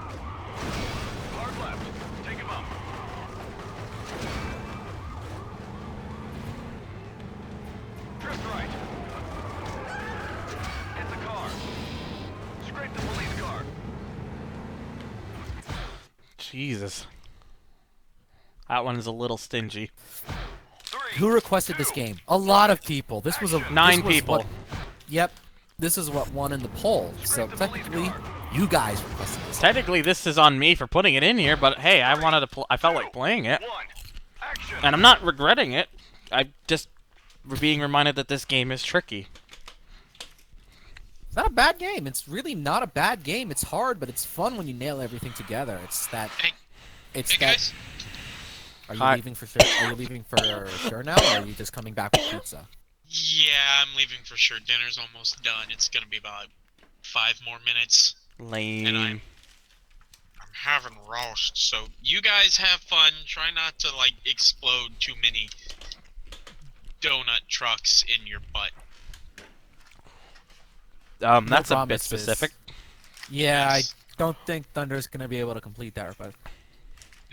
Hard left. Take him up. Drift right. Hit the car. Scrape the police car. Jesus. That one is a little stingy. 3. Who requested this game? A lot of people. This was a 9 this was people. what- yep. This is what won in the poll. So technically, you guys requested this. Technically, this is on me for putting it in here, but hey, I wanted to. I felt like playing it, 1. Action. and I'm not regretting it. I just being reminded that this game is tricky. It's not a bad game. It's really not a bad game. It's hard, but it's fun when you nail everything together. It's that. Hey, It's hey that. guys. Are you Hi. leaving for sure? Are you leaving for sure now, or are you just coming back with pizza? Yeah, I'm leaving for sure. Dinner's almost done. It's gonna be about 5 more minutes. Lame. And I'm having roast. So you guys have fun. Try not to like explode too many donut trucks in your butt. That's a bit promises. specific. Yeah, Yes. I don't think Thunder's gonna be able to complete that request.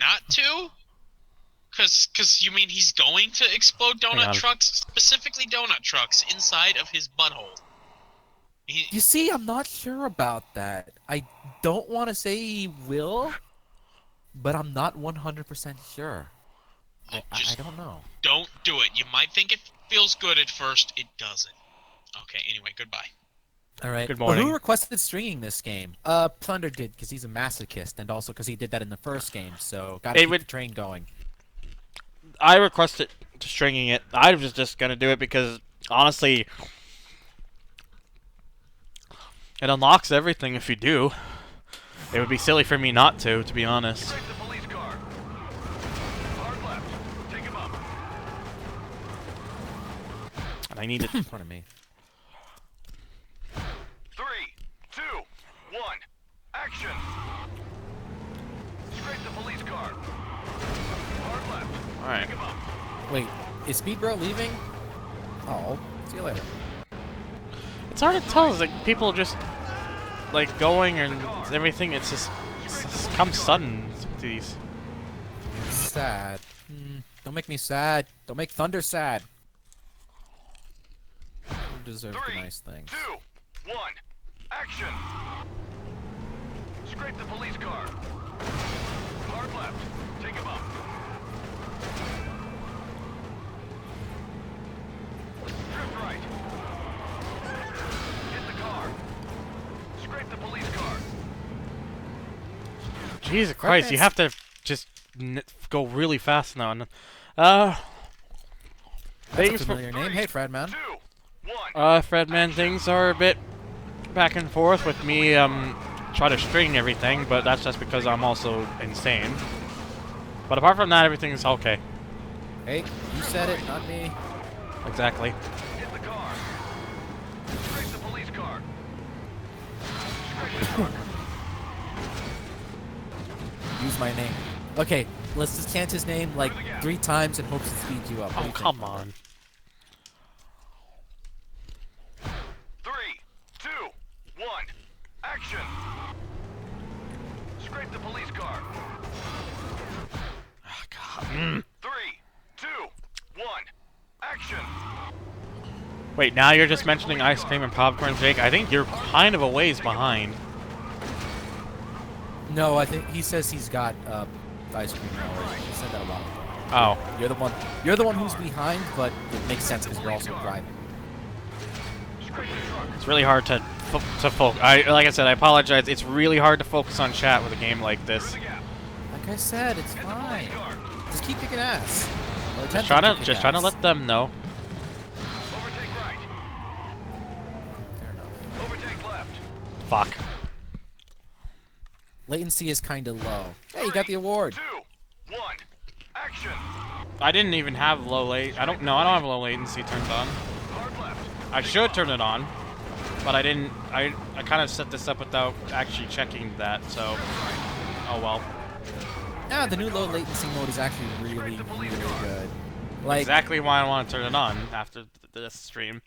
Not to? Cause you mean he's going to explode Hang donut on. trucks, specifically donut trucks, inside of his butthole. You see, I'm not sure about that. I don't want to say he will, but I'm not 100% sure. I don't know. Don't do it. You might think it feels good at first. It doesn't. Okay, anyway, goodbye. All right. Good Well, morning. who requested stringing this game? Thunder did, because he's a masochist, and also because he did that in the first game. So gotta It keep would- the train going. I requested stringing it. I was just gonna do it because honestly, it unlocks everything if you do. It would be silly for me not to be honest. Scrape the police car. Hard left. Take him up. And I need to. Pardon me. 3, 2, 1. Action. Scrape the police car. Hard left. All right. Take him up. Wait, is Speed Bro leaving? Oh, see you later. It's hard to tell. It's like people just like going and everything. It's just comes sudden to these. Sad. Don't make me sad. Don't make Thunder sad. You deserve the 3, nice things. 2, 1. Action. Scrape the police car. Hard left. Take him up. Drift right. Hit the car. Scrape the police car. Jesus Christ! You have to just go really fast now. That's a Things for familiar name. Hey, Fredman. 2, 1. Fredman, things are a bit back and forth with me try to string everything, but that's just because I'm also insane. But apart from that, everything's okay. Hey, you said it, not me. Exactly. Hit the car. Scrape the police car. Scrape the truck. Use my name. Okay, let's just chant his name like 3 times in hopes to speed you up. What do Oh, you come think? on. 3, 2, 1. Action. Scrape the police car. Oh, God. 3, 2, 1. Action. Wait, now you're just mentioning ice cream and popcorn, Jake? I think you're kind of a ways behind. No, I think he says he's got ice cream already. He said that a while ago. Oh. You're the one. You're the one who's behind, but it makes sense because you're also driving. It's really hard to focus. Like I said, I apologize. It's really hard to focus on chat with a game like this. Like I said, it's fine. Just keep kicking ass. Or Just attempt trying to let them know. Overtake right. Fair enough. Overtake left. Fuck. Latency is kind of low. Hey, you got the award. 2, 1. Action. I didn't even have low late. I don't have low latency turned on. Hard left. I should turn it on, but I didn't. I kind of set this up without actually checking that. So, oh well. Yeah, the new low latency mode is actually really good. Like, Exactly why I want to turn it on after this stream.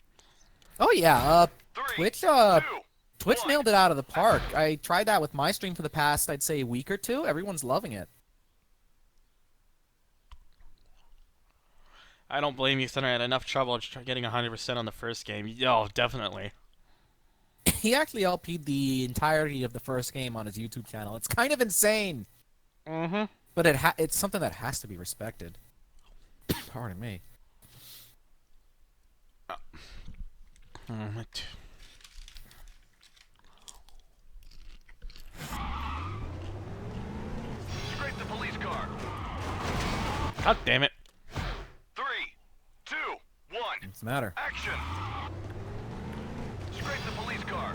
oh yeah, 3, Twitch 2, Twitch 1. nailed it out of the park. I tried that with my stream for the past, I'd say, week or two. Everyone's loving it. I don't blame you, Center. I had enough trouble getting 100% on the first game. Oh, definitely. He actually LP'd the entirety of the first game on his YouTube channel. It's kind of insane. Mm-hmm. But it's something that has to be respected. Pardon me. Scrape the police car. God damn it. 3, 2, 1. What's the matter? Action. Scrape the police car.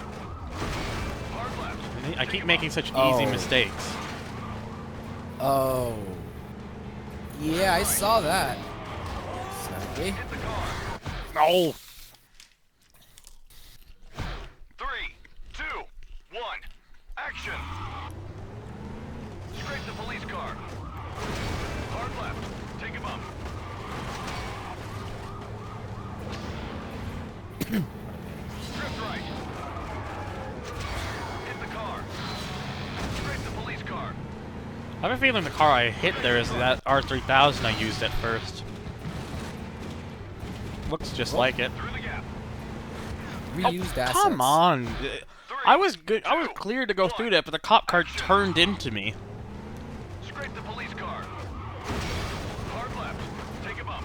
Hard left. I keep making such easy Oh. mistakes. Oh. Yeah, I saw that. Sadly. Hit the car. No. 3, 2, 1. Action. Scrape the police car. Hard left. Take him up. Drift right. Hit the car. Scrape the police car. I have a feeling the car I hit there is that R3000 I used at first. Looks just like it. Through the gap. Reused assets. Come on. I was good. I was cleared to go through that, but the cop car turned into me. Scrape the police car. Hard left. Take him up.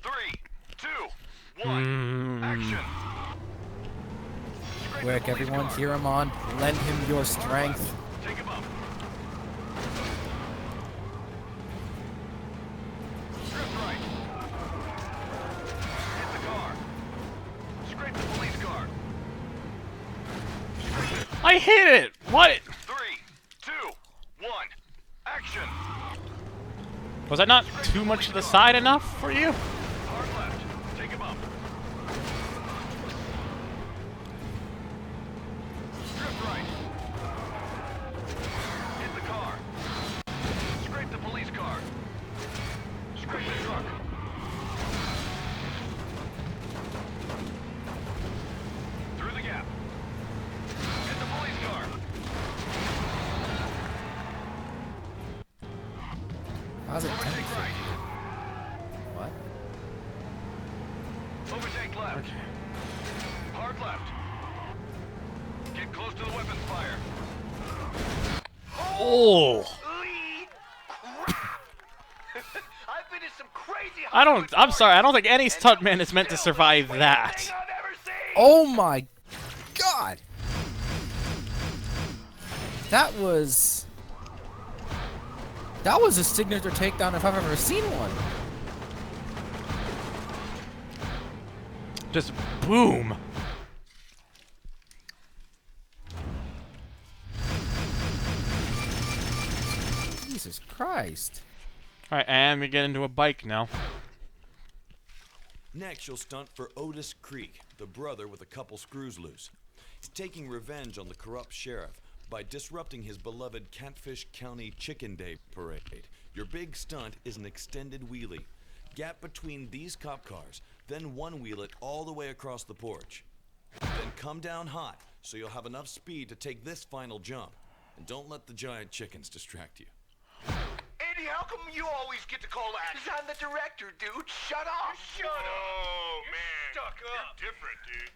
3, 2, 1. Action. Scrape the Quick, police everyone, car. cheer him on. Lend him your strength. Take him up. Drift right. Hit the car. Scrape the police car. I hit it. What? 3, 2, 1. Action. Was that not too much to the side enough for you? Hard left. Take him up. Drift right. Hit the car. Scrape the police car. Scrape the truck. Through the gap. Hit the police car. How's it Overtake temp? right. What? Overtake left. Okay. Hard left. Get close to the weapons fire. Oh. Lee! Crap! I've been in some crazy I'm sorry. I don't think any stuntman is meant to survive that. thing I've ever seen! Oh my god! That was a signature takedown if I've ever seen one. Just boom. Jesus Christ. Alright, and we get into a bike now. Next, you'll stunt for Otis Creek, the brother with a couple screws loose. He's taking revenge on the corrupt sheriff by disrupting his beloved Catfish County Chicken Day parade. Your big stunt is an extended wheelie. Gap between these cop cars, then one-wheel it all the way across the porch. Then come down hot, so you'll have enough speed to take this final jump. And don't let the giant chickens distract you. Andy, how come you always get to call action? 'Cause I'm the director, dude. Shut up. Shut up. Oh, man. Stuck up. You're different, dude.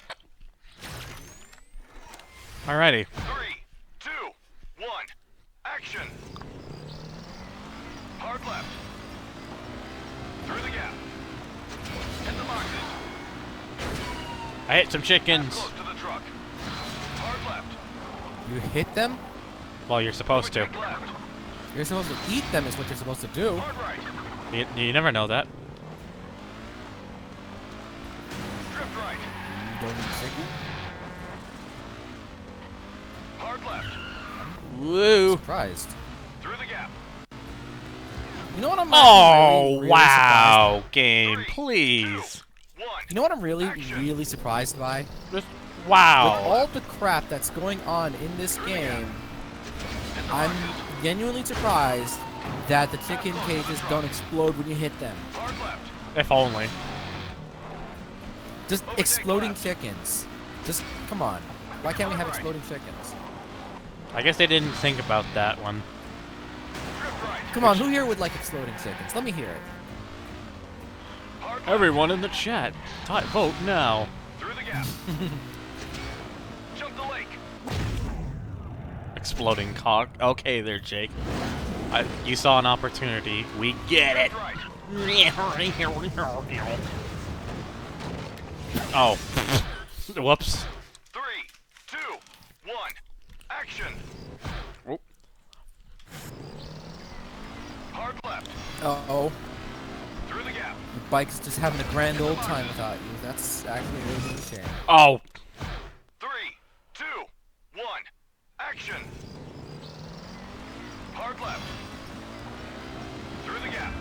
Alrighty. 3, 2, 1. Action. Hard left. Through the gap. Hit the boxes. I hit some chickens. Close to the truck. Hard left. You hit them? Well, you're supposed to. Overtake left. You're supposed to eat them is what you're supposed to do. Hard right. You never know that. Drift right. You don't eat chicken? Hard left. Woo. Surprised. Through the gap. You know what I'm Oh, really wow. Game, 3, please. 2, 1. You know what I'm really, Action. really surprised by? Just, With wow. all the crap that's going on in this game, I'm genuinely surprised that the chicken cages don't explode when you hit them. Hard left. If only. Just exploding chickens. Just, come on. Why can't we have exploding chickens? I guess they didn't think about that one. Drift right. Come on, who here would like exploding chickens? Let me hear it. Hard left. Everyone in the chat, vote now. Through the gap. Jump the lake. Exploding cock. Okay there, Jake. You saw an opportunity. We get it. Drift right. Oh. Whoops. 3, 2, 1. Action. Oh. Hard left. Uh-oh. Through the gap. Your bike's just having a grand old time without you. That's actually really a shame. Oh. 3, 2, 1. Action. Hard left. Through the gap.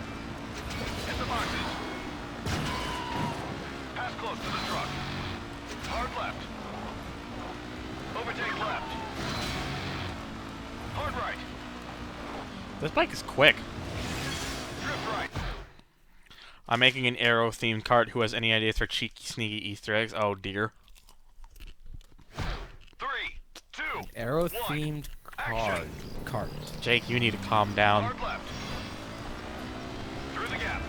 Hit the boxes. Pass close to the truck. Hard left. Overtake left. Hard right. This bike is quick. Drift right. I'm making an arrow-themed cart. Who has any ideas for cheeky, sneaky Easter eggs? Oh, dear. 3, 2, Arrow-themed Action. cart. Jake, you need to calm down. hard left. Through the gap.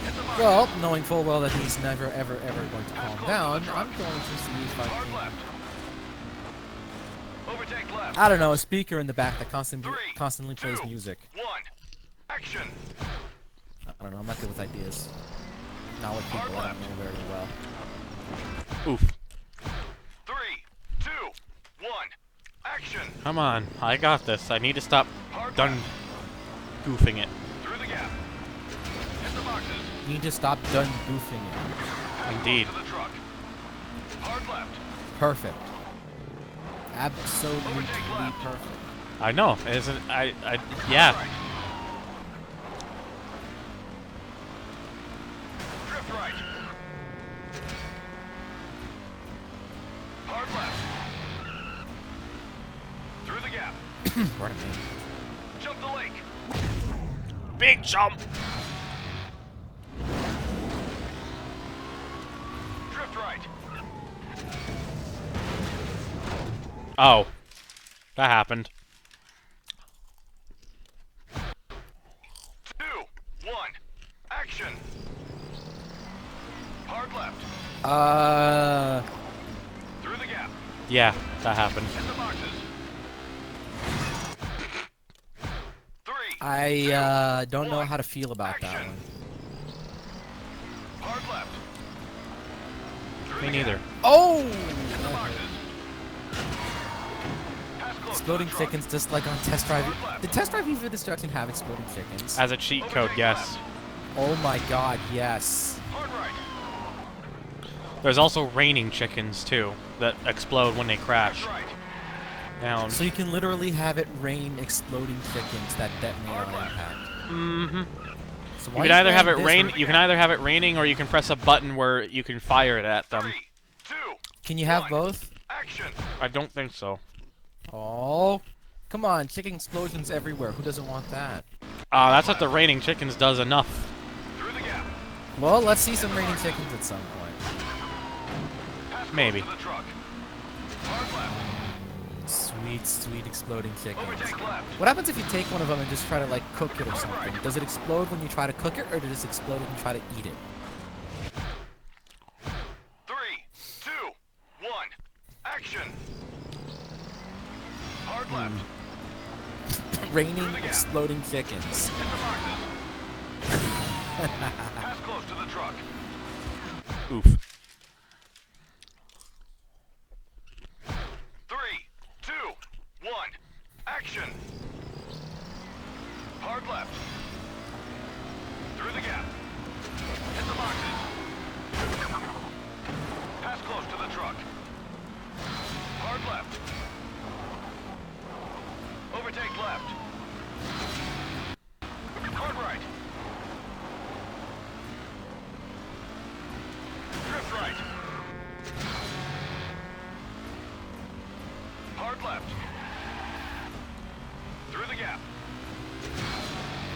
Hit the boxes. Well, knowing full well that he's never, ever, ever going to calm down, I'm going to see if I Hard can... left. Overtake left. I don't know, a speaker in the back that constantly 3, plays 2, music. 1. Action. I don't know, I'm not good with ideas. Not with people I don't know very well. Oof. 3, 2, 1. Action. Come on. I got this. I need to stop Hard done left. goofing it. Through the gap. Hit the boxes. You need to stop done goofing it. Pass Indeed. close to the truck. Hard left. Perfect. Absolutely Overtake left. perfect. I know. Isn't yeah. Right. Drift right. Hard left. Through the gap. Pardon me. Jump the lake. Big jump. Drift right. Oh. That happened. 2, 1. Action. Hard left. Through the gap. Yeah, that happened. Hit the boxes. 3. I don't know how to feel about that Action. one. Hard left. Through Me the neither. gap. Oh! Hit the boxes. Pass close to Exploding the truck. chickens just like on Test Drive. Did Test Drive Evil Destruction have exploding chickens? As a cheat code, yes. Oh my god, yes. Hard right. There's also raining chickens too that explode when they crash. Down. So you can literally have it rain exploding chickens that detonate on impact. Mm-hmm. So You why can are either have it playing this rain. when- You can either have it raining, or you can press a button where you can fire it at them. Can you have both? I don't think so. Oh, come on! Chicken explosions everywhere. Who doesn't want that? That's what the raining chickens does enough. Well, let's see some raining chickens at some point. Maybe. Sweet, sweet exploding chickens. What happens if you take one of them and just try to like cook it or something? Does it explode when you try to cook it, or does it explode when you try to eat it? 3, 2, 1, action! Hard left. Raining exploding chickens. Pass close to the truck. Oof. 3, 2, 1, action! Hard left. Through the gap. Hit the boxes. Pass close to the truck. Hard left. Overtake left. Hard right. Drift right. Hard left. Through the gap.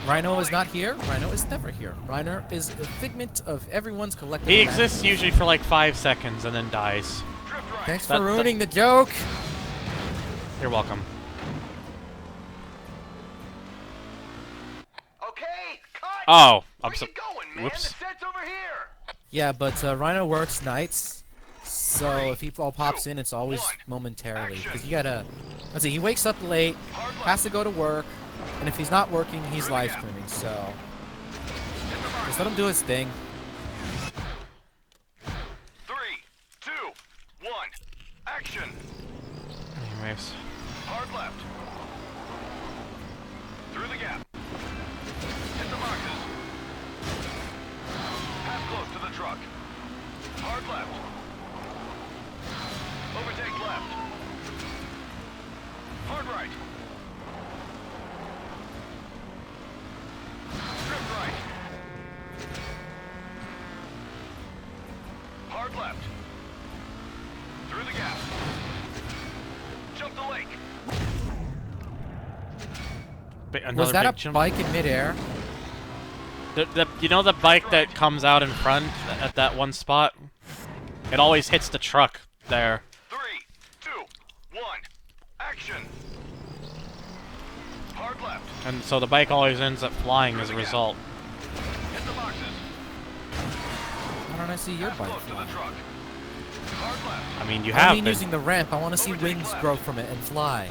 Rhino is not here. Rhino is never here. Rhino is a figment of everyone's collective. He imagination. exists usually for like 5 seconds and then dies. Drift right. Thanks That- for ruining the joke. You're welcome. Okay, cut! Oh, Where you going, man? Whoops. The set's over here. Yeah, but Rhino works nights, so if he all pops in, it's always momentarily. Because you gotta, let's see, he wakes up late, has to go to work, and if he's not working, he's live streaming. So just let him do his thing. 3, 2, 1, action! Anyways. Hard left. Through the gap. Hit the boxes. Pass close to the truck. Hard left. Overtake left. Hard right. Drift right. Hard left. Through the gap. Jump the lake. Was that a jump. bike in midair? You know the bike that comes out in front at that one spot? It always hits the truck there. 3, 2, 1, action! Hard left. And so the bike always ends up flying as a result. Hit the boxes. Why don't I see your Pass bike? close to the truck. Hard left. I mean, you I have mean, been. using the ramp. I want to see wings grow from it and fly.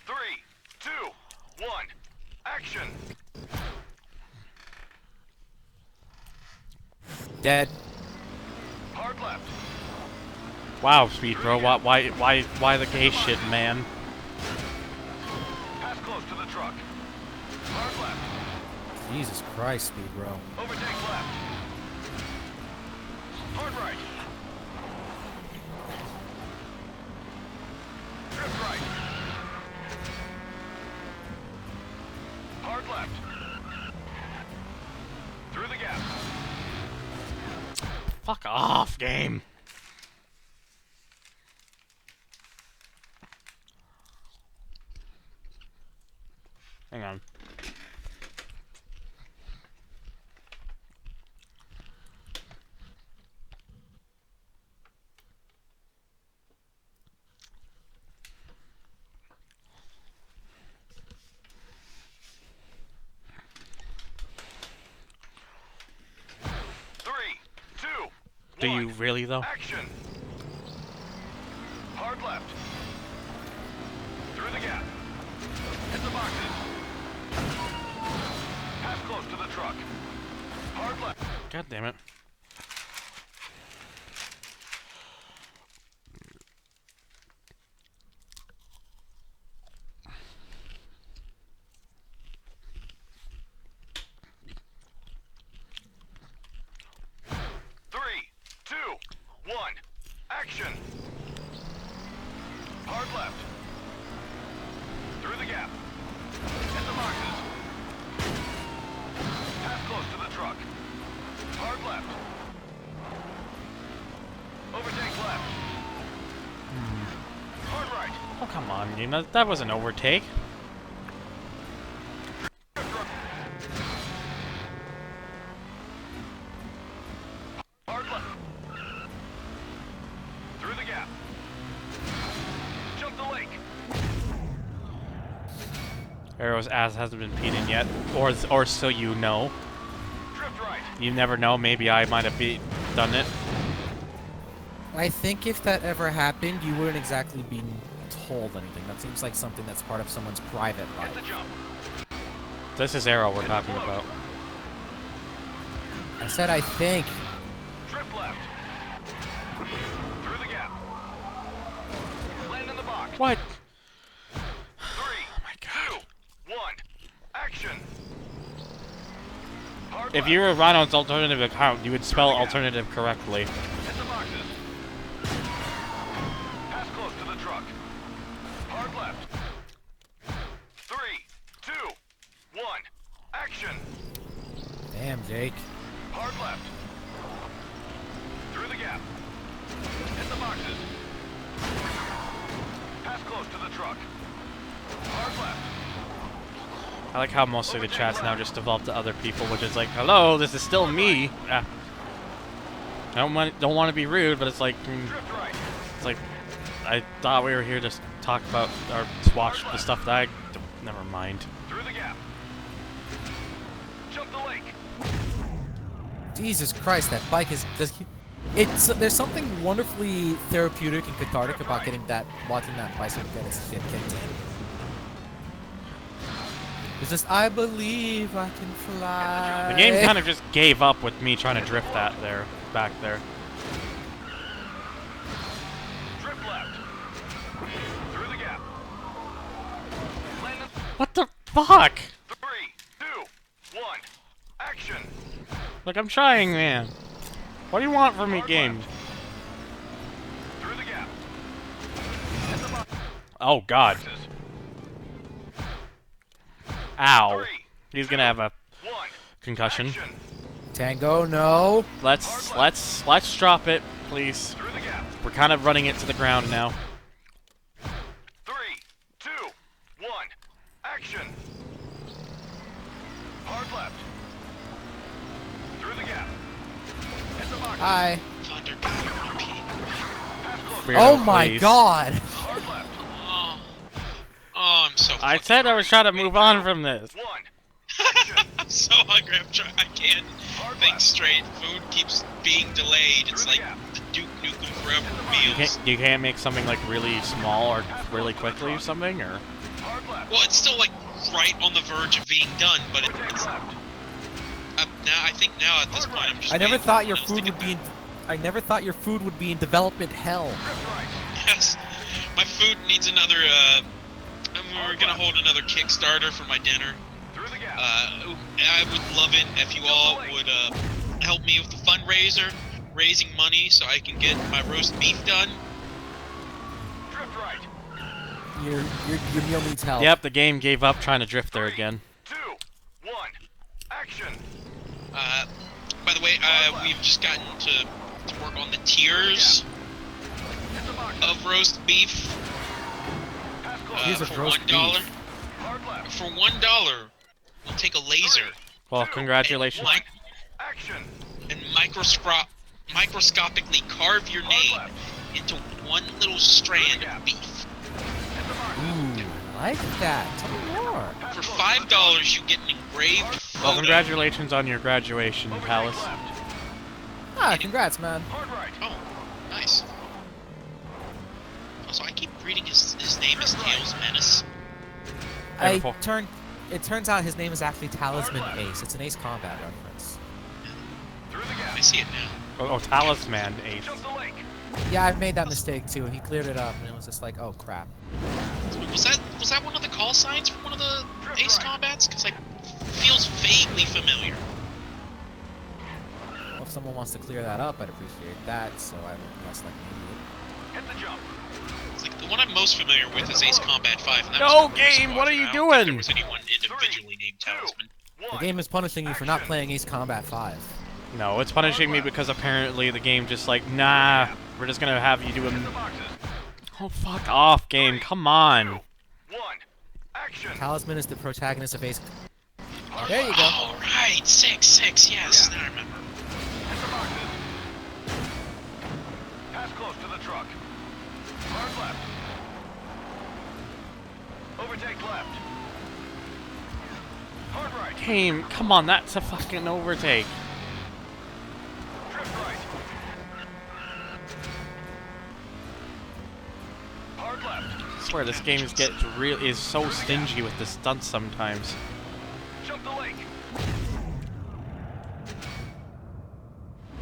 3, 2, 1, action! Dead. Hard left. Wow, Speed Bro, why the gay shit, man? Pass close to the truck. Hard left. Jesus Christ, Speed Bro. Overtake left. Hard right. Drift right. Hard left. Through the gap. Fuck off, game. Hang on. Do you really, though? Action. Hard left. Through the gap. Hit the boxes. Pass close to the truck. Hard left. God damn it. Three, two, on, you know, that was an overtake. Hard left. Through the gap. Jump the lake. Arrow's ass hasn't been peated yet, or so you know. Drift right. You never know, maybe I might have done it. I think if that ever happened, you wouldn't exactly be told anything. That seems like something that's part of someone's private Hit life. the jump. This is Arrow we're talking about. I said I think. Drift left. Through the gap. Land in the box. What? 3, Oh my god. 2, 1. Action. Hard If left. you were Rhino's alternative account, you would spell alternative correctly. Hit the boxes. Pass close to the truck. Hard left. 3, 2, 1. Action. Damn, Jake. Hard left. Through the gap. Hit the boxes. Pass close to the truck. Hard left. I like how mostly the chat's now just developed to other people, which is like, hello, this is still me. I don't want to be rude, but it's like, Drift right. it's like, I thought we were here to talk about or watch the stuff that never mind. Through the gap. Jump the lake. Jesus Christ, that bike is there's something wonderfully therapeutic and cathartic about watching that bicycle get its shit kicked in. It's just, I believe I can fly. The game kind of just gave up with me trying to drift back there. Drift left. Through the gap. Land in What the fuck? 3, 2, 1. Action. Like, I'm trying, man. What do you want from me, game? Through the gap. Hit the box. Oh god. Ow. 3, He's gonna have a 1. concussion. Action. Tango, no. Let's drop it, please. Through the gap. We're kind of running it to the ground now. 3, 2, 1. Action. Hard left. Through the gap. Hit the box. Hi. Thunder God, repeat. Pass close. Weirdo, Oh my please. god. Hard left. Oh, I'm so. I fucking said I was trying to move on from this. 1. Action. I'm so hungry. I can't think straight. Food keeps being delayed. It's like the Duke Nukem Forever meals. You can't make something like really small or really quickly or something, or Hard left. Well, it's still like right on the verge of being done, but Rotate it's left. now. I think now at this point, I'm just. I never waiting thought for your those to food get would be in, back. I never thought your food would be in development hell. Drift right. Yes, my food needs another. We're gonna hold another Kickstarter for my dinner. Through the gap. I would love it if you all would help me with the fundraiser, raising money so I can get my roast beef done. Drift right. Your meal needs help. Yep, the game gave up trying to drift there 3, again. 2, 1. Action. By the way, we've just gotten to work on the tiers Hit the box. of roast beef. Pass close. Tiers of For roast $1. beef. Hard left. For $1, we'll take a laser Well, congratulations. Action. and microscopically carve your name into one little strand of beef. Hit the box. Ooh, I like that. Tell me more. For $5, you get an engraved photo. Well, congratulations on your graduation, Palace. Ah, congrats, man. Hard right. Oh, nice. Also, I keep reading his name is Tails Menace. Wonderful. It turns out his name is actually Talisman Ace. It's an Ace Combat reference. Through the gap. I see it now. Oh, Talisman Ace. Jump the lake. Yeah, I've made that mistake too, and he cleared it up, and it was just like, oh crap. Was that one of the call signs for one of the Ace Combats? Because it feels vaguely familiar. Well, if someone wants to clear that up, I'd appreciate that, so I'm less like an Hit the jump. It's like the one I'm most familiar with is Ace Combat 5. And that No, was the first game, what are you squadron. I don't think doing? There was anyone individually named Talisman. idiot. The game is punishing you for not playing Ace Combat 5. No, it's punishing me because apparently the game just like, nah, we're just gonna have you do a... Oh, fuck off, game. Come on. 1. Action. Talisman is the protagonist of Ace. There you go. All right, 6, yes, now I remember. Hit the boxes. Pass close to the truck. Hard left. Overtake left. Hard right. Game, come on, that's a fucking overtake. Drift right. Hard left. I swear this game is so stingy with the stunts sometimes. Jump the lake.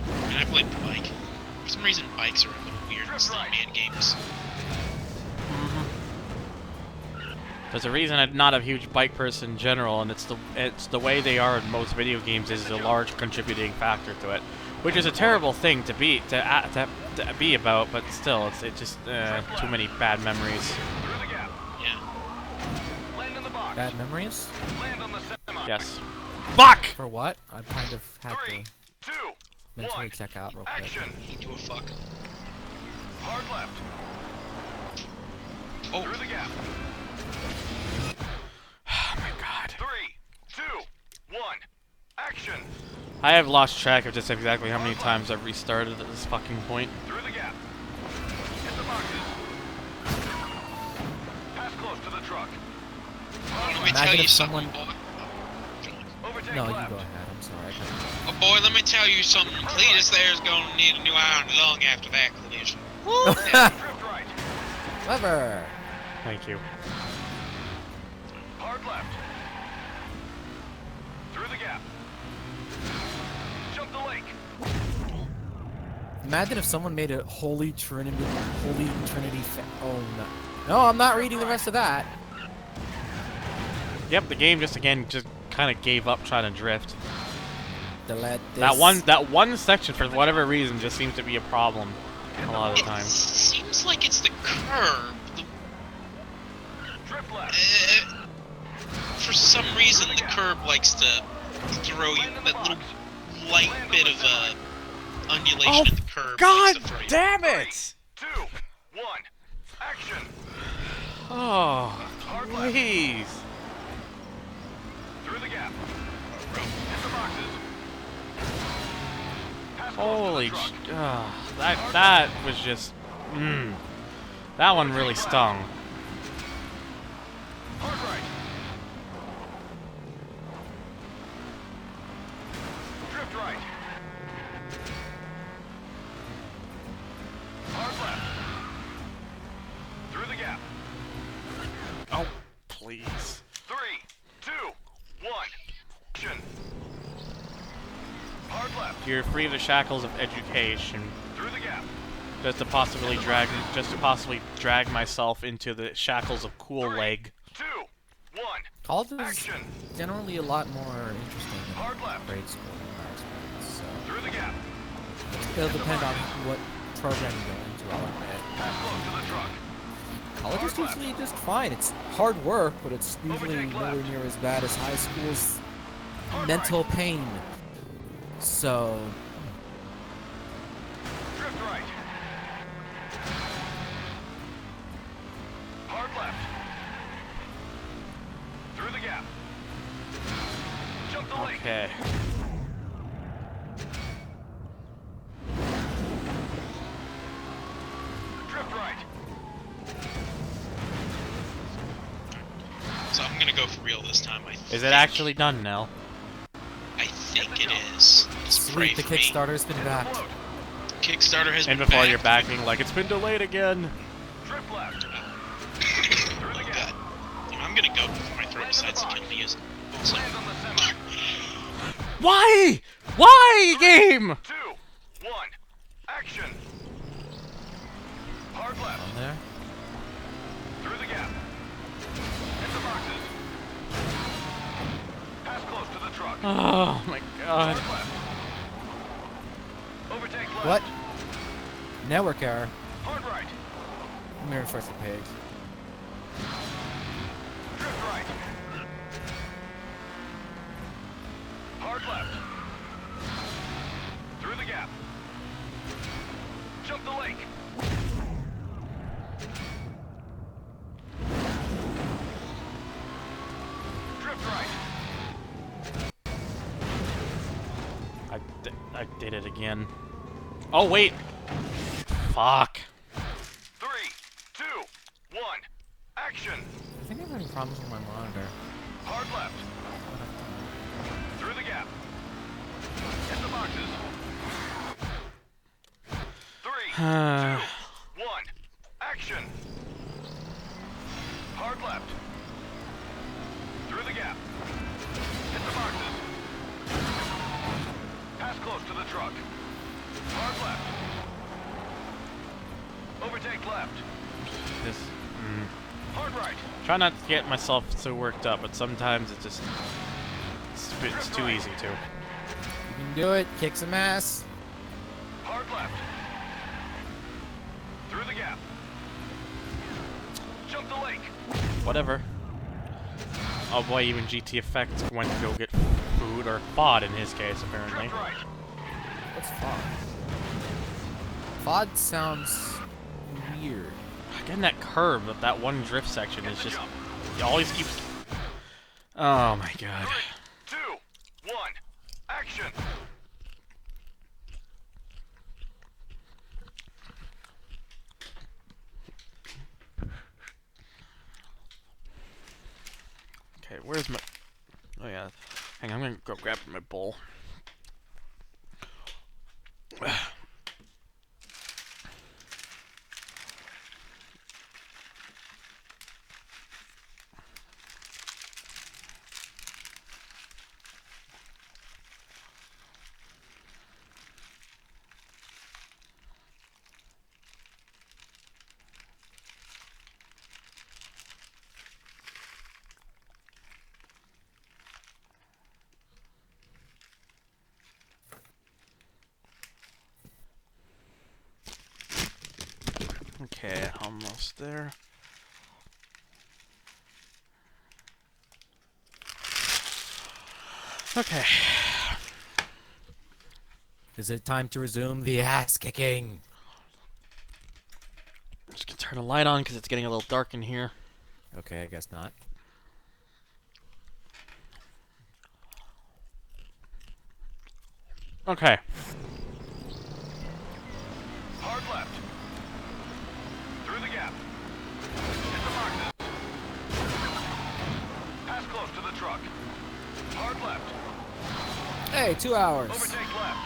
And I played the bike. For some reason, bikes are a little weird in Stuntman games. There's a reason I'm not a huge bike person in general, and it's the way they are in most video games is a large contributing factor to it, which is a terrible thing to be about, but still, it's just too many bad memories. Through the gap. Yeah. Land in the box. Bad memories? Land on the semi. Yes. Fuck! For what? I kind of had 3, to 2, mentally 1. check out real quick. Action. Do a fuck. Hard left. Oh. Through the gap. Oh my god. 3, 2, 1. Action. I have lost track of just exactly how many times I've restarted at this fucking point. Through the gap. Hit the boxes. Pass close to the truck. Let me tell Imagine you if something, someone- boy. Overtake No, you left. go ahead. I'm sorry. Oh boy, let me tell you something. Cletus there's gonna need a new eye on the lung after that collision. Drift right. Clever. Thank you. Hard left. Through the gap. Jump the lake. Imagine if someone made a Holy Trinity oh no. No, I'm not reading the rest of that. Yep, the game just kind of gave up trying to drift. Delete this. That one section for whatever reason just seems to be a problem a lot of the It time. seems like it's the curb. Drift left. For some reason, the curb likes to throw you that little light bit of undulation at the curb. God likes to throw you. damn it! 2, 1. Action. Oh, Hard left. please. Through the gap. Hit the boxes. Pass close Holy to the truck. that was just that one really stung. Hard right. Drift right. Hard left. Through the gap. Oh, please. 3, 2, 1. Action. Hard left. You're free of the shackles of education. Through the gap. Just to possibly drag myself into the shackles of cool 3, leg. 2, 1. College is Action. generally a lot more interesting than Hard left. grade school in my experience. So Through the gap. it'll depend on what program you go into. I'll admit. Pass close to the truck. College is usually just fine. It's hard work, but it's usually nowhere near as bad as high school's mental pain. So Drift right. Hard left. Through the gap. Jump the lake. Okay. Drift right. So I'm gonna go for real this time. Is it actually done now? I think it is. Just pray sweet, the for me. Kickstarter's been backed. Float. Kickstarter has And been before backed. you're backing, like it's been delayed again. Drift left. Oh god. I'm gonna go before my throat decides to kill me. Also, Land on the semi. Why? Why, game? 2, 1. Action. Hard left. On there. Through the gap. Hit the boxes. Pass close to the truck. Oh my god. Hard left. Overtake left. What? Network error. Hard right. Let me refresh the page. Drift right. Hard left. Through the gap. Jump the lake. Drift right. I did it again. Oh, wait! Fuck. 3, 2, 1. Action. I think I'm having problems with my monitor. Hard left. Through the gap. Hit the boxes. 3, 2, 1. Action. Hard left. Through the gap. Hit the boxes. Pass close to the truck. Hard left. Overtake left. This. Hard right. Try not to get myself so worked up, but sometimes it just. It's too easy to. You can do it. Kick some ass. Hard left. Through the gap. Jump the lake. Whatever. Oh boy, even GT Effects went to go get food, or FOD in his case, apparently. Drift right. What's FOD? FOD sounds weird. Again, that curve of that one drift section is just. It always keeps. Oh my god. 3, 2, 1. Action. Okay, where's my. Oh yeah. Hang on, I'm gonna go grab my bowl. Okay, almost there. Okay. Is it time to resume the ass kicking? I'm just gonna turn the light on because it's getting a little dark in here. Okay, I guess not. Okay. Hard left. Through the gap. Hit the boxes. Pass close to the truck. Hard left. Hey, 2 hours. Overtake left.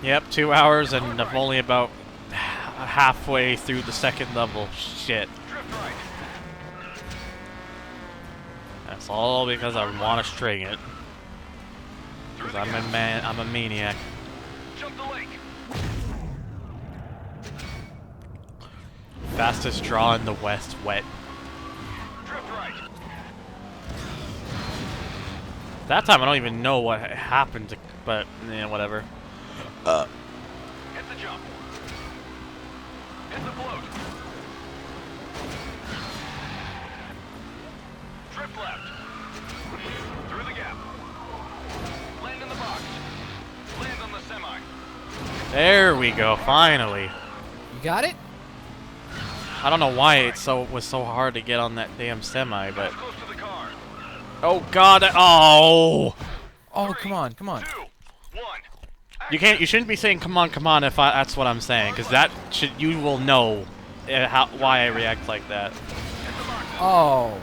Yep, 2 hours, and I'm only about halfway through the second level. Shit. Drift right. That's all because I want to string it. Through Because the gap. I'm a maniac. Jump the lake. Fastest draw in the West, wet. Drift right. That time I don't even know what happened, but yeah, whatever. Hit the jump. Hit the float. Drift left. Through the gap. Land in the box. Land on the semi. There we go, finally. You got it? I don't know why it was so hard to get on that damn semi, but Pass close to the car. oh god, oh! Oh, come on, come on. 2, 1. You shouldn't be saying come on if that's what I'm saying, because you will know why I react like that. Oh,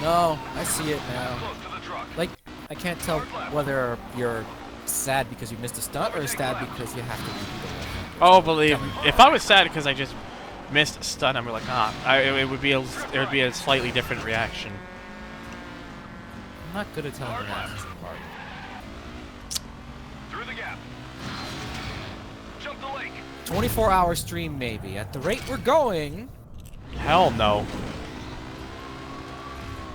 no, I see it now. Close to the truck. Like, I can't tell whether you're sad because you missed a stunt or sad because you have to repeat it. Oh, believe me, if I was sad because I just missed a stunt, I'm like, it would be a slightly different reaction. I'm not good at telling reactions apart. Through the gap. Jump the lake. 24-hour stream, maybe. At the rate we're going. Hell no.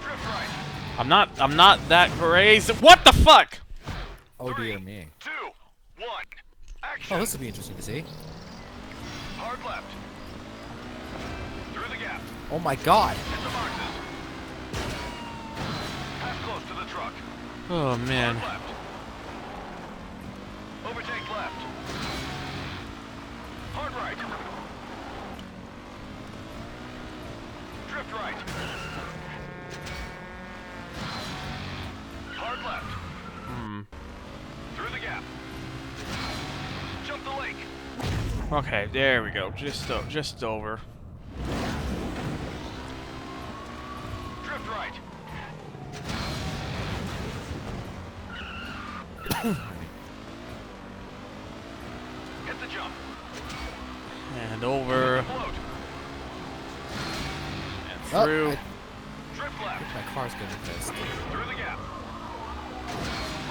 Drift right. I'm not that crazy. What the fuck? Oh 3, dear me. 2, 1. Action. Oh, this will be interesting to see. Hard left. Through the gap. Oh my god. Hit the boxes. Pass close to the truck. Oh man. Hard left. Overtake left. Hard right. Drift right. Okay, there we go. Just over. Drift right. Hit the jump. And over. Float. And Oh, through. Drift left. My car's getting pissed. Through the gap.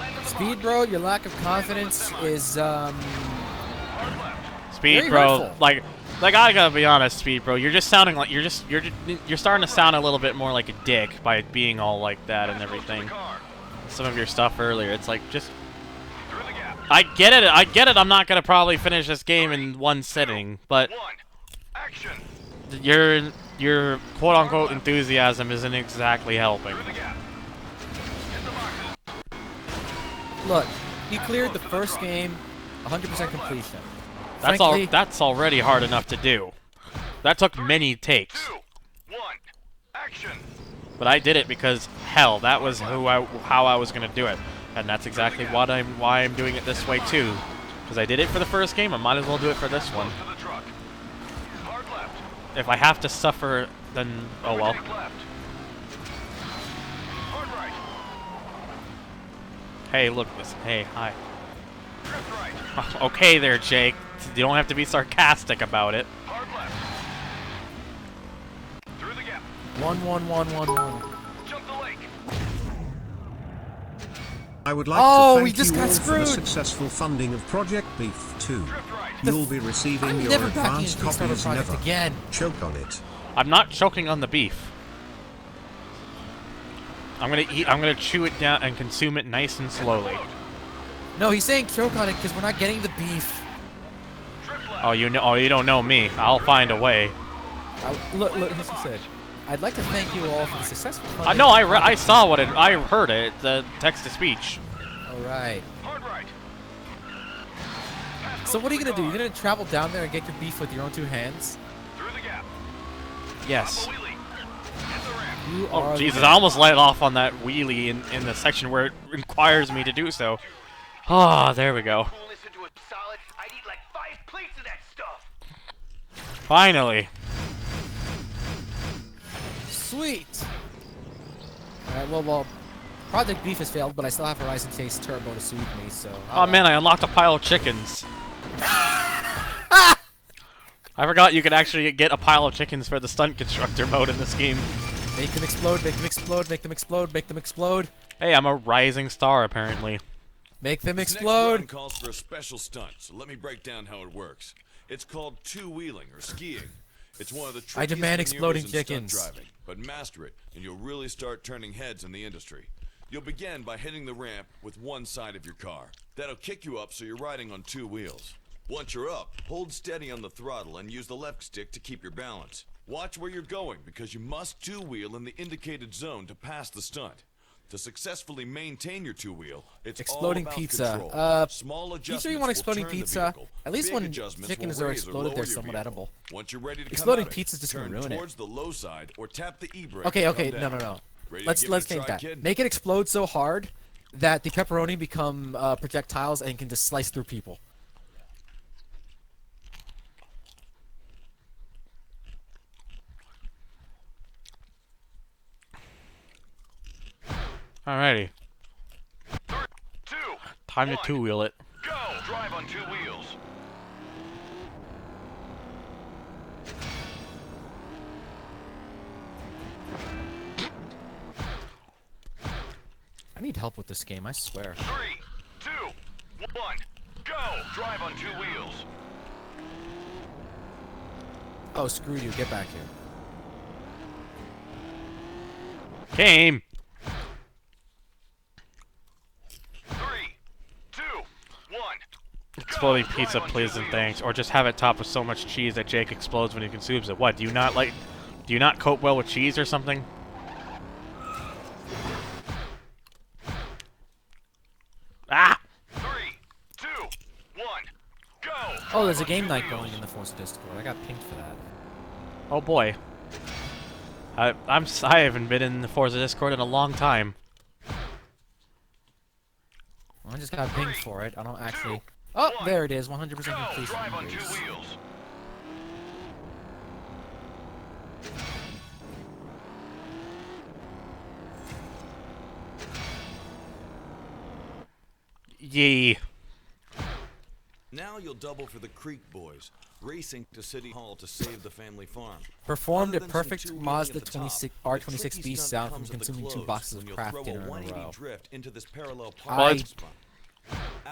Land in the Speed, box. bro, your lack of confidence is Hard left. Speed, very bro. hurtful. Like I gotta be honest, Speed, bro. You're just sounding like you're starting to sound a little bit more like a dick by being all like that and everything. Some of your stuff earlier, it's like just. Through the gap. I get it. I get it. I'm not gonna probably finish this game in one sitting, but One. Action. your quote unquote enthusiasm isn't exactly helping. Through the gap. Hit the boxes. Look, he cleared the first game, 100% completion. That's Frankly, That's already hard enough to do. That took many takes, 2, 1. Action. but I did it because hell, that was how I was gonna do it, and that's exactly why I'm doing it this way too. Because I did it for the first game, I might as well do it for this one. To the truck. Hard left. If I have to suffer, then oh well. Take left. Hard right. Hey, look, listen. Hey, hi. Drift right. Okay there, Jake. You don't have to be sarcastic about it. Hard left. Through the gap. 1, 1, 1, 1, 1. Jump the lake. I would like Oh, to we thank just you got all for the screwed. successful funding of Project Beef 2. Drift right. You'll be receiving I'm your never backing advanced into Kickstarter copy as project never. again. Choke on it. I'm not choking on the beef. I'm gonna chew it down and consume it nice and slowly. No, he's saying choke on it because we're not getting the beef. Drift left. Oh, you don't know me. I'll find a way. Look, here's what he said. I'd like to thank you all for the successful I funding. know. I saw what it. I heard it. The text to speech. All right. Hard right. So what are you gonna do? You're gonna travel down there and get your beef with your own two hands? Through the gap. Yes. Pop a wheelie. Hit the ramp. You Oh are. Jesus! I almost let off on that wheelie in the section where it requires me to do so. Ah, there we go. Coolness into a solid. I'd eat like 5 plates of that stuff. Finally. Sweet. All right. Well. Project Beef has failed, but I still have Horizon Chase Turbo to soothe me. So. Oh man, I unlocked a pile of chickens. I forgot you could actually get a pile of chickens for the stunt constructor mode in this game. Make them explode. Make them explode. Make them explode. Make them explode. Hey, I'm a rising star apparently. Make them This next run explode. calls for a special stunt, so let me break down how it works. It's called two-wheeling or skiing. It's one of the I trickiest demand maneuvers exploding in stunt chickens. driving, but master it, and you'll really start turning heads in the industry. You'll begin by hitting the ramp with one side of your car. That'll kick you up so you're riding on 2 wheels. Once you're up, hold steady on the throttle and use the left stick to keep your balance. Watch where you're going because you must two-wheel in the indicated zone to pass the stunt. To successfully maintain your two-wheel, it's Exploding all about pizza. control. Small You adjustments sure you want will exploding turn the pizza? vehicle. At least Big when adjustments chickens will are raise or exploded, lower they're your somewhat vehicle. edible. Once you're ready to Exploding come out pizza's just gonna turn ruin it. towards the low side or tap the e-brake. Okay, to okay, come no, down. no, no. Ready to Let's give it a change try, that. kid? Make it explode so hard that the pepperoni become projectiles and can just slice through people. Alrighty. 3, 2, Time to 1. two-wheel it. Go. Drive on 2 wheels. I need help with this game, I swear. 3, 2, 1. Go. Drive on 2 wheels. Oh, screw you, get back here. Game. 3, 2, 1. Exploding pizza, please and thanks. Or just have it topped with so much cheese that Jake explodes when he consumes it. What, do you not cope well with cheese or something? Ah! 3, 2, 1. Go. Oh, there's a Drive on game 2 night wheels. going in the Force Discord. I got pinged for that. Oh boy. I haven't been in the Forza Discord in a long time. Well, I just got pinged for it. I don't actually... Oh, there it is. 100% Go! completion. Drive on 2 Nice. wheels. Yee. Now you'll double for the Creek Boys, racing to City Hall to save the family farm. Performed Other a than some perfect two-wheeling Mazda at the top, 26 the R26B tricky stunt sound from comes at the consuming 2 close boxes when of you'll craft throw dinner a in a 180 row. drift into this parallel I parking spot.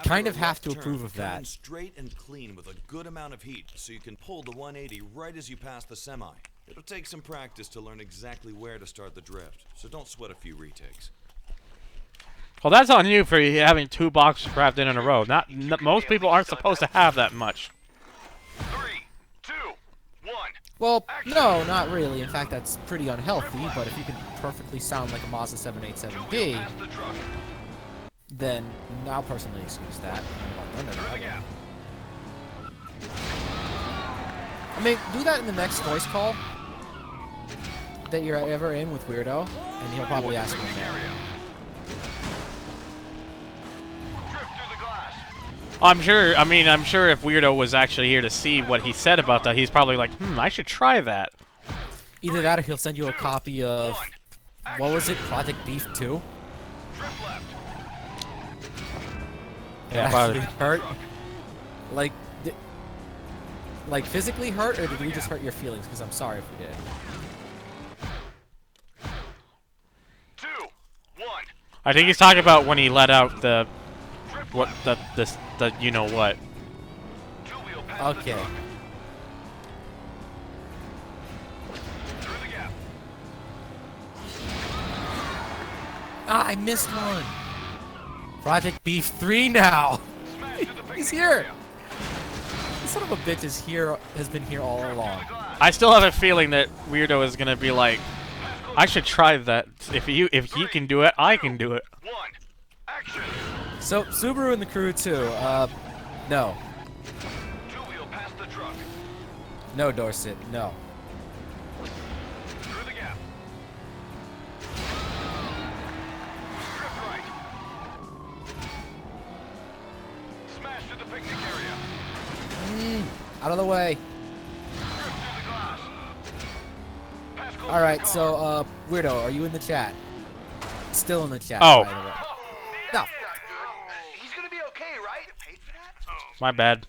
kind of After a have to left approve turn, of come in that. straight and clean with a good amount of heat, so you can pull the 180 right as you pass the semi. It'll take some practice to learn exactly where to start the drift, so don't sweat a few retakes. Well, that's on you for having 2 boxes craft in a row. Most people aren't supposed to have that much. 3, 2, 1. Well, no, not really. In fact, that's pretty unhealthy, but if you can perfectly sound like a Mazda 787B, Pass the truck. then I'll personally excuse that. I mean, do that in the next voice call that you're ever in with Weirdo, and he'll probably ask you again. Drift through the glass. I'm sure if Weirdo was actually here to see what he said about that, he's probably like, I should try that. Either that or he'll send you a copy of, what was it, Project Beef 2? Drift left. It Yeah, actually hurt? Like physically hurt, or did we just hurt your feelings? Because I'm sorry if we did. 2, 1. I think he's talking about when he let out the you know what. Two-wheel pass the Okay. truck. Through the gap. Ah, I missed one. Project Beef 3 now. Smash to the He's picnic here. area. This son of a bitch is here. Has been here all along. I still have a feeling that Weirdo is gonna be like, I should try that. If he can do it, I can do it. 1. Action. So Subaru and the crew too. No, Two-wheel pass the truck. no Dorset, no. Through the gap. Drift right. Smash to the picnic area. Out of the way. Drift through the glass. Pass close All right, to the car. so Weirdo, are you in the chat? Still in the chat. Oh. By the way. Oh, No. not good. He's gonna be okay, right? Paid for that? Oh. My bad.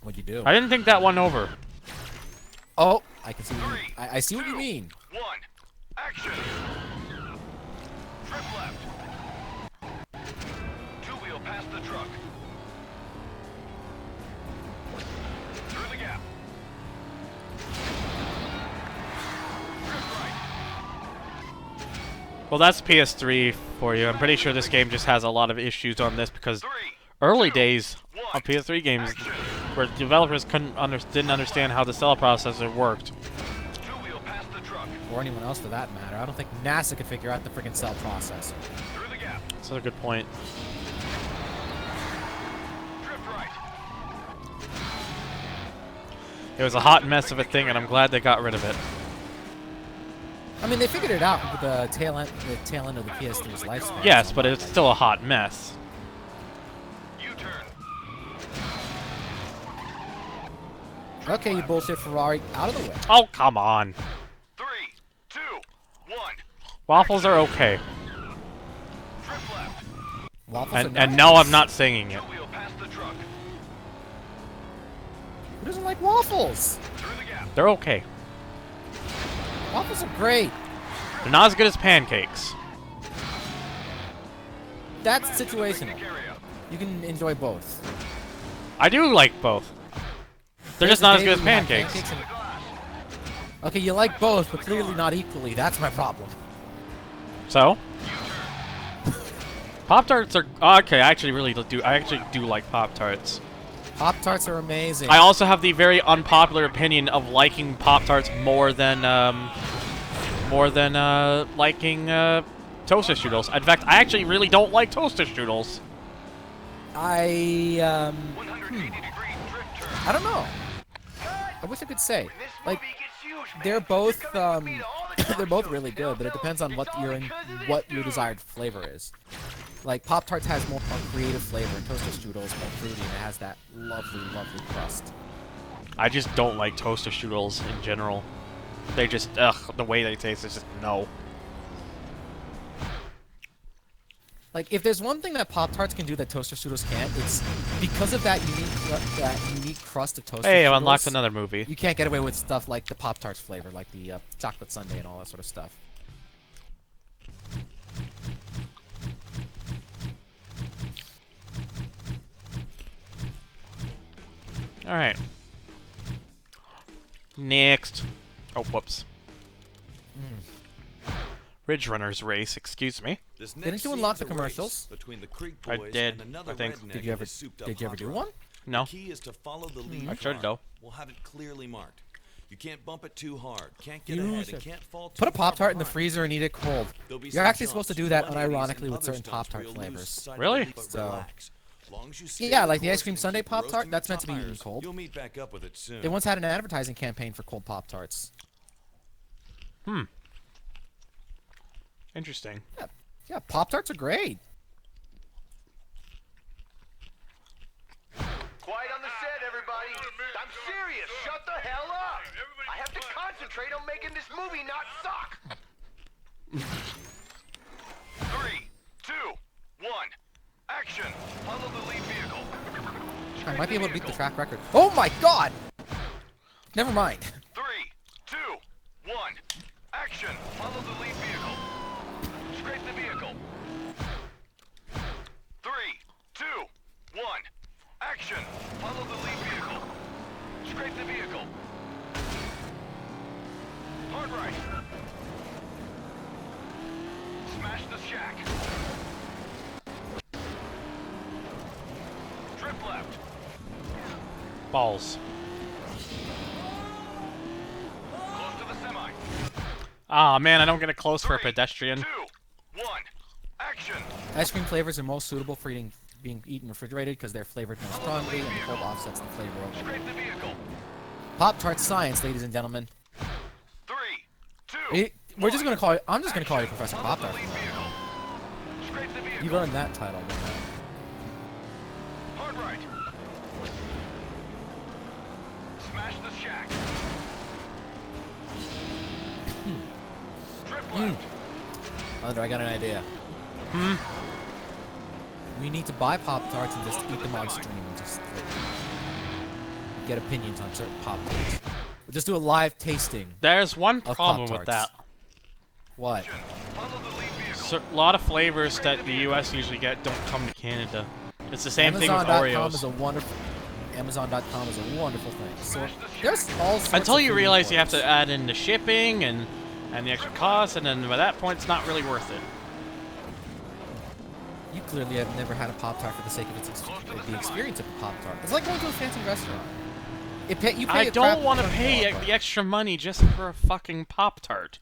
What'd you do? I didn't think that one over. Oh, I can see. What you, 3, I see what you 2, mean. 1. Action. Drift left. Two-wheel pass the truck. Through the gap. Drift right. Well, that's PS3 for you. I'm pretty sure this game just has a lot of issues on this because 3, early 2, days 1. of PS3 games Action. where developers didn't understand how the cell processor worked. Two-wheel pass the truck. Or anyone else for that matter. I don't think NASA could figure out the freaking cell processor. Through the gap. That's a good point. Drift right. It was a hot mess of a thing, and I'm glad they got rid of it. I mean, they figured it out with the tail end of the PS3's lifespan. Yes, so but I'm it's not, still a hot mess. U-turn. Okay, you bullshit Ferrari, out of the way. Oh, come on. 3, 2, 1. Waffles are okay. Drift left. Waffles are And nice. no, I'm not singing it. Two-wheel pass the truck. Who doesn't like waffles? Through the gap. They're okay. Waffles are great. They're not as good as pancakes. That's Smash to the situational. picnic area. You can enjoy both. I do like both. They're just not as good as Daily, you have pancakes. and- Okay, you like both, but clearly not equally. That's my problem. So? Pop-Tarts are okay. I actually do like Pop-Tarts. Pop-Tarts are amazing. I also have the very unpopular opinion of liking Pop-Tarts more than liking Toaster Strudels. In fact, I actually really don't like Toaster Strudels. I 180-degree drift turn. don't know. I wish I could say. This Like, movie gets you they're both they're both really good, but it depends on what your desired flavor is. Like Pop-Tarts has more creative flavor, and Toaster Strudel is more fruity, and it has that lovely, lovely crust. I just don't like toaster strudels in general. They just, the way they taste is just no. Like, if there's one thing that Pop-Tarts can do that Toaster Strudels can't, it's because of that unique crust of Toaster Strudels. Hey, I've unlocked another movie. You can't get away with stuff like the Pop-Tarts flavor, like the chocolate sundae and all that sort of stuff. Alright. Next. Oh, whoops. Ridge Runner's Race, excuse me. Didn't you unlock the commercials? I did, I think. Did you ever do one? No. Key is to follow the lead I tried though. We'll have it clearly marked. You can't bump it too hard. Can't get ahead and can't fall too Put a far Pop-Tart in the behind. freezer and eat it cold. You're actually supposed to do that unironically with certain Pop-Tart flavors. Really? So, yeah, like the ice cream sundae Pop-Tart, that's meant to be eaten cold. You'll meet back up with it soon. They once had an advertising campaign for cold Pop-Tarts. Interesting. Yeah, Pop-Tarts are great. Quiet on the set, everybody. I'm serious. Shut the hell up. I have to concentrate on making this movie not suck. 3, 2, 1. Action. Follow the lead vehicle. I might be able to beat the track record. Oh my god! Never mind. 3, 2, 1. Action. Follow the lead vehicle. Scrape the vehicle. 3, 2, 1. Action. Follow the lead vehicle. Scrape the vehicle. Hard right. Smash the shack. Trip left. Balls. Close to the semi. Ah, man, I don't get it close for a pedestrian. 2, 1. Action. Ice cream flavors are most suitable for being eaten refrigerated because they're flavored more strongly and the cold offsets the flavor of them. Scrape the vehicle. Pop-Tart science, ladies and gentlemen. 3, 2. We're just gonna call it. I'm just gonna call you Professor Follow the Pop-Tart. lead vehicle. Scrape the vehicle. You earned that title. Hard right. Smash the shack. Trip left. Under, I got an idea. We need to buy Pop-Tarts and just eat them on stream and just like, get opinions on certain Pop-Tarts. We'll just do a live tasting. There's one of problem with that. Pop-Tarts. What? Follow the lead vehicle. A lot of flavors that the US usually get don't come to Canada. It's the same thing with Amazon.com is Oreos. a wonderful. Amazon.com is a wonderful thing. So there's all sorts Until of you food realize you have imports. to add in the shipping and the extra cost, and then by that point, it's not really worth it. You clearly have never had a Pop-Tart for the sake of the experience of a Pop-Tart. It's like going to a fancy restaurant. You pay I a don't crap want to ton pay more, the extra money just for a fucking Pop-Tart.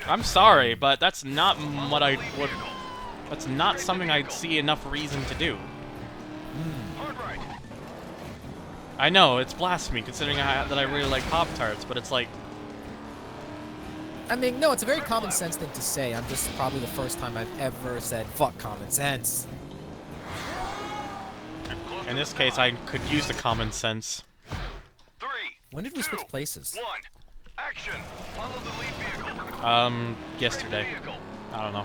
I'm sorry, but that's not what I would. That's not something I'd see enough reason to do. Hard right. I know it's blasphemy considering that I really like Pop-Tarts, but it's like I mean, no, it's a very common sense thing to say. I'm just probably the first time I've ever said fuck common sense. in this case I could use the common sense. 3, When did we switch places? 1. Action. Follow the lead vehicle. Yesterday. Vehicle. I don't know.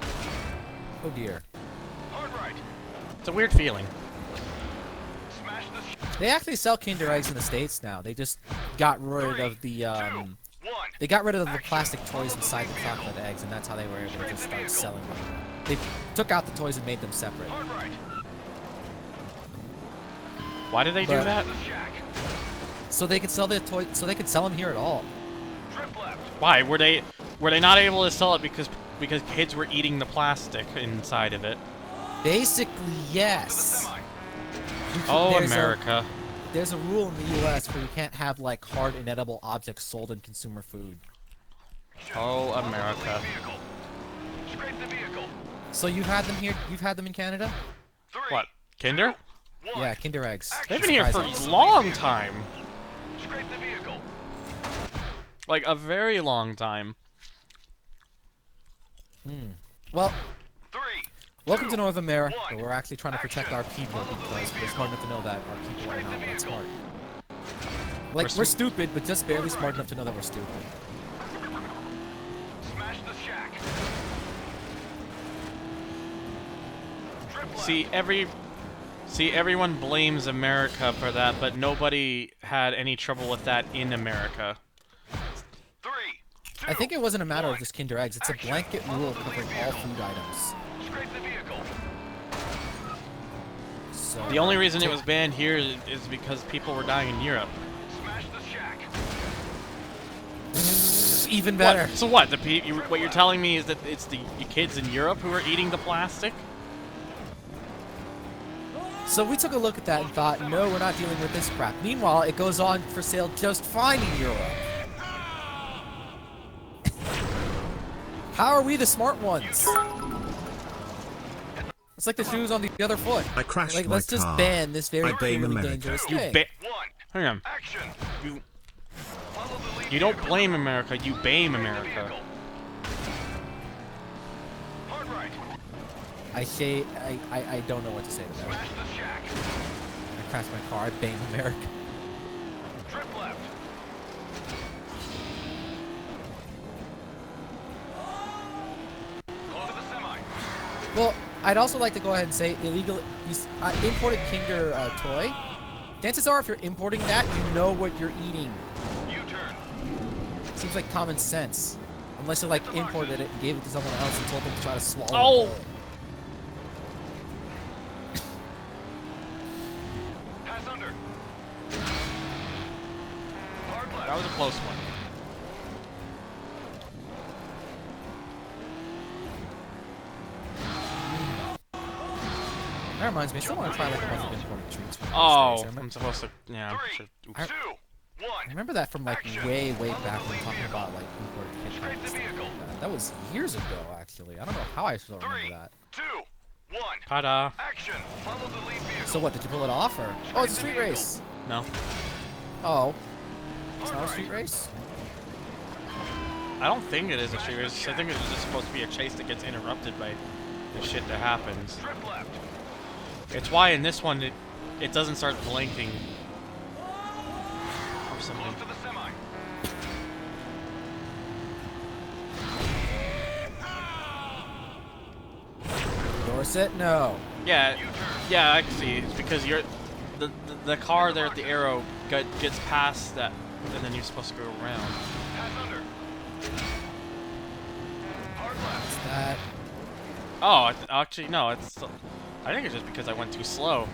Oh dear. Hard right. It's a weird feeling. Smash the They actually sell Kinder Eggs in the States now. They just got rid of the 1. they got rid of the plastic toys inside the chocolate eggs, and that's how they were able to just start selling them. They took out the toys and made them separate. Hard right. Why did they do But- that? The shack. So they could sell their toys. So they could sell them here at all. Trip left. Why were they not able to sell it because kids were eating the plastic inside of it? Basically, To the yes. semi. Oh, There's America. There's a rule in the U.S. where you can't have like hard inedible objects sold in consumer food. Oh, Follow the America. lead vehicle. Scrape the vehicle. So you've had them here. You've had them in Canada. 3, What? Kinder? 1. Yeah, Kinder Eggs. They've been here for Surprise a eggs. long time. Scrape the vehicle. Like, a very long time. Well, Three, welcome to two, North America. one. We're actually trying to protect our people because we're smart enough to know that our people are not that smart. Like, we're stupid, but just barely smart enough to know that we're stupid. Smash the shack. Trip left. See, everyone blames America for that, but nobody had any trouble with that in America. Three, two, I think it wasn't a matter of one. just Kinder Eggs. It's a blanket rule covering all food items. Scrape the vehicle. So The only reason it was banned here is because people were dying in Europe. Smash the shack. even better. What? So what? What you're telling me is that it's the kids in Europe who are eating the plastic? So we took a look at that and thought, no, we're not dealing with this crap. Meanwhile, it goes on for sale just fine in Europe. How are we the smart ones? It's like the shoes on the other foot. I crashed Like, my let's just car. ban this very I blame clearly America. dangerous You thing. hang on. Action. Follow the lead You don't vehicle. blame America, you bame Scrape the America. vehicle. Hard right. I don't know what to say to that. Smash the shack. I crashed my car, I bang America. Trip left. Close to the semi. Well, I'd also like to go ahead and say illegal imported Kinder toy. Chances are, if you're importing that, you know what you're eating. U-turn. Seems like common sense. Unless you like imported it and gave it to someone else and told them to try to swallow Oh! it. Pass under. Hard left. That was a close one. That reminds me, I still want to try like a bunch of imported treats. From Oh, these days. I'm supposed to. Yeah. Three, Oops. two, I one. remember that from like Action. way back when talking about like imported Kinder Scrape and the stuff vehicle. like that. That was years ago, actually. I don't know how I still remember Three, that. two, one. Ta-da. Action. Follow the lead vehicle. So what, did you pull it off, or? Oh, it's a street race. No. Oh. It's not a street race? I don't think it is a street race. I think it's just supposed to be a chase that gets interrupted by the shit that happens. Trip left. It's why in this one it doesn't start blinking. Or something. Close to the semi. Dorset? No. Yeah, U-turn. yeah, I can see. It's because the car there at the arrow gets past that, and then you're supposed to go around. Pass under. Hard left. It's that. Oh, actually no. I think it's just because I went too slow.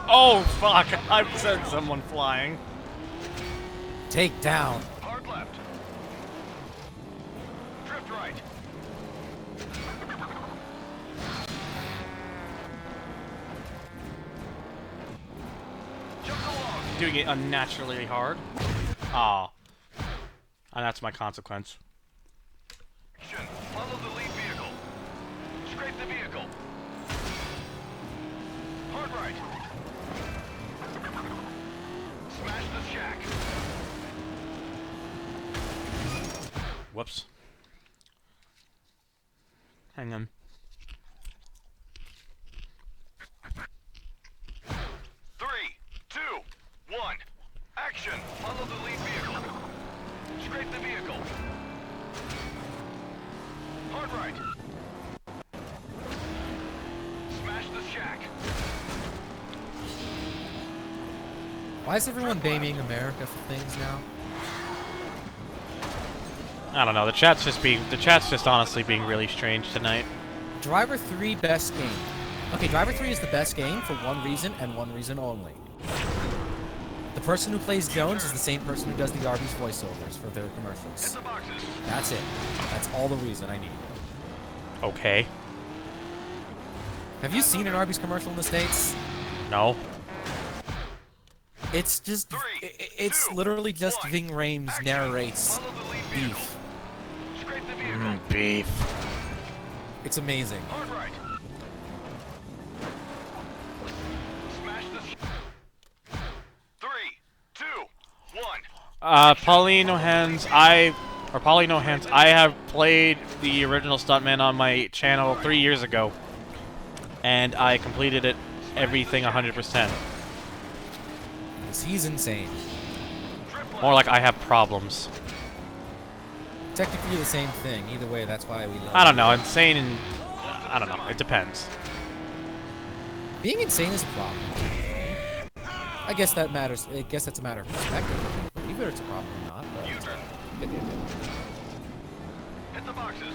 Oh fuck! I said someone flying. Take down. Hard left. Drift right. Jump along. Doing it unnaturally hard. Ah. And that's my consequence. Action. Follow the lead vehicle. Scrape the vehicle. Hard right. Smash the shack. Whoops. Hang on. Three, two, one. Action. Follow the lead vehicle. Scrape the vehicle. Hard right. Smash the shack. Why is everyone blaming America for things now? I don't know. The chat's just honestly being really strange tonight. Driver 3 best game. Okay, Driver 3 is the best game for one reason and one reason only. The person who plays Jones is the same person who does the Arby's voiceovers for their Hit commercials. the boxes. That's it. That's all the reason I need. Okay. Have you seen an Arby's commercial in the States? No. It's just, it's literally just Ving Rhames narrates Follow the lead vehicle. beef. Scrape the vehicle. Beef. It's amazing. Hard right. Smash the. Three, two, one. Pauline No Hands, Pauline No Hands, I have played the original Stuntman on my channel 3 years ago. And I completed it, everything 100%. He's insane. More like I have problems. Technically the same thing. Either way, that's why we love I don't know, insane and... I don't know, it depends. Being insane is a problem. I guess that matters. I guess that's a matter of perspective. Either it's a problem or not. But Hit the boxes.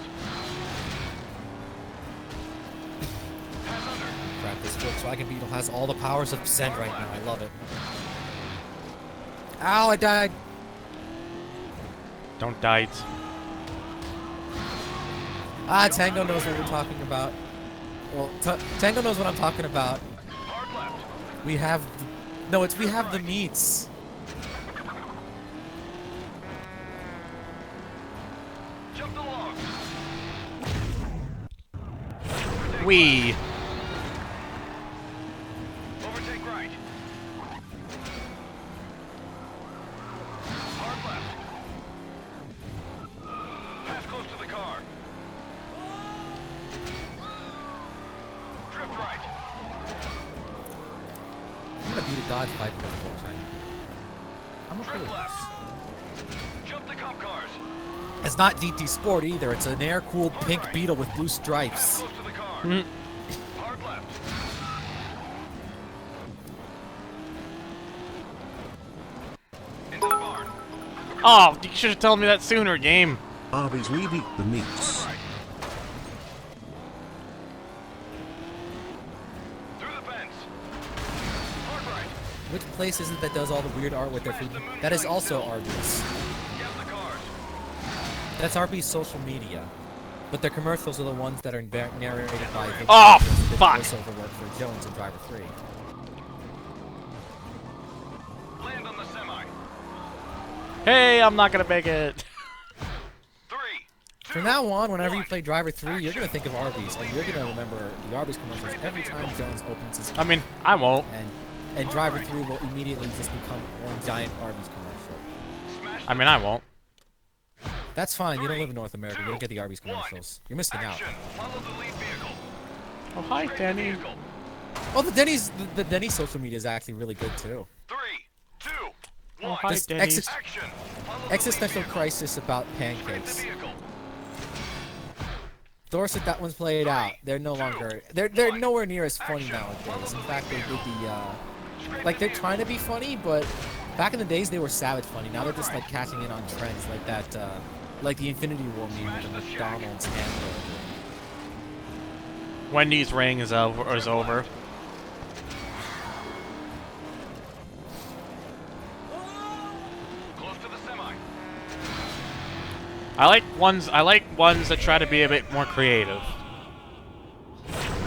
Pass under. crap, this Volkswagen Beetle has all the powers of Zen right now. I love it. Ow, I died. Don't die. Ah, Tango knows what we're talking about. Well, Tango knows what I'm talking about. Hard left. We have... No, it's we have the meats. Jump the log. Wee. Overtake right. Hard left. Pass close to the car. Drift right. I'm gonna beat a dodge fight for the whole time. I'm okay Drift with left. this. Jump the cop cars. It's not DT Sport either. It's an air-cooled pink Beetle with blue stripes. Close to the car. Mm. Hard left. Into the barn. Oh, you should have told me that sooner, game. Arby's, we beat the meats. Right. Through the fence. Hard right. Which place is it that does all the weird art with their food? That is also Arby's. Get the cars. That's Arby's social media. But their commercials are the ones that are narrated by the Oh, the fuck. voiceover work for Jones in Driver 3. Land on the semi. Hey, I'm not gonna make it. 3, 2, From now on, whenever you play Driver 3, you're going to think of Arby's, and you're going to remember the Arby's commercials every time Jones opens his I mean, I won't. and Driver 3 will immediately just become one giant Arby's commercial. smash I mean, I won't. That's fine, you don't live in North America, you don't get the Arby's commercials. You're missing out. action. Follow the lead vehicle. Oh, hi, Danny. Vehicle. Oh, the Denny's social media is actually really good, too. 3, 2, 1. Oh, hi, This Danny. Action. Follow the Existential lead vehicle. crisis about Scrape the pancakes. vehicle. Dorset, that one's played out. They're no longer... They're nowhere near as funny nowadays. In fact, they did the, like, they're trying to be funny, but back in the days, they were savage funny. Now they're just, like, catching in on trends like that, like the Infinity War meme with the McDonald's hamburger. Wendy's ring is over. Close to the semi. I like ones that try to be a bit more creative.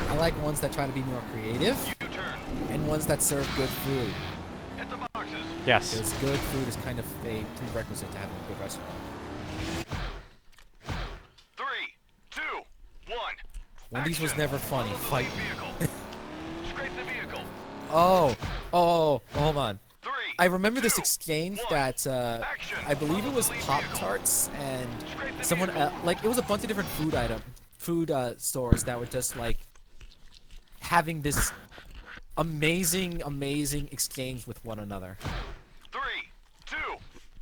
I like ones that try to be more creative, U-turn. and ones that serve good food. Hit the boxes. Yes. Because good food is kind of a prerequisite to having a good restaurant. 3, 2, 1. Wendy's was never funny. Follow the Fight. lead vehicle. Scrape the vehicle. Oh, hold on. 3. I remember this 2, exchange 1. that, Action. I believe it was Follow the lead Pop-Tarts and Scrape the someone, vehicle. like, it was a bunch of different food stores that were just, like, having this amazing exchange with one another. 3, 2,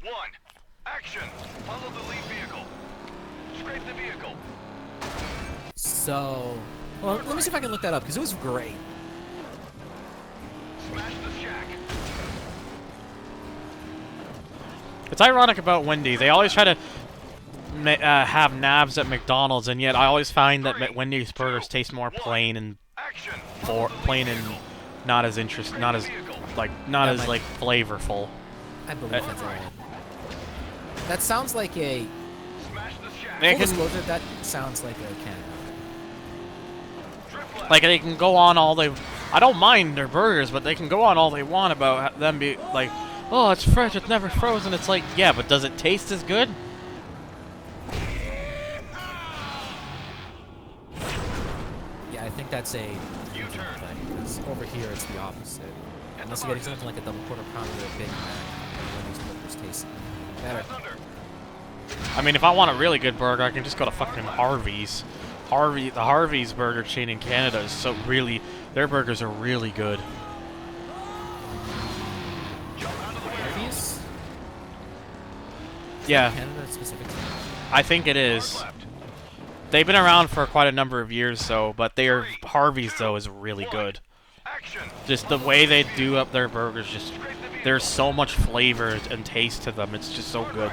1. Action. Follow the lead vehicle. Scrape the vehicle. So, well, let me see if I can look that up, because it was great. Smash the shack. It's ironic about Wendy's. They always try to have nabs at McDonald's, and yet I always find that Wendy's burgers taste more plain and Action. plain and not as not as flavorful. I believe that's right. That sounds like a... Smash the shack. They Full can disclosure, that sounds like a can. Drift left. they can go on all they. I don't mind their burgers, but they can go on all they want about them be like, oh, it's fresh, it's never frozen. It's like, yeah, but does it taste as good? Yeah, I think that's a U-turn. thing, because over here it's the opposite. Unless you're getting something like a double quarter pounder or a Big Mac, or Wendy's burgers burgers taste better. I mean, if I want a really good burger, I can just go to fucking Harvey's. The Harvey's burger chain in Canada is so really, their burgers are really good. Harvey's? Yeah, Canada specifically? I think it is. They've been around for quite a number of years, so, but their Harvey's though is really good. Just the way they do up their burgers, just there's so much flavor and taste to them. It's just so good.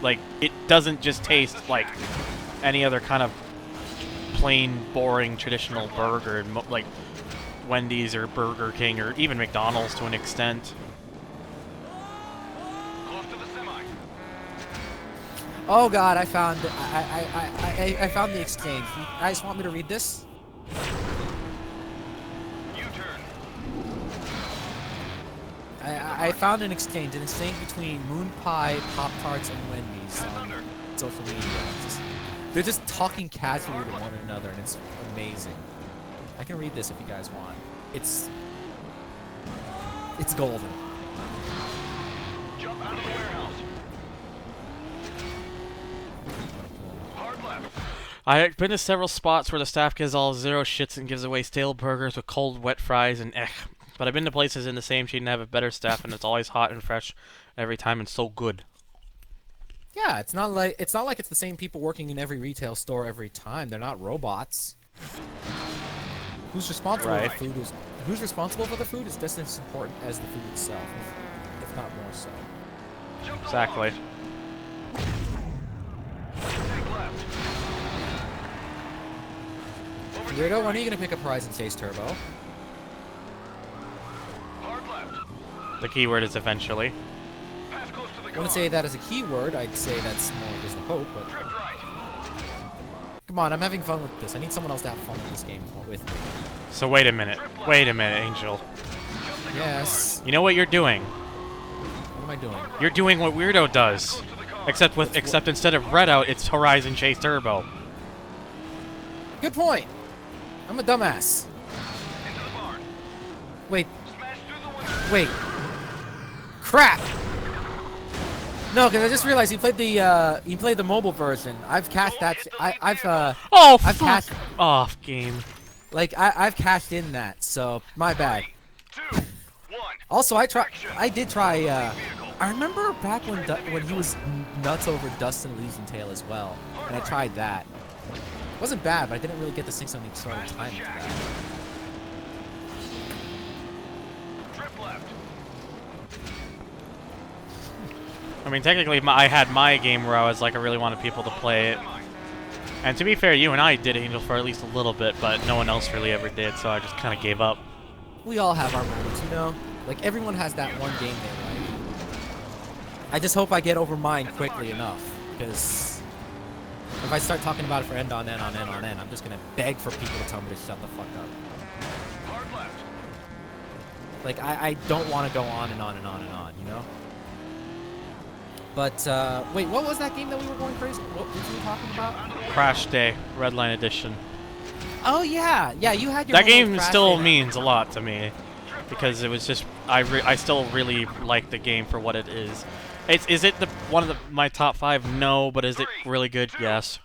Like, it doesn't just taste like any other kind of plain, boring, traditional burger, like Wendy's or Burger King or even McDonald's to an extent. Oh god, I found I found the exchange. You guys want me to read this? I found an exchange between Moon Pie, Pop-Tarts, and Wendy's on social media. They're just talking casually to one another, and it's amazing. I can read this if you guys want. It's golden. Jump out of the warehouse. Hard left. I've been to several spots where the staff gives all zero shits and gives away stale burgers with cold, wet fries and But I've been to places in the same chain that have a better staff, and it's always hot and fresh every time and so good. Yeah, it's not like it's the same people working in every retail store every time. They're not robots. Who's responsible for the food is who's responsible for the food is just as important as the food itself, if not more so. Exactly. Weirdo, when are you gonna pick up Horizon Chase Turbo? The keyword is eventually. I wouldn't say that as a keyword. I'd say that's more just a hope. But come on, I'm having fun with this. I need someone else to have fun with this game with me. So wait a minute. Wait a minute, Angel. Yes. You know what you're doing? What am I doing? You're doing what Weirdo does. Except instead of Red Out, it's Horizon Chase Turbo. Good point. I'm a dumbass. Wait. Wait. Crap. No, because I just realized he played the mobile version. I've cached that. I've cached off game. Like I've cashed in that, so my bad. Also, I did try. I remember back when he was nuts over Dust and Illusion Tale as well, and I tried that. It wasn't bad, but I didn't really get to sink some sort of time into that. I mean, technically, I had my game where I was like, I really wanted people to play it. And to be fair, you and I did Angel for at least a little bit, but no one else really ever did, so I just kind of gave up. We all have our moments, you know? Like, everyone has that one game they like. I just hope I get over mine quickly enough, because if I start talking about it for end on end, I'm just going to beg for people to tell me to shut the fuck up. Like, I don't want to go on and on and on and on, you know? But, wait, what was that game that we were going crazy? What were you talking about? Crash Day, Redline Edition. Oh, yeah. Yeah, you had your That game Crash still Day. means a lot to me. Because it was just, I still really like the game for what it is. Is it one of my top 5? No, but is it really good? Yes.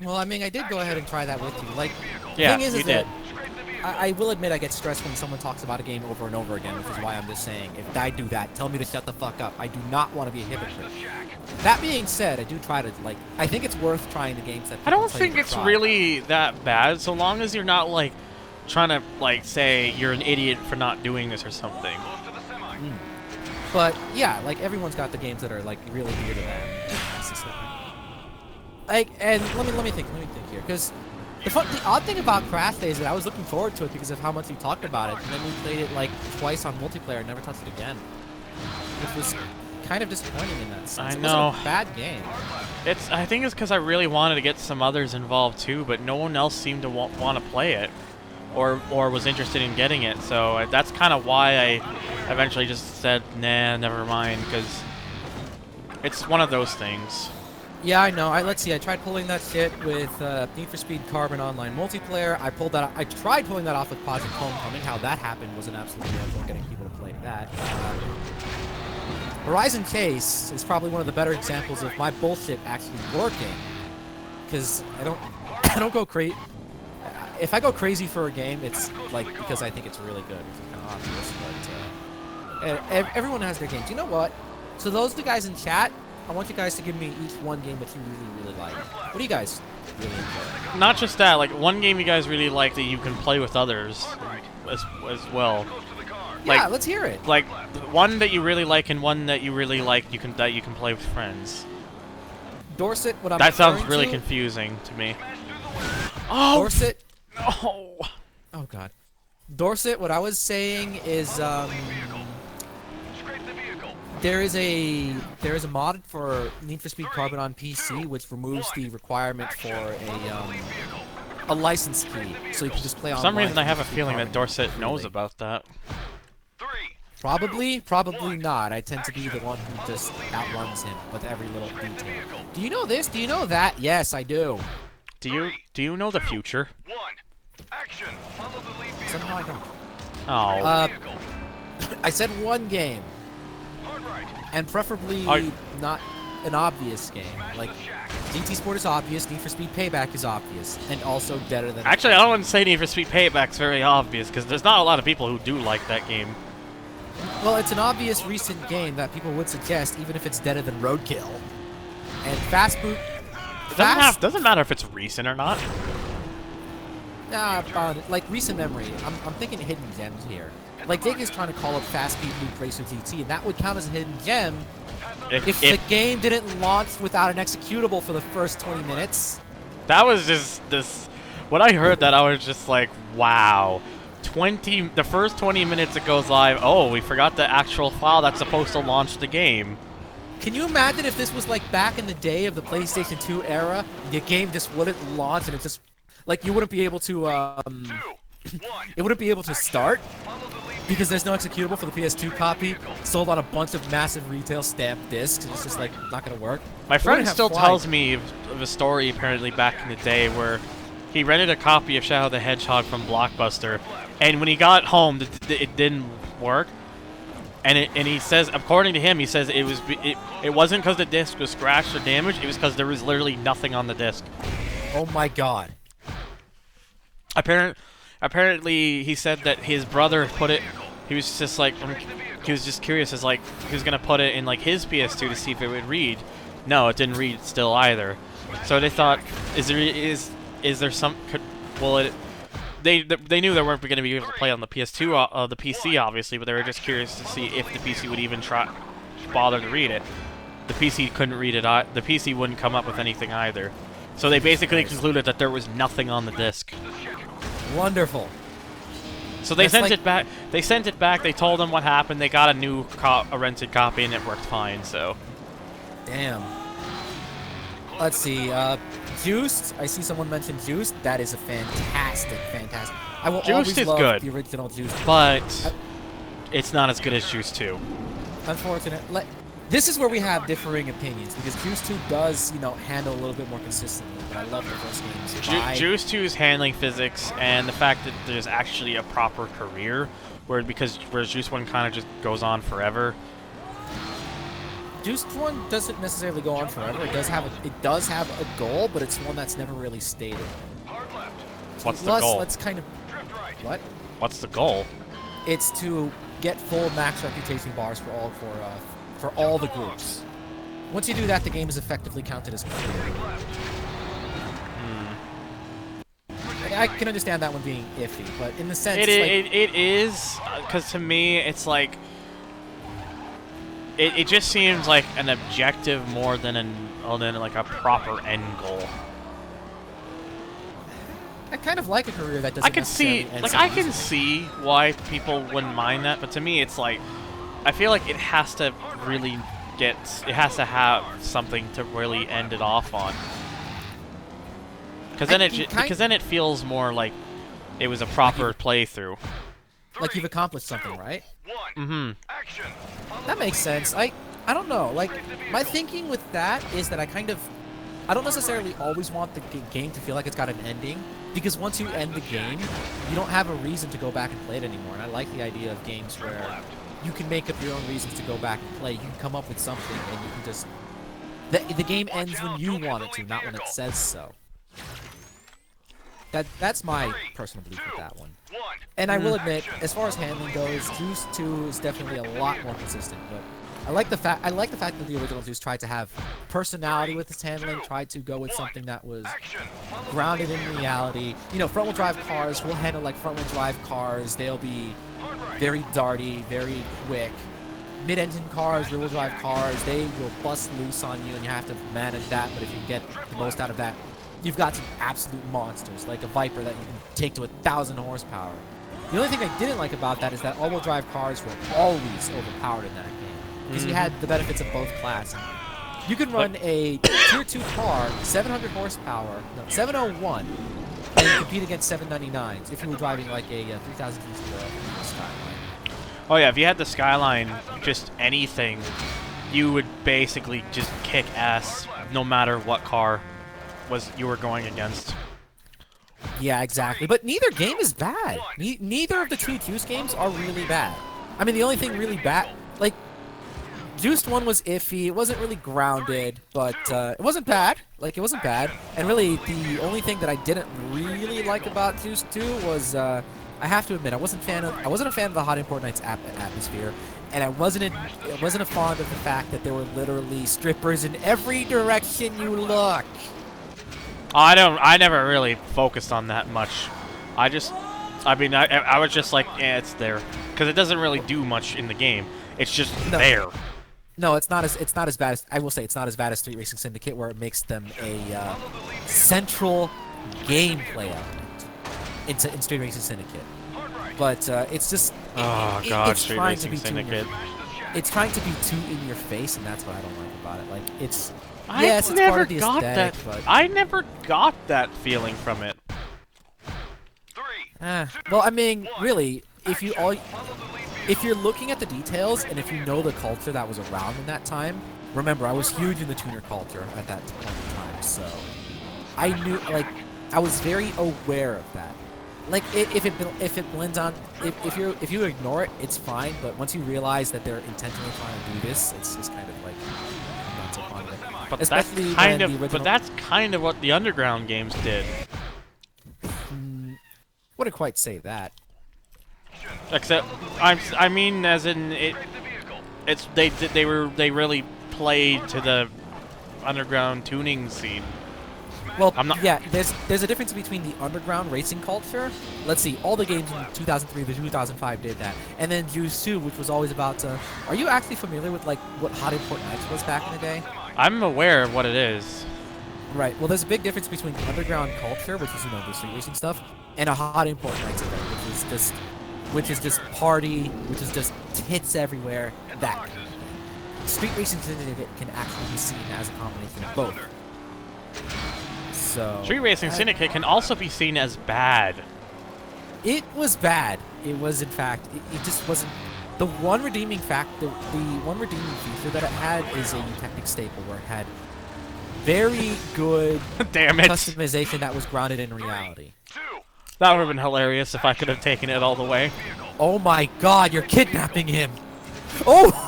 Well, I mean, I did go ahead and try that with you. Like, yeah, the thing is you did. I will admit I get stressed when someone talks about a game over and over again, which is why I'm just saying, if I do that, tell me to shut the fuck up. I do not want to be a hypocrite. That being said, I do try to, like, I think it's worth trying the games that I don't think it's really that bad, so long as you're not, like, trying to, like, say you're an idiot for not doing this or something. But, yeah, like, everyone's got the games that are, like, really dear to them. Like, and let me think here, because the odd thing about Crash Day is that I was looking forward to it because of how much we talked about it, and then we played it like twice on multiplayer and never touched it again, which was kind of disappointing in that sense. I know. It wasn't a bad game. I think it's because I really wanted to get some others involved too, but no one else seemed to want to play it, or was interested in getting it. So that's kind of why I eventually just said, nah, never mind, because it's one of those things. Yeah, I know. Let's see. I tried pulling that shit with Need for Speed Carbon Online multiplayer. I tried pulling that off with Project Homecoming. How that happened was an absolute miracle, getting people to play that. Horizon Chase is probably one of the better examples of my bullshit actually working. Because I don't, I don't go crazy. If I go crazy for a game, it's like because I think it's really good, which is kind of obvious. But everyone has their games. You know what? So those the guys in chat, I want you guys to give me each one game that you really, really like. What do you guys really enjoy? Not just that, like one game you guys really like that you can play with others as well. Yeah, Like, let's hear it. Like one that you really like and one that you really like that you can play with friends. Dorset, what I'm That sounds referring really to- confusing to me. Oh, Dorset. no. Oh god. Dorset, what I was saying is there is a mod for Need for Speed Carbon on PC which removes the requirement for a license key, so you can just play For online. some reason, I have a Need for Speed feeling that Carbon Dorset freely. knows about that. Probably not. I tend to be the one who just outruns him with every little detail. Do you know this? Do you know that? Yes, I do. Do you know the future? Somehow I don't. Oh. I said one game. And preferably not an obvious game. Like, GT Sport is obvious, Need for Speed Payback is obvious, and also better than... Actually, I don't want to say Need for Speed Payback's very obvious, because there's not a lot of people who do like that game. Well, it's an obvious recent game that people would suggest, even if it's better than Roadkill. And Fast Boot... Doesn't matter if it's recent or not. Nah, like, recent memory. I'm thinking hidden gems here. Like, Dig is trying to call up Fast Speed Loop Racer GT, and that would count as a hidden gem if the game didn't launch without an executable for the first 20 minutes. That was just this... When I heard that, I was just like, wow. The first 20 minutes it goes live, oh, we forgot the actual file that's supposed to launch the game. Can you imagine if this was like back in the day of the PlayStation 2 era, the game just wouldn't launch and it just... Like, you wouldn't be able to, it wouldn't be able to start because there's no executable for the PS2 copy, sold on a bunch of massive retail stamped discs, and it's just, like, not gonna work. My friend still tells me of a story apparently back in the day where he rented a copy of Shadow the Hedgehog from Blockbuster, and when he got home, it didn't work. And he says, according to him, he says it wasn't because the disc was scratched or damaged, it was because there was literally nothing on the disc. Oh my god. Apparently, he said that his brother put it. He was just like, he was just curious, as like he was gonna put it in like his PS2 to see if it would read. No, it didn't read still either. So they thought, is there some? They knew they weren't going to be able to play on the PS2, the PC obviously, but they were just curious to see if the PC would even bother to read it. The PC couldn't read it. The PC wouldn't come up with anything either. So they basically concluded that there was nothing on the disc. Wonderful. So they sent it back. They sent it back. They told them what happened. They got a rented copy, and it worked fine. So. Damn. Let's see. Juiced. I see someone mention Juiced. That is a fantastic. I will always love the original Juiced, but it's not as good as Juiced 2. Unfortunate. This is where we have differing opinions, because Juiced 2 does, handle a little bit more consistently, but I love the first games. Juiced 2's handling physics and the fact that there's actually a proper career, whereas Juiced 1 kind of just goes on forever. Juiced 1 doesn't necessarily go on forever. It does have a goal, but it's one that's never really stated. What's the goal? Let's kind of... What? What's the goal? It's to get full max reputation bars for all the groups. Once you do that, the game is effectively counted as complete. I can understand that one being iffy, but in the sense... It is, because to me, it's like... It just seems like an objective more than like a proper end goal. I kind of like a career that doesn't I can see why people wouldn't mind that, but to me, it's like... I feel like it has to really it has to have something to really end it off on. Because then it feels more like it was a proper playthrough. Like you've accomplished something, right? Mm-hmm. That makes sense. I don't know. Like, my thinking with that is that I don't necessarily always want the game to feel like it's got an ending, because once you end the game, you don't have a reason to go back and play it anymore. And I like the idea of games where you can make up your own reasons to go back and play. You can come up with something, and you can just... The game ends when you want it to, not when it says so. That's my personal belief with that one. And I will admit, as far as handling goes, Juice 2 is definitely a lot more consistent. But I like the fact that the original Juice tried to have personality with its handling, tried to go with something that was grounded in reality. You know, front-wheel drive cars will handle like front-wheel drive cars. They'll be very darty, very quick. Mid-engine cars, rear-wheel drive cars, they will bust loose on you, and you have to manage that. But if you get the most out of that, you've got some absolute monsters, like a Viper that you can take to 1,000 horsepower. The only thing I didn't like about that is that all-wheel drive cars were always overpowered in that game, because you had the benefits of both classes. You can run a Tier 2 car, 700 horsepower, no, 701, and compete against 799s if you were driving like a 3,000 cc Skyline. Oh yeah, if you had the Skyline, just anything, you would basically just kick ass no matter what car you were going against. Yeah, exactly. But neither game is bad. Neither of the two Juice games are really bad. I mean, the only thing really bad, like, Juiced 1 was iffy. It wasn't really grounded, but it wasn't bad. Like, it wasn't bad. And really, the only thing that I didn't really like about Juiced 2 was, I have to admit, I wasn't a fan of the Hot Import Nights atmosphere, and I wasn't fond of the fact that there were literally strippers in every direction you look. I never really focused on that much. I was just like, yeah, it's there, because it doesn't really do much in the game. It's just there. No, it's not as bad as, I will say, it's not as bad as Street Racing Syndicate, where it makes them a central gameplay element in Street Racing Syndicate. But it's just it's Street trying to Racing be Syndicate. It's trying to be too in your face, and that's what I don't like about it. Like, it's I yes, it's never part of the got aesthetic, that. but I never got that feeling from it. well, I mean, really, if you're looking at the details and if you know the culture that was around in that time, remember, I was huge in the tuner culture at that point in time, so I knew, like, I was very aware of that. Like, if it blends on, if you ignore it, it's fine. But once you realize that they're intentionally trying to do this, it's just kind of like not so fun of it. But especially that's kind of what the Underground games did. Wouldn't quite say that. Except, I mean, as in they really played to the Underground tuning scene. Well, yeah, there's a difference between the underground racing culture. Let's see, all the games in 2003 to 2005 did that, and then Juice 2, which was always about. Are you actually familiar with like what Hot Import Nights was back in the day? I'm aware of what it is. Right. Well, there's a big difference between the underground culture, which is the street racing stuff, and a Hot Import Nights event, which is just party, which is just tits everywhere. That kind of thing. Street Racing Syndicate can actually be seen as a combination of both. So, Street Racing Syndicate can also be seen as bad. It was bad. It was, in fact, it just wasn't. The one redeeming fact, the one redeeming feature that it had is a Eutectic staple, where it had very good Damn it. customization that was grounded in reality. That would have been hilarious if I could have taken it all the way. Oh my God! You're kidnapping him. Oh.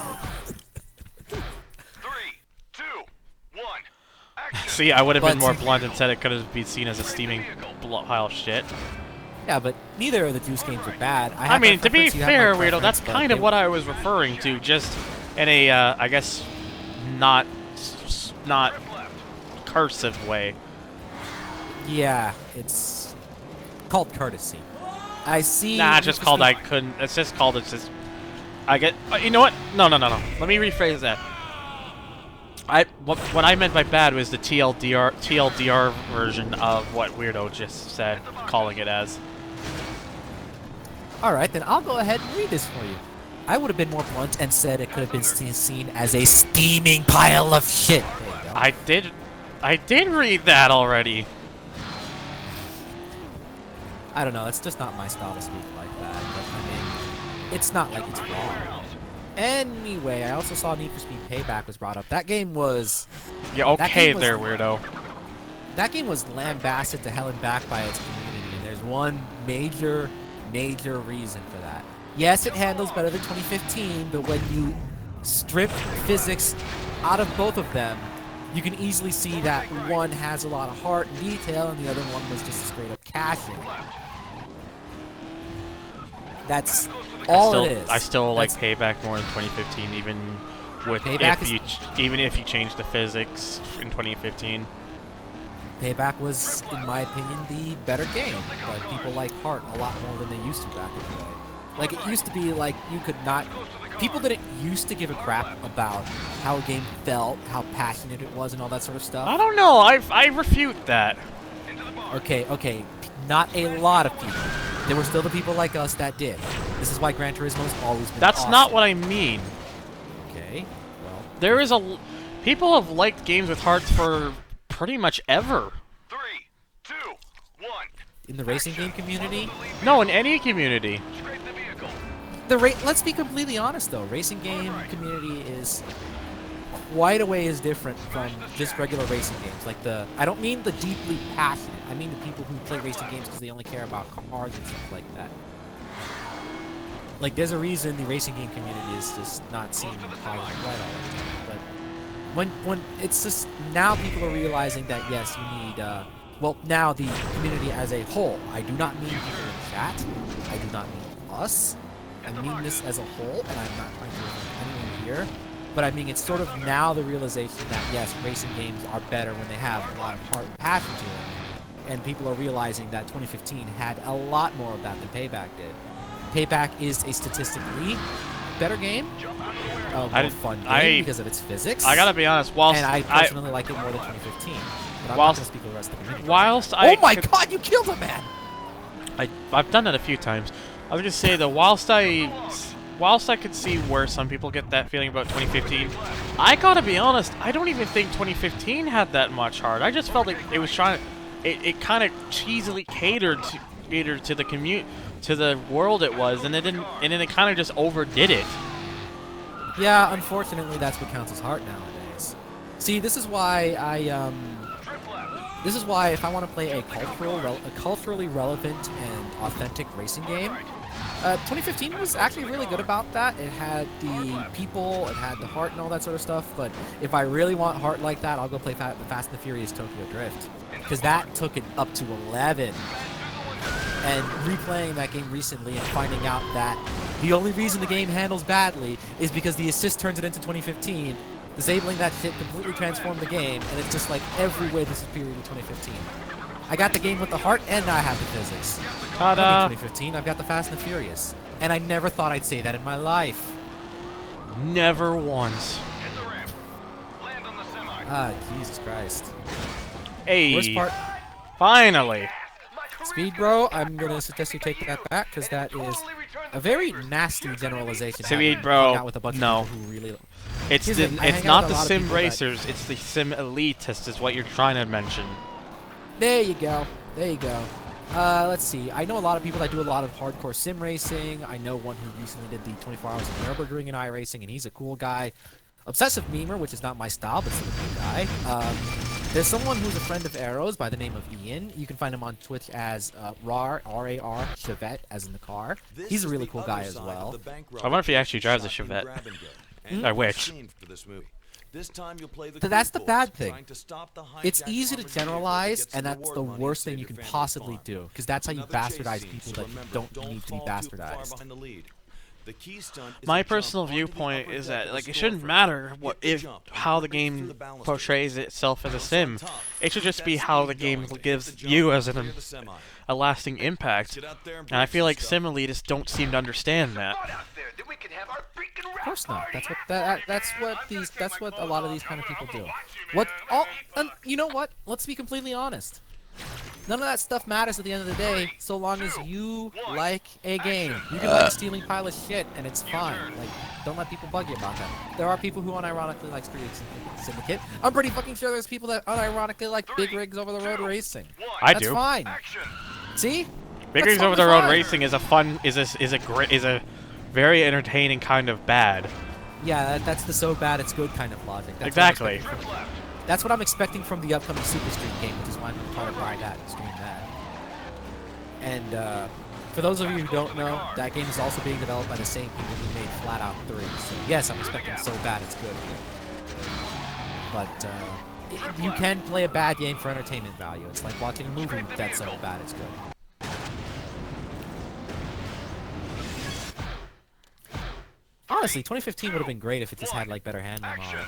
See, I would have been more blunt and said it could have been seen as a steaming pile of shit. Yeah, but neither of the Juice games are bad. I mean, to be fair, Weirdo, that's kind of what I was referring to, just in a, I guess, not cursive way. Yeah, it's called courtesy. I see. Nah, it's just called I couldn't. It's just called. It's just. I get. You know what? No. Let me rephrase that. What I meant by bad was the TLDR version of what Weirdo just said, calling it as. Alright, then I'll go ahead and read this for you. I would have been more blunt and said it could have been seen as a steaming pile of shit. There you go. I did read that already. I don't know, it's just not my style to speak like that, but I mean, it's not like it's wrong. Anyway, I also saw Need for Speed Payback was brought up. That game was... Yeah, okay there, Weirdo. That game was lambasted to hell and back by its community, and there's one major reason for that. Yes, it handles better than 2015, but when you strip physics out of both of them, you can easily see that one has a lot of heart and detail, and the other one was just a straight up caching. That's all it is. I still like Payback more than 2015, even with even if you change the physics in 2015. Payback was, in my opinion, the better game, but people like Heart a lot more than they used to back in the day. Like, it used to be like you could not... People didn't used to give a crap about how a game felt, how passionate it was, and all that sort of stuff. I don't know. I refute that. Okay. Not a lot of people. There were still the people like us that did. This is why Gran Turismo's always been That's awesome. not what I mean. Okay, well... There is a... People have liked games with hearts for pretty much ever. 3, 2, 1. In the racing game community? No, in any community. Let's be completely honest, though. Racing game community is quite a ways different from just regular racing games. Like I don't mean the deeply passionate. I mean the people who play racing games because they only care about cars and stuff like that. Like, there's a reason the racing game community is just not seen high and right all the time. But when it's just now people are realizing that yes, you need. Well, now the community as a whole. I do not mean people in chat. I do not mean us. I mean this as a whole, and I'm not trying to offend anyone here, but I mean it's sort of now the realization that yes, racing games are better when they have a lot of heart and passion to them, and people are realizing that 2015 had a lot more of that than Payback did. Payback is a statistically better game, more fun game because of its physics. I gotta be honest, and I personally like it more than 2015. But I'm not gonna speak for the rest of the community. Oh my God, you killed a man! I've done that a few times. I was gonna say though, whilst I could see where some people get that feeling about 2015, I gotta be honest, I don't even think 2015 had that much heart. I just felt like it was trying to, it kind of cheesily catered to the to the world it was, and then it kind of just overdid it. Yeah, unfortunately, that's what counts as heart nowadays. See, this is why if I want to play a culturally relevant and authentic racing game, 2015 was actually really good about that. It had the people, it had the heart and all that sort of stuff, but if I really want heart like that, I'll go play the Fast and the Furious Tokyo Drift, because that took it up to 11. And replaying that game recently and finding out that the only reason the game handles badly is because the assist turns it into 2015. Disabling that shit completely transformed the game, and it's just like every way the superior to 2015. I got the game with the heart, and now I have the physics. Ta-da! 2015, I've got the Fast and the Furious. And I never thought I'd say that in my life. Never once. Ah, Jesus Christ. Hey, Worst part, finally. Speed Bro, I'm going to suggest you take that back, because that is a very nasty generalization. Speed Bro, out with a bunch no. Of people who really... It's not the sim racers, it's the sim elitists is what you're trying to mention. There you go. There you go. Let's see. I know a lot of people that do a lot of hardcore sim racing. I know one who recently did the 24 Hours of Nürburgring in iRacing, and he's a cool guy. Obsessive Memer, which is not my style, but still a cool guy. There's someone who's a friend of Arrow's by the name of Ian. You can find him on Twitch as RAR, R-A-R, Chevette, as in the car. He's a really cool guy as well. I wonder if he actually drives a Chevette. I wish. That's the bad thing. It's easy to generalize, and that's the worst thing you can possibly do, because that's how you bastardize people that don't need to be bastardized. My personal viewpoint is that it shouldn't matter how the game portrays itself as a sim. It should just be how the game gives you as a lasting impact. And I feel like sim elitists don't seem to understand that. Of course not. That's what a lot of these kind of people do. You know what? Let's be completely honest. None of that stuff matters at the end of the day, so long as you like a game. You can like stealing pile of shit, and it's fine. Like, don't let people bug you about that. There are people who unironically like Street Syndicate. I'm pretty fucking sure there's people that unironically like big rigs over the road racing. I That's do. Fine. See? Big rigs over the road racing is a very entertaining kind of bad. Yeah, that's the so bad it's good kind of logic. Exactly. That's what I'm expecting from the upcoming Super Street game, which is why I'm trying to buy that and stream that. And For those of you who don't know, that game is also being developed by the same people who made Flatout 3. So yes, I'm expecting so bad it's good. But you can play a bad game for entertainment value. It's like watching a movie that's so bad it's good. Honestly, 2015 would have been great if it just had like better handling model.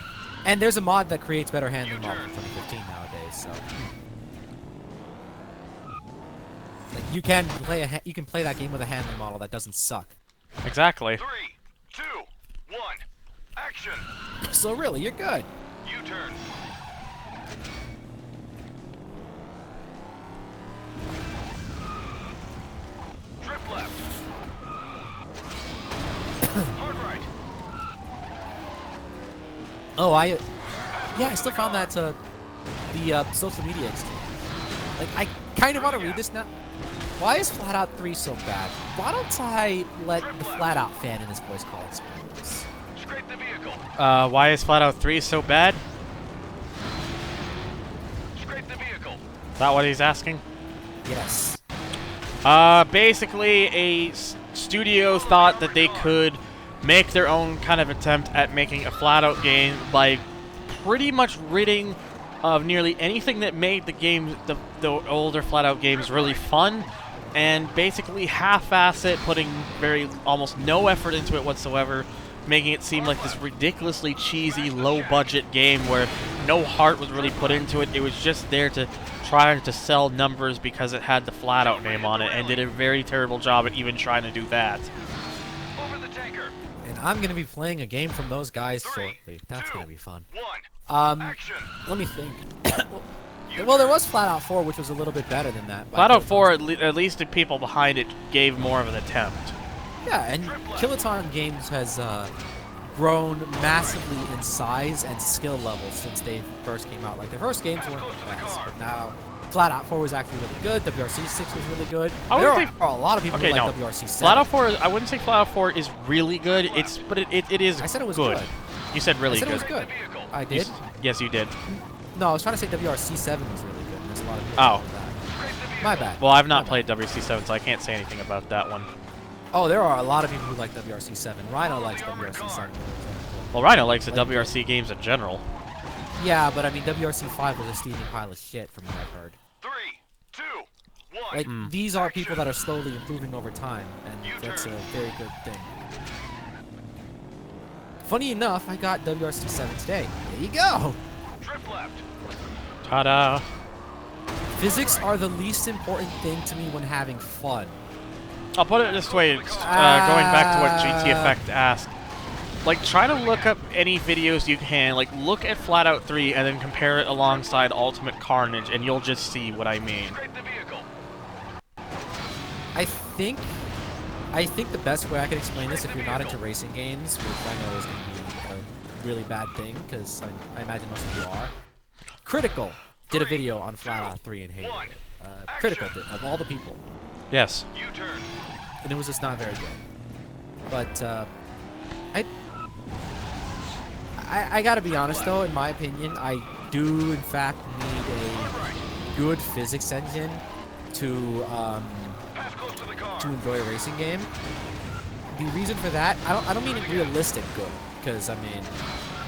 And there's a mod that creates better handling model in 2015 nowadays. So like, you can play that game with a handling model that doesn't suck. Exactly. 3, 2, 1, action! So really, you're good. U-turn. Drift left. Hard right. Oh, I still found that the social media exchange. Like, I kind of want to read this now. Why is Flatout 3 so bad? Why don't I let the Flatout fan in his voice call explain this? Scrape the vehicle. Why is Flatout 3 so bad? Scrape the vehicle. Is that what he's asking? Yes. Basically, a studio thought that they could make their own kind of attempt at making a Flatout game by pretty much ridding of nearly anything that made the game, the older Flatout games, really fun, and basically half-ass it, putting almost no effort into it whatsoever, making it seem like this ridiculously cheesy, low-budget game where no heart was really put into it. It was just there to try to sell numbers because it had the Flatout name on it, and did a very terrible job at even trying to do that. Over the tanker. And I'm gonna be playing a game from those guys shortly. That's gonna be fun. 1, action. Let me think. Well, there was Flatout 4, which was a little bit better than that. Flatout 4, at least the people behind it gave more of an attempt. Yeah, and Kiloton Games has grown massively in size and skill level since they first came out. Like, the first games weren't the best, but now Flatout 4 was actually really good. WRC 6 was really good. There are a lot of people who like WRC 7. Flatout 4, I wouldn't say Flatout 4 is really good. But it is. I said it was good. good. You said really I said good. it was good. I did? Yes, you did. No, I was trying to say WRC 7 was really good. And there's a lot of people Oh. who like that. My bad. Well, I've not played WRC 7, so I can't say anything about that one. Oh, there are a lot of people who like WRC 7. Rhino likes WRC 7. Well, Rhino likes the WRC games in general. Yeah, but I mean, WRC 5 was a steaming pile of shit from what I've heard. 3, 2, 1. Like, these are people that are slowly improving over time, and that's a very good thing. Funny enough, I got WRC 7 today. There you go! Drift left. Ta-da! Physics are the least important thing to me when having fun. I'll put it this way, going back to what GT Effect asked. Like, try to look up any videos you can, like, look at Flatout 3 and then compare it alongside Ultimate Carnage, and you'll just see what I mean. Scrape the vehicle. I think the best way I can explain this, if you're not into racing games, which I know is going to be a really bad thing, because I imagine most of you are, Critical did a video on Flatout 3 and hated it. Critical did, of all the people. Yes. U-turn. And it was just not very good. But, I gotta be honest though, in my opinion, I do in fact need a good physics engine to enjoy a racing game. The reason for that, I don't mean realistic good, because I mean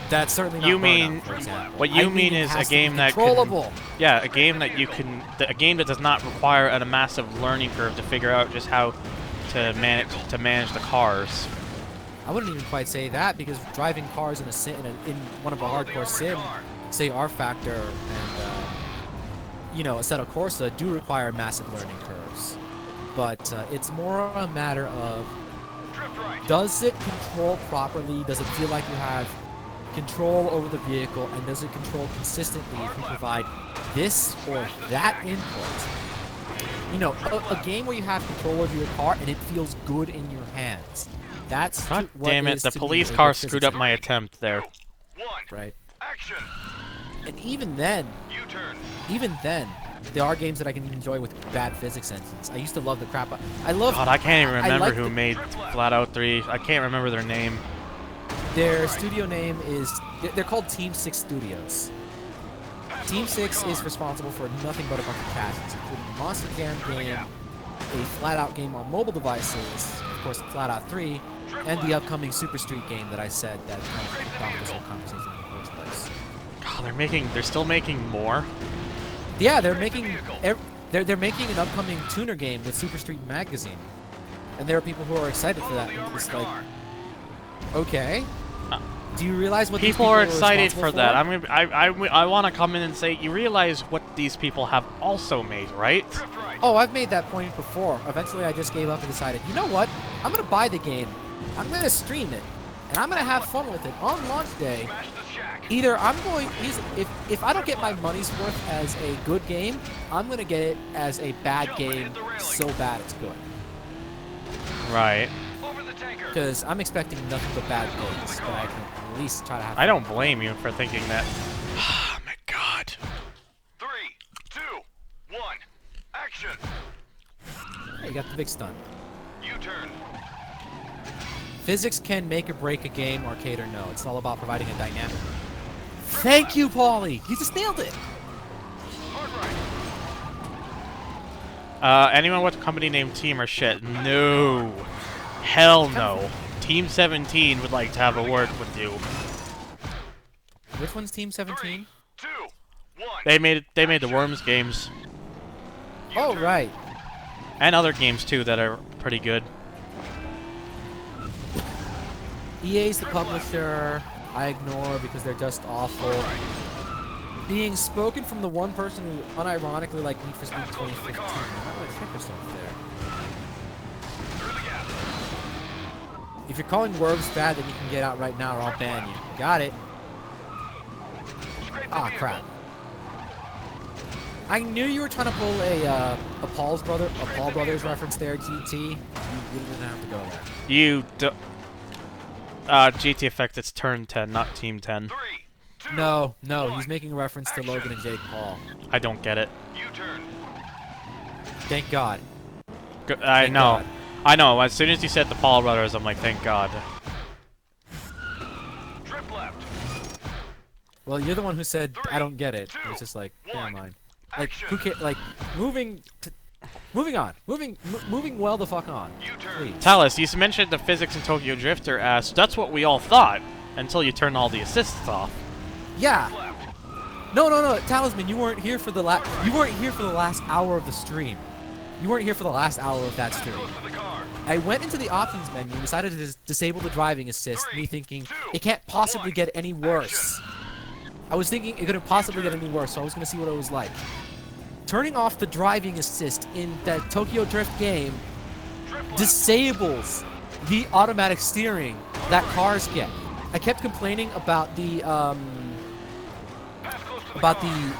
that's certainly not Burnout, for example. What you mean is a game that controllable. Yeah, a game that you can, a game that does not require a massive learning curve to figure out just how to manage the cars. I wouldn't even quite say that, because driving cars in in one of a hardcore sim, say R Factor and you know, Assetto Corsa, do require massive learning curves. But it's more a matter of, does it control properly? Does it feel like you have control over the vehicle, and does it control consistently if you provide this or that input? You know, a game where you have control over your car and it feels good in your hands. That's God what damn it, is the to police me a car good screwed physics up my game. attempt there. Right. Action. And even then, there are games that I can enjoy with bad physics engines. I used to love the crap out. God, I can't even remember like who made Flatout 3. I can't remember their name. Their studio name is, they're called Team 6 Studios. Team 6 is responsible for nothing but a bunch of caches, including Monster Jam game, a flat-out game on mobile devices, of course, Flat-Out 3, and the upcoming Super Street game that I said that kind of kicked off this whole conversation in the first place. God, they're still making more. Yeah, they're making they're making an upcoming tuner game with Super Street Magazine, and there are people who are excited for that. And it's like, okay, do you realize what People are these people excited for responsible that. I want to come in and say, you realize what these people have also made, right? Oh, I've made that point before. Eventually, I just gave up and decided, you know what? I'm gonna buy the game. I'm gonna stream it, and I'm gonna have fun with it on launch day. Either I'm going, if I don't get my money's worth as a good game, I'm gonna get it as a bad game, so bad it's good. Right. Because I'm expecting nothing but bad things, but I can at least try to have. I don't blame you for thinking that. Oh my God. 3, 2, 1, action. Hey, you got the big stunt. U-turn. Physics can make or break a game, arcade or no. It's all about providing a dynamic. Thank you, Paulie. You just nailed it. Anyone with a company named Team or shit? No. Hell no. Team 17 would like to have a word with you. Which one's Team 17? 2, 1. They made the Worms games Oh, right. and other games too that are pretty good. EA's the publisher. I ignore because they're just awful. Being spoken from the one person who unironically liked Need for Speed 2015. I'm gonna check yourself there. If you're calling Worms bad, then you can get out right now or I'll ban you. Got it. Ah, crap. I knew you were trying to pull a Paul Brothers reference there, GT. You didn't have to go there. You do. GT Effect, it's turn 10, not Team 10. No, he's making a reference to Logan and Jake Paul. I don't get it. Thank God. I know. I know. As soon as you said the Paul brothers, I'm like, thank God. Well, you're the one who said I don't get it. It's just like, never mind. Like, who cares? Like, moving on. Moving well the fuck on. Please. Talus, you mentioned the physics in Tokyo Drifter as that's what we all thought until you turn all the assists off. Yeah. No, Talisman, you weren't here for the last hour of the stream. You weren't here for the last hour of that stream. I went into the options menu and decided to disable the driving assist, me thinking, it can't possibly get any worse. I was thinking it couldn't possibly get any worse, so I was going to see what it was like. Turning off the driving assist in that Tokyo Drift game disables the automatic steering that cars get. I kept complaining about the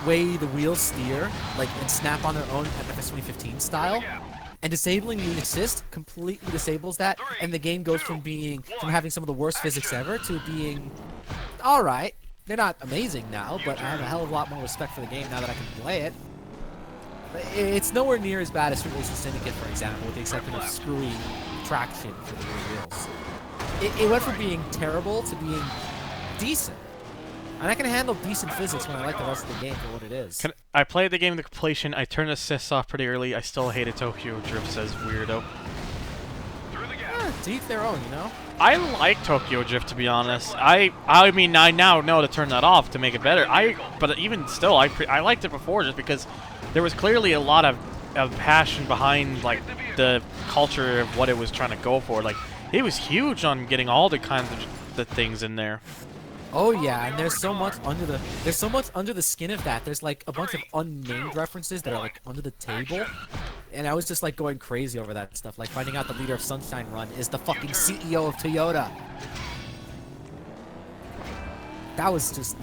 way the wheels steer, like, and snap on their own at FS 2015 style. And disabling the assist completely disables that, and the game goes from having some of the worst physics ever to being alright. They're not amazing now, but I have a hell of a lot more respect for the game now that I can play it. It's nowhere near as bad as Street Racing Syndicate, for example, with the exception of screwy traction for the rear wheels. It went from being terrible to being decent. And I can handle decent physics when I like the rest of the game for what it is. I played the game to completion. I turned assists off pretty early. I still hated Tokyo Drift, says Weirdo. To each their own, you know? I like Tokyo Drift, to be honest. I mean, I now know to turn that off to make it better. But even still, I liked it before just because there was clearly a lot of passion behind, like, the culture of what it was trying to go for. Like, it was huge on getting all the kinds of the things in there. Oh yeah, and there's so much under the skin of that. There's like a bunch of unnamed references that are like under the table. And I was just like going crazy over that stuff, like finding out the leader of Moonshine Run is the fucking CEO of Toyota. That was just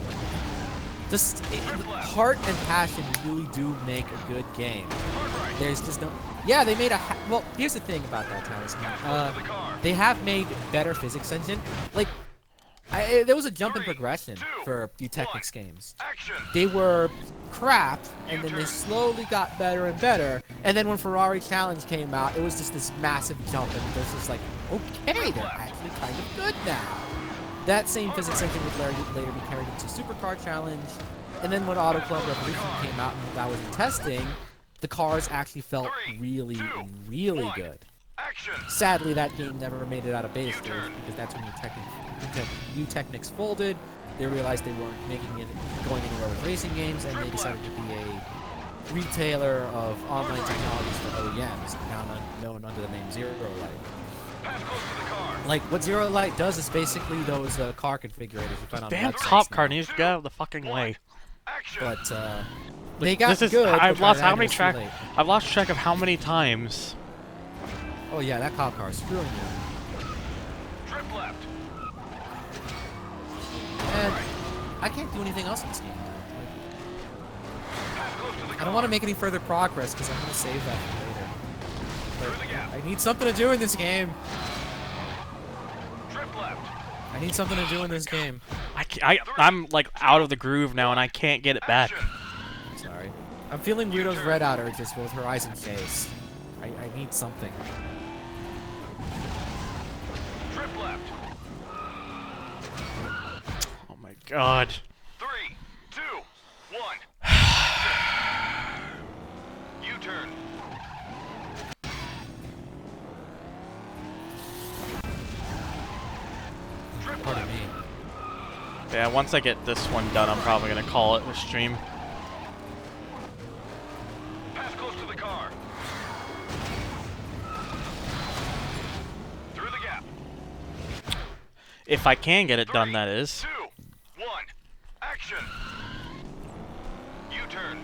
heart and passion really do make a good game. There's just no. Yeah, they made well, here's the thing about that, Talisman. They have made better physics engine. Like, there was a jump in progression for Eutechnics games. They were crap, and then they slowly got better and better, and then when Ferrari Challenge came out, it was just this massive jump, and it was just like, okay, they're actually kind of good now. That same physics engine would later be carried into Supercar Challenge, and then when Auto Club Revolution came out and that was in testing, the cars actually felt really, really good. Sadly, that game never made it out of beta stage because that's when New Technics folded. They realized they weren't going anywhere with racing games, and they decided to be a retailer of online technologies for OEMs, now known under the name Zero Light. Like, what Zero Light does is basically those car configurators you find on Damn websites cop now. car needs to get out of the fucking way. But they got This is, good. I've but lost got how many too track. late. I've lost track of how many times. Oh yeah, that cop car is screwing you. Trip left. And I can't do anything else in this game. I don't want to make any further progress because I'm going to save that for later. But I need something to do in this game. Trip left. I need something to do in this game. I'm like out of the groove now and I can't get it back. Sorry. I'm feeling Weirdo's Red Outer just with Horizon Chase. I need something. Trip left. Oh my god. 3, 2, 1. U-turn. Pardon me. Yeah, once I get this one done, I'm probably gonna call it a stream. Pass close to the car. Through the gap. If I can get it done, that is. 2, 1. Action. U-turn.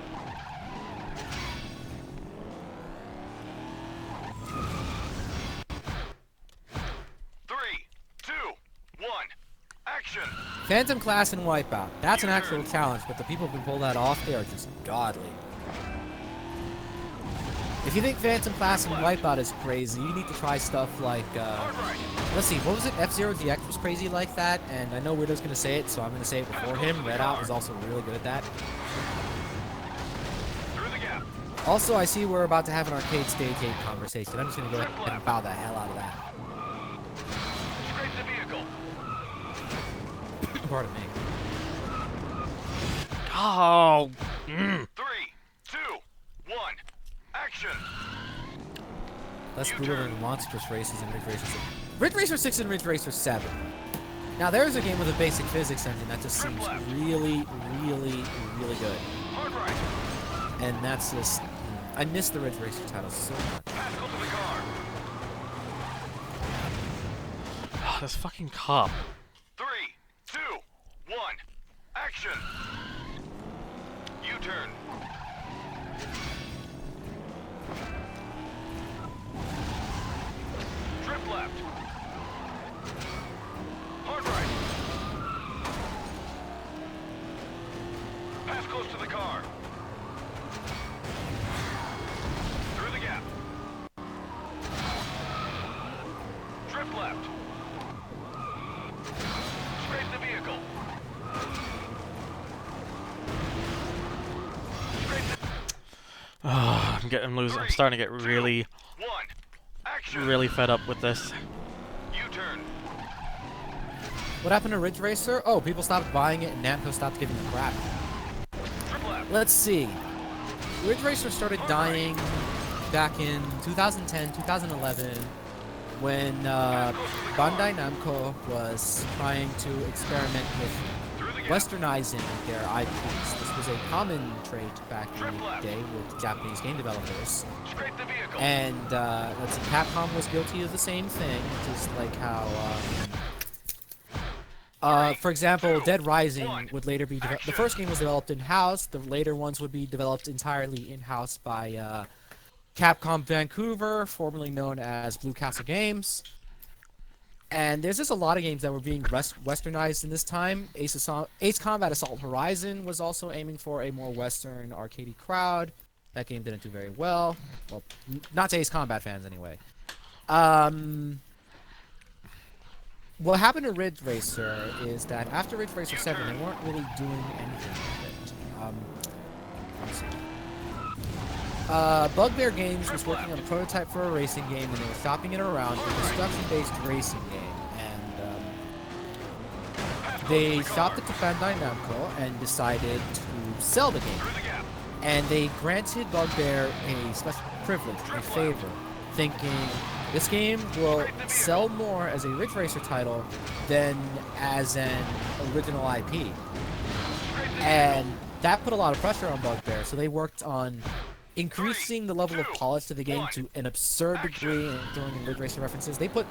Three, two, one. Action. Phantom Class and Wipeout. That's an actual challenge, but the people who can pull that off, they are just godly. If you think Phantom Class and Wipeout is crazy, you need to try stuff like, let's see, what was it? F-Zero GX was crazy like that, and I know Weirdo's going to say it, so I'm going to say it before him. Red Out is also really good at that. Also, I see we're about to have an Arcade Stage 8 conversation. I'm just going to go ahead and bow the hell out of that. Scrape the vehicle. Pardon me. Oh. 3, 2, 1. Action. Less brutal than monstrous races and Ridge Racer 6. Ridge Racer 6 and Ridge Racer 7. Now, there's a game with a basic physics engine that just seems really, really, really good. Hard right. And that's just... I miss the Ridge Racer title so much. Pass close to the car. Oh, this fucking cop. 3, 2, 1. Action. U-turn. Trip left. Hard right. Pass close to the car. Through the gap. Trip left. Scrape the vehicle. Oh, I'm starting to get really, 1. Action. really fed up with this. U-turn. What happened to Ridge Racer? Oh, people stopped buying it and Namco stopped giving a crap. Trip left. Let's see. Ridge Racer started dying back in 2010, 2011, when Bandai Namco was trying to experiment with westernizing their IPs. This was a common trait back in the day with Japanese game developers. Scrape the vehicle. And let's see, Capcom was guilty of the same thing, which is like how, for example, Dead Rising would later be the first game was developed in-house. The later ones would be developed entirely in-house by Capcom Vancouver, formerly known as Blue Castle Games. And there's just a lot of games that were being westernized in this time. Ace Combat Assault Horizon was also aiming for a more western arcadey crowd. That game didn't do very well. Well, not to Ace Combat fans anyway. What happened to Ridge Racer is that after Ridge Racer 7, they weren't really doing anything with it. Let's see. Bugbear Games was working on a prototype for a racing game, and they were shopping it around for a destruction-based racing game. And they shopped it to Bandai Namco and decided to sell the game. And they granted Bugbear a special privilege, a favor, thinking this game will sell more as a Ridge Racer title than as an original IP. And that put a lot of pressure on Bugbear, so they worked on increasing the level of polish to the game to an absurd degree and throwing in Ridge Racer references. They put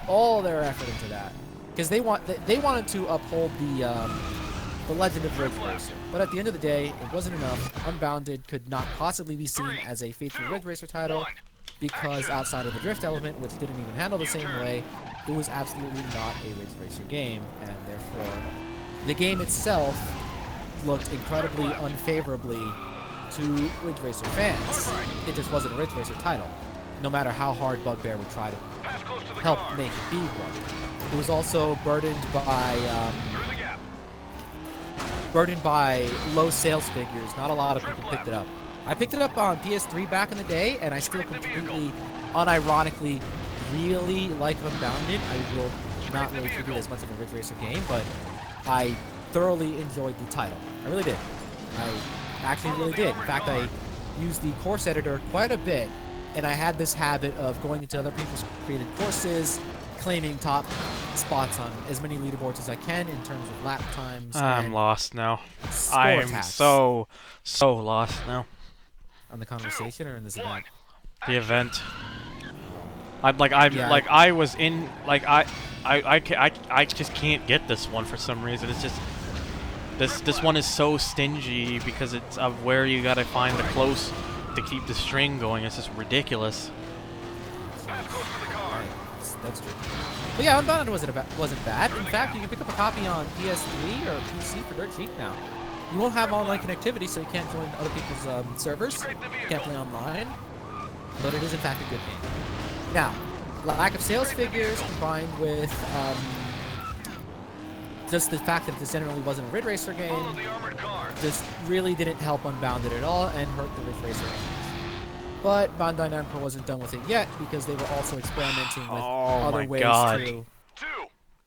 all their effort into that because they wanted to uphold the legend of Ridge Racer. But at the end of the day, it wasn't enough. Unbounded could not possibly be seen as a faithful Ridge Racer title because outside of the drift element, which didn't even handle the same way, it was absolutely not a Ridge Racer game, and therefore the game itself looked incredibly unfavorably to Ridge Racer fans. It just wasn't a Ridge Racer title, no matter how hard Bugbear would try to help make it be one. It was also burdened by low sales figures. Not a lot of people picked it up. I picked it up on PS3 back in the day, and I still completely, unironically, really like Unbounded. I will not really treat it as much of a Ridge Racer game, but I thoroughly enjoyed the title. I really did. I actually really did. In fact, I used the course editor quite a bit, and I had this habit of going into other people's created courses, claiming top spots on as many leaderboards as I can in terms of lap times. I'm lost now. Score I am attacks. so lost now. On the conversation or in this event? The event. I just can't get this one for some reason. It's just this one is so stingy because it's of where you gotta find the close to keep the string going. It's just ridiculous. That's true. But yeah, Unbounded wasn't bad. In fact, you can pick up a copy on PS3 or PC for dirt cheap now. You won't have online connectivity, so you can't join other people's servers. You can't play online. But it is, in fact, a good game. Now, lack of sales figures combined with just the fact that this generally wasn't a Ridge Racer game just really didn't help Unbounded at all and hurt the Ridge Racer game. But Bandai Namco wasn't done with it yet because they were also experimenting with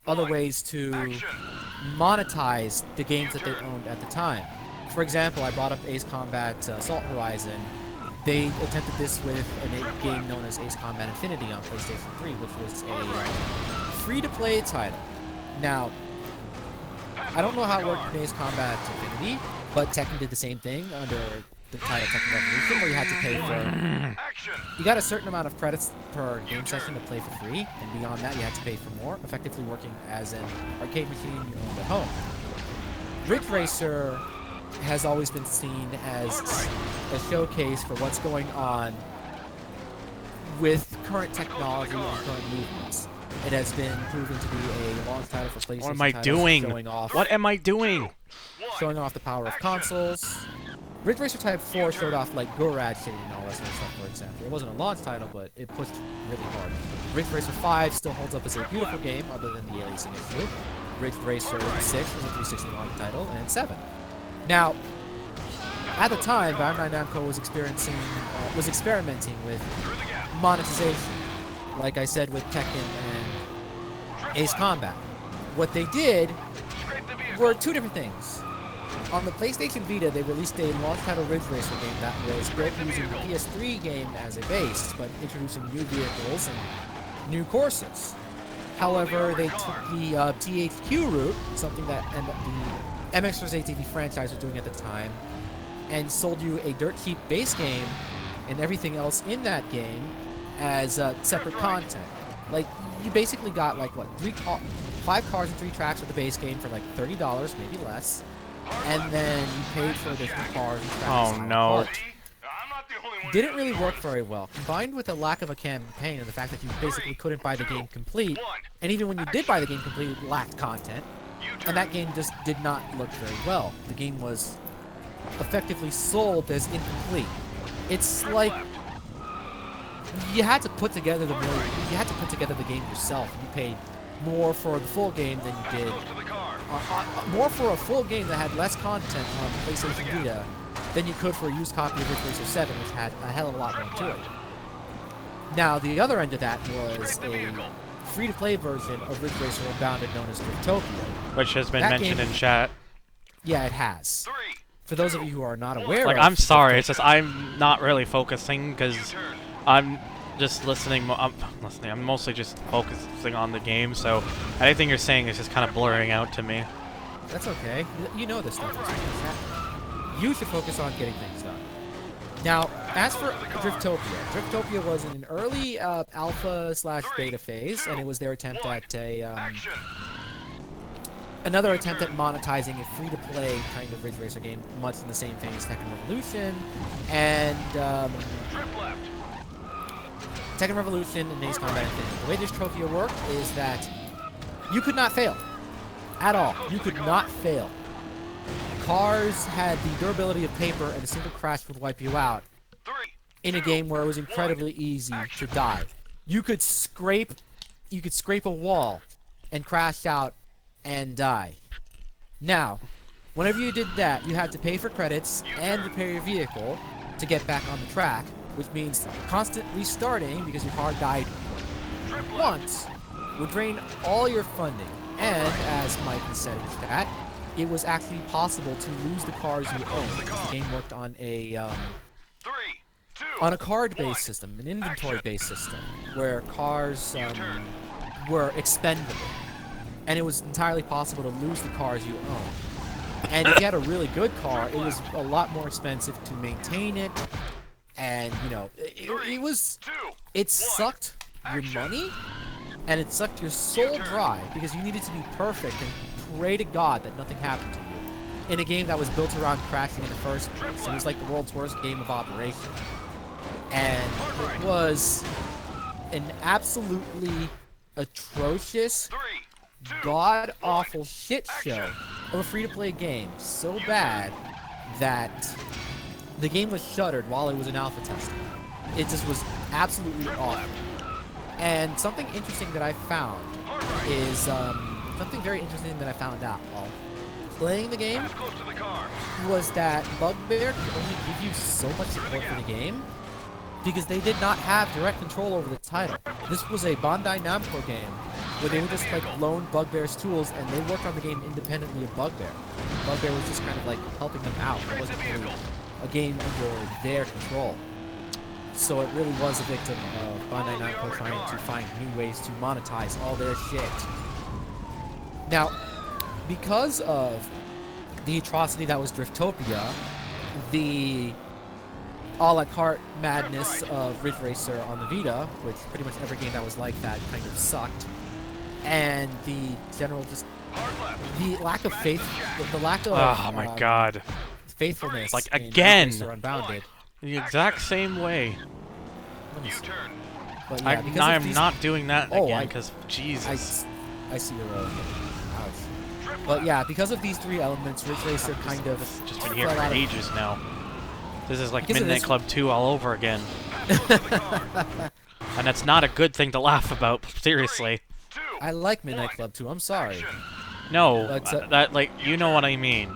other ways to monetize the games that they owned at the time. For example, I brought up Ace Combat Assault Horizon. They attempted this with a game known as Ace Combat Infinity on PlayStation 3, which was a free-to-play title. Now, I don't know how it worked in Ace Combat Infinity, but Tekken did the same thing under the title Tekken Revolution, where you had to pay for... You got a certain amount of credits per game session to play for free, and beyond that you had to pay for more, effectively working as an arcade machine you owned at home. Ridge Racer has always been seen as a showcase for what's going on with current technology and current movements. It has been proven to be a launch title for PlayStation. What am I doing? What am I doing? Showing off the power of consoles. Ridge Racer Type 4 showed off like Gorad shitty and all that sort of stuff, for example. It wasn't a launch title, but it pushed really hard. Ridge Racer 5 still holds up as a beautiful game, other than the aliasing issue. Ridge Racer 6 was a 360 launch title, and 7. Now, at the time, Bandai Namco was experimenting with monetization, like I said with Tekken and Ace Combat. What they did were two different things. On the PlayStation Vita, they released a launch title Ridge Racer game that was built using the PS3 game as a base, but introducing new vehicles and new courses. However, they took the THQ route, something that the MX vs. ATV franchise was doing at the time, and sold you a dirt cheap base game and everything else in that game as separate content. Like, you basically got like what, 5 cars and 3 tracks with the base game for like $30, maybe less. And then you paid for additional cars and tracks. Oh no. Didn't really work very well. Combined with the lack of a campaign and the fact that you basically couldn't buy the game complete, and even when you did buy the game complete, it lacked content, and that game just did not look very well. The game was effectively sold as incomplete. It's like you had to put together the game yourself. You paid more for the full game than you did. More for a full game that had less content on the PlayStation Vita than you could for a used copy of Ridge Racer 7, which had a hell of a lot more to it. Now, the other end of that was a free-to-play version of Ridge Racer Unbounded known as Driftopia. Which has been mentioned in chat. Yeah, it has. for those of you who are not aware Like, of... I'm sorry, it's just I'm not really focusing because I'm just listening. I'm mostly just focusing on the game, so anything you're saying is just kind of blurring out to me. That's okay. You know this stuff. You should focus on getting things done. Now, as for Driftopia, Driftopia was in an early alpha/beta phase, and it was their attempt at another attempt at monetizing a free-to-play kind of Ridge Racer game, much in the same vein as Tekken Revolution, and Tekken Revolution and Ace Combat Infinite. The way this Driftopia worked is that you could not fail. At all. You could not fail. Cars had the durability of paper, and a single crash would wipe you out in a game where it was incredibly easy to die. You could scrape a wall and crash out and die. Now, whenever you did that, you had to pay for credits and repair your vehicle to get back on the track, which means constant restarting because your car died once would drain all your funding. And, as Mike has said in chat, it was actually possible to lose the cars you owned because the game worked on a card-based system, an inventory-based system, where cars were expendable. And it was entirely possible to lose the cars you owned. And if you had a really good car, it was a lot more expensive to maintain it. And, you know, it sucked your money, and it sucked your soul dry because you needed to be perfect and pray to God that nothing happened to you in a game that was built around crashing in the first place. It was like the world's worst game of operation. And it was an absolutely atrocious, god-awful shit show of a free-to-play game. So bad that the game was shuttered while it was in alpha testing. It just was absolutely awful. And something interesting that I found is, something very interesting that I found out while playing the game was that Bugbear could only give you so much support for the game because they did not have direct control over the title. This was a Bandai Namco game where they were just like loaned Bugbear's tools and they worked on the game independently of Bugbear. Bugbear was just kind of like helping them out. It wasn't really a game under their control. So it really was a victim of Bandai Namco trying to find new ways to monetize all their shit. Now, because of the atrocity that was Driftopia, the a la carte madness of Ridge Racer on the Vita, which pretty much every game that was like that kind of sucked, and the general just the lack of faith, the lack of oh my god, faithfulness, like in again, Ridge Racer Unbounded. The exact same way. But yeah, I'm not doing that again because Jesus. I see your role. Ouch. But yeah, because of these three elements, Ridge Racer kind of just been here for ages now. This is like Midnight Club 2 all over again. And that's not a good thing to laugh about, seriously. I like Midnight Club 2, I'm sorry. No, that, like, you know what I mean.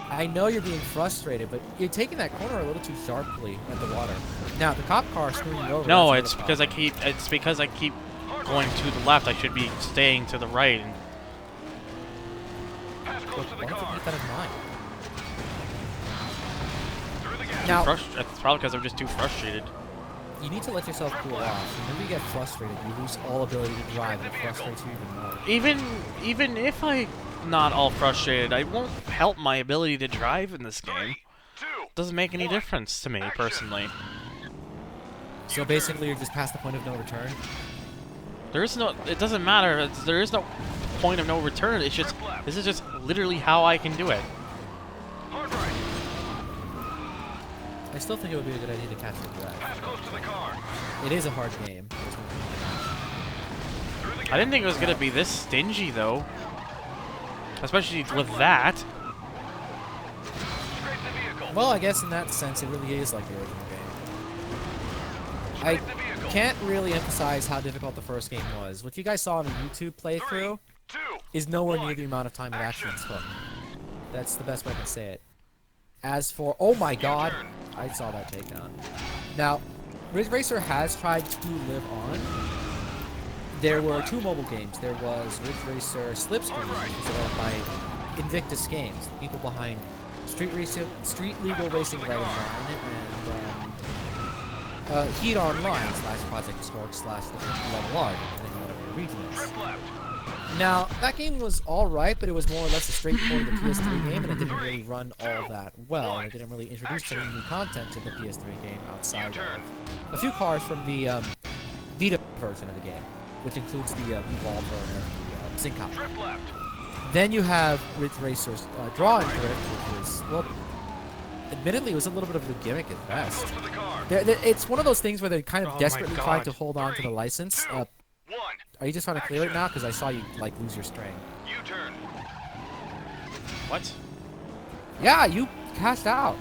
I know you're being frustrated, but you're taking that corner a little too sharply at the water. Now, the cop car screwing you over. No, it's because I keep going to the left. I should be staying to the right. Why don't you keep that in mind? Now, it's probably because I'm just too frustrated. You need to let yourself cool off. Whenever you get frustrated, you lose all ability to drive, and it frustrates you even more. Even if I'm not all frustrated, I won't help my ability to drive in this game. Doesn't make any difference to me, personally. So basically, you're just past the point of no return? There is no... It doesn't matter. There is no point of no return. It's just... This is just literally how I can do it. I still think it would be a good idea to catch the drive. It is a hard game. I didn't think it was going to be this stingy, though. Especially with that. Well, I guess in that sense, it really is like the original game. I can't really emphasize how difficult the first game was. What you guys saw in a YouTube playthrough is nowhere near the amount of time it actually took. That's the best way I can say it. As for... Oh my god! I saw that takedown. Now, Ridge Racer has tried to live on. There were two mobile games. There was Ridge Racer Slipstream, which was developed by Invictus Games, the people behind Street Legal Racing Red Online, and Heat Online / Project Scorch / Level R, depending on whatever your region is. Now, that game was alright, but it was more or less a straightforward PS3 game, and it didn't really run all that well, and it didn't really introduce any new content to the PS3 game outside of a few cars from the Vita version of the game, which includes the Evolver and the Sync Hop. Then you have Ridge Racer's Drawing Drift, which is, well, admittedly, it was a little bit of a gimmick at best. It's one of those things where they're kind of desperately trying to hold on to the license. Are you just trying to clear it now? Because I saw you, like, lose your string. U-turn. What? Yeah, you cashed out.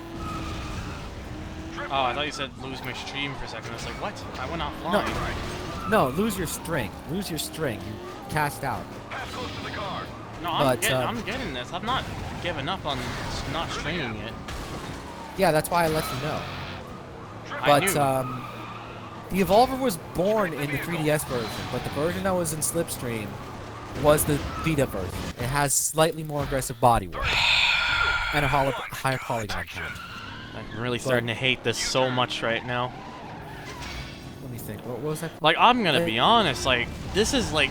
Oh, I thought you said lose my stream for a second. I was like, what? I went offline. No, lose your string. Lose your string. You cashed out. No, I'm getting this. I'm not giving up on not streaming it. Yeah, that's why I let you know. I But, knew. the Evolver was born in the 3DS version, but the version that was in Slipstream was the Vita version. It has slightly more aggressive bodywork and a higher polygon count. I'm really starting to hate this so much right now. Let me think. What was that? Like, I'm gonna be honest. Like, this is like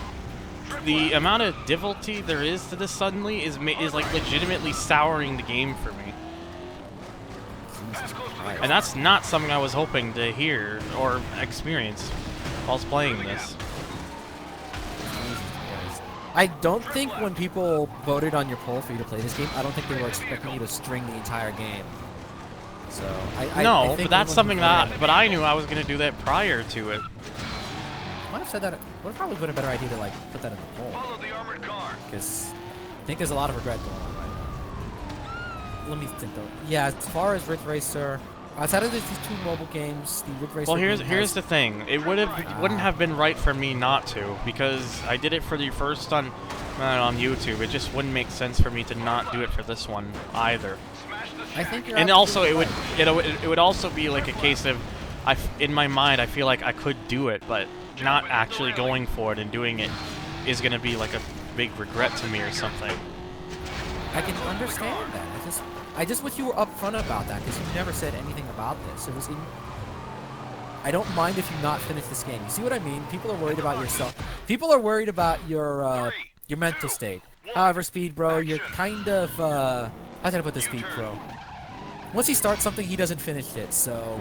the amount of difficulty there is to this suddenly is like legitimately souring the game for me. And that's not something I was hoping to hear or experience whilst playing this. I don't think when people voted on your poll for you to play this game, I don't think they were expecting you to string the entire game. So I think but that's something that. But I knew I was gonna do that prior to it. Might have said that. Would have probably been a better idea to like put that in the poll. Follow the armored car. Because I think there's a lot of regret going on right now. Let me think though. Yeah, as far as Ridge Racer, outside of these two mobile games, the Ridge Racer. Well, here's the thing. It wouldn't have been right for me not to, because I did it for the first Stunt on YouTube. It just wouldn't make sense for me to not do it for this one either. I think you're and also it would also be like a case of in my mind I feel like I could do it, but not actually going for it and doing it is going to be like a big regret to me or something. I can understand that. I just wish you were upfront about that, because you never said anything about this. It was I don't mind if you not finish this game. You see what I mean? People are worried about yourself. People are worried about your mental state. However, Speed Bro, you're kind of how can I put this, Speed Bro? Once he starts something, he doesn't finish it, so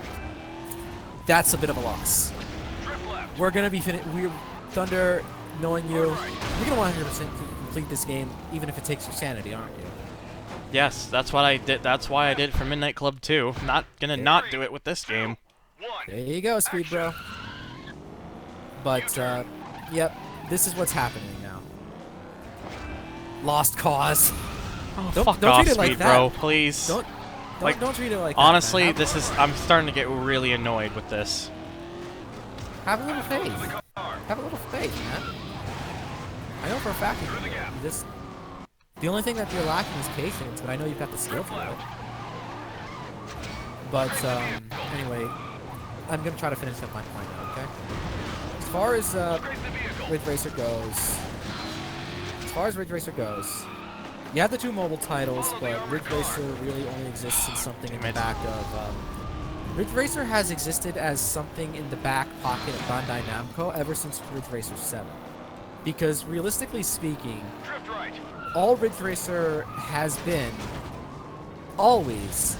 that's a bit of a loss. We're gonna be we're Thunder, knowing you, you're gonna 100% complete this game, even if it takes your sanity, aren't you? Yes, that's what I did. That's why I did it for Midnight Club 2. Not gonna not do it with this game. There you go, Speed Bro. But yep, this is what's happening now. Lost cause. Oh, don't fuck treat off, it like Speed that. Bro, please. Don't treat it like honestly, that. this is. I'm starting to get really annoyed with this. Have a little faith. Have a little faith, man. I know for a fact you just. The only thing that you're lacking is patience, but I know you've got the skill for it. But anyway, I'm gonna try to finish up my point now, okay? As far as Ridge Racer goes, you have the two mobile titles, but Ridge Racer really only exists in something in the back of. Ridge Racer has existed as something in the back pocket of Bandai Namco ever since Ridge Racer 7. Because realistically speaking, all Ridge Racer has been, always,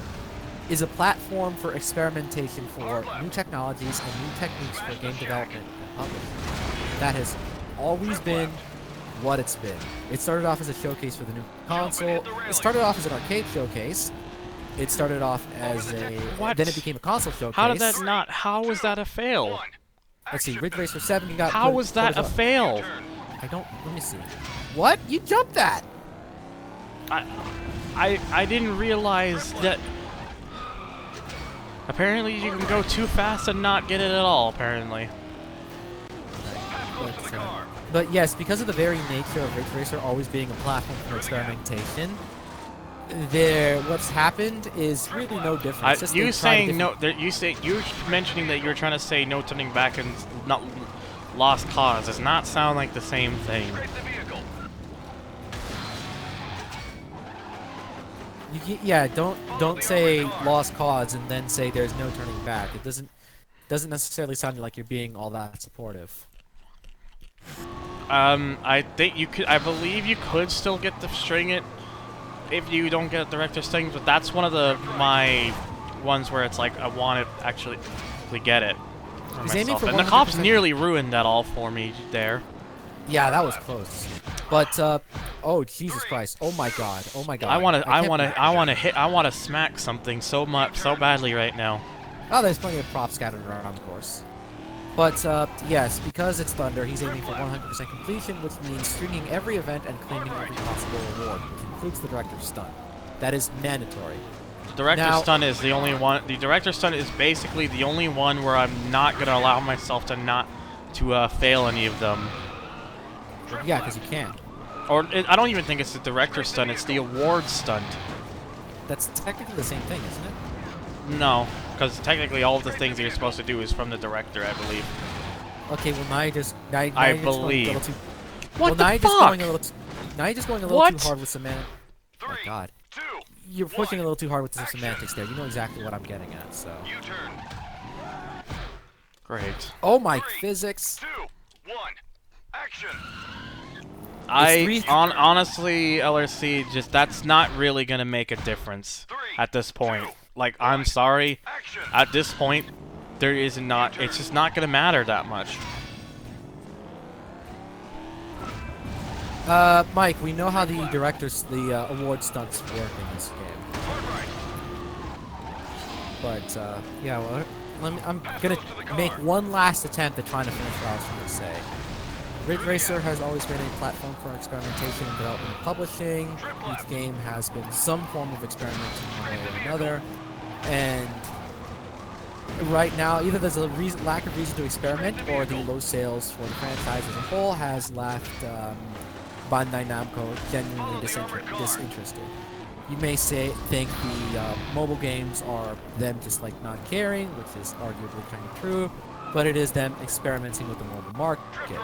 is a platform for experimentation for new technologies and new techniques for game development and publishing. That has always been what it's been. It started off as a showcase for the new console. It started off as an arcade showcase. It started off as a... What? Then it became a console showcase. How did that not... How was that a fail? Let's see, Ridge Racer 7 got... How was that a fail? I don't... Let me see. What? You jumped that! I didn't realize that... Apparently you can go too fast and not get it at all, apparently. But yes, because of the very nature of Ridge Racer always being a platform for experimentation, what's happened is really no different. You saying no? You're mentioning that you're trying to say no turning back and not lost cause does not sound like the same thing. Yeah, don't say lost cause and then say there's no turning back. It doesn't necessarily sound like you're being all that supportive. I think you could. I believe you could still get to string it if you don't get director's things, but that's one of my ones where it's like I want to actually get it for He's aiming myself. for And the cops 100%. nearly ruined that all for me there. Yeah, that was close. But oh Jesus Christ! Oh my God! Oh my God! I want to hit. I want to smack something so badly right now. Oh, there's plenty of props scattered around, of course. But yes, because it's Thunder, he's aiming for 100% completion, which means stringing every event and claiming every possible reward, which includes the director's stunt. That is mandatory. The director's Now- stunt is the only one. The director's stunt is basically the only one where I'm not gonna allow myself to fail any of them. Yeah, because you can. Or I don't even think it's the director's stunt. It's the award stunt. That's technically the same thing, isn't it? No, because technically all of the things that you're supposed to do is from the director, I believe. Okay, well now you just now I you're just going a believe. little too, What now the you're just fuck? going a little now you're just going a little What? too hard with semantics. Oh my God. You're pushing a little too hard with the semantics there. You know exactly what I'm getting at, so. Great. Oh my physics. 2, 1, action. Honestly, LRC, that's not really gonna make a difference at this point. Like, I'm sorry, at this point, it's just not gonna matter that much. Mike, we know how the award stunts work in this game. But, yeah, well, I'm gonna make one last attempt at trying to finish what I was trying to say. Ridge Racer has always been a platform for experimentation and development and publishing. Each game has been some form of experiment in one way or another. And right now, either there's a lack of reason to experiment, or the low sales for the franchise as a whole has left Bandai Namco genuinely disinterested. You may think the mobile games are them just like not caring, which is arguably kind of true, but it is them experimenting with the mobile market.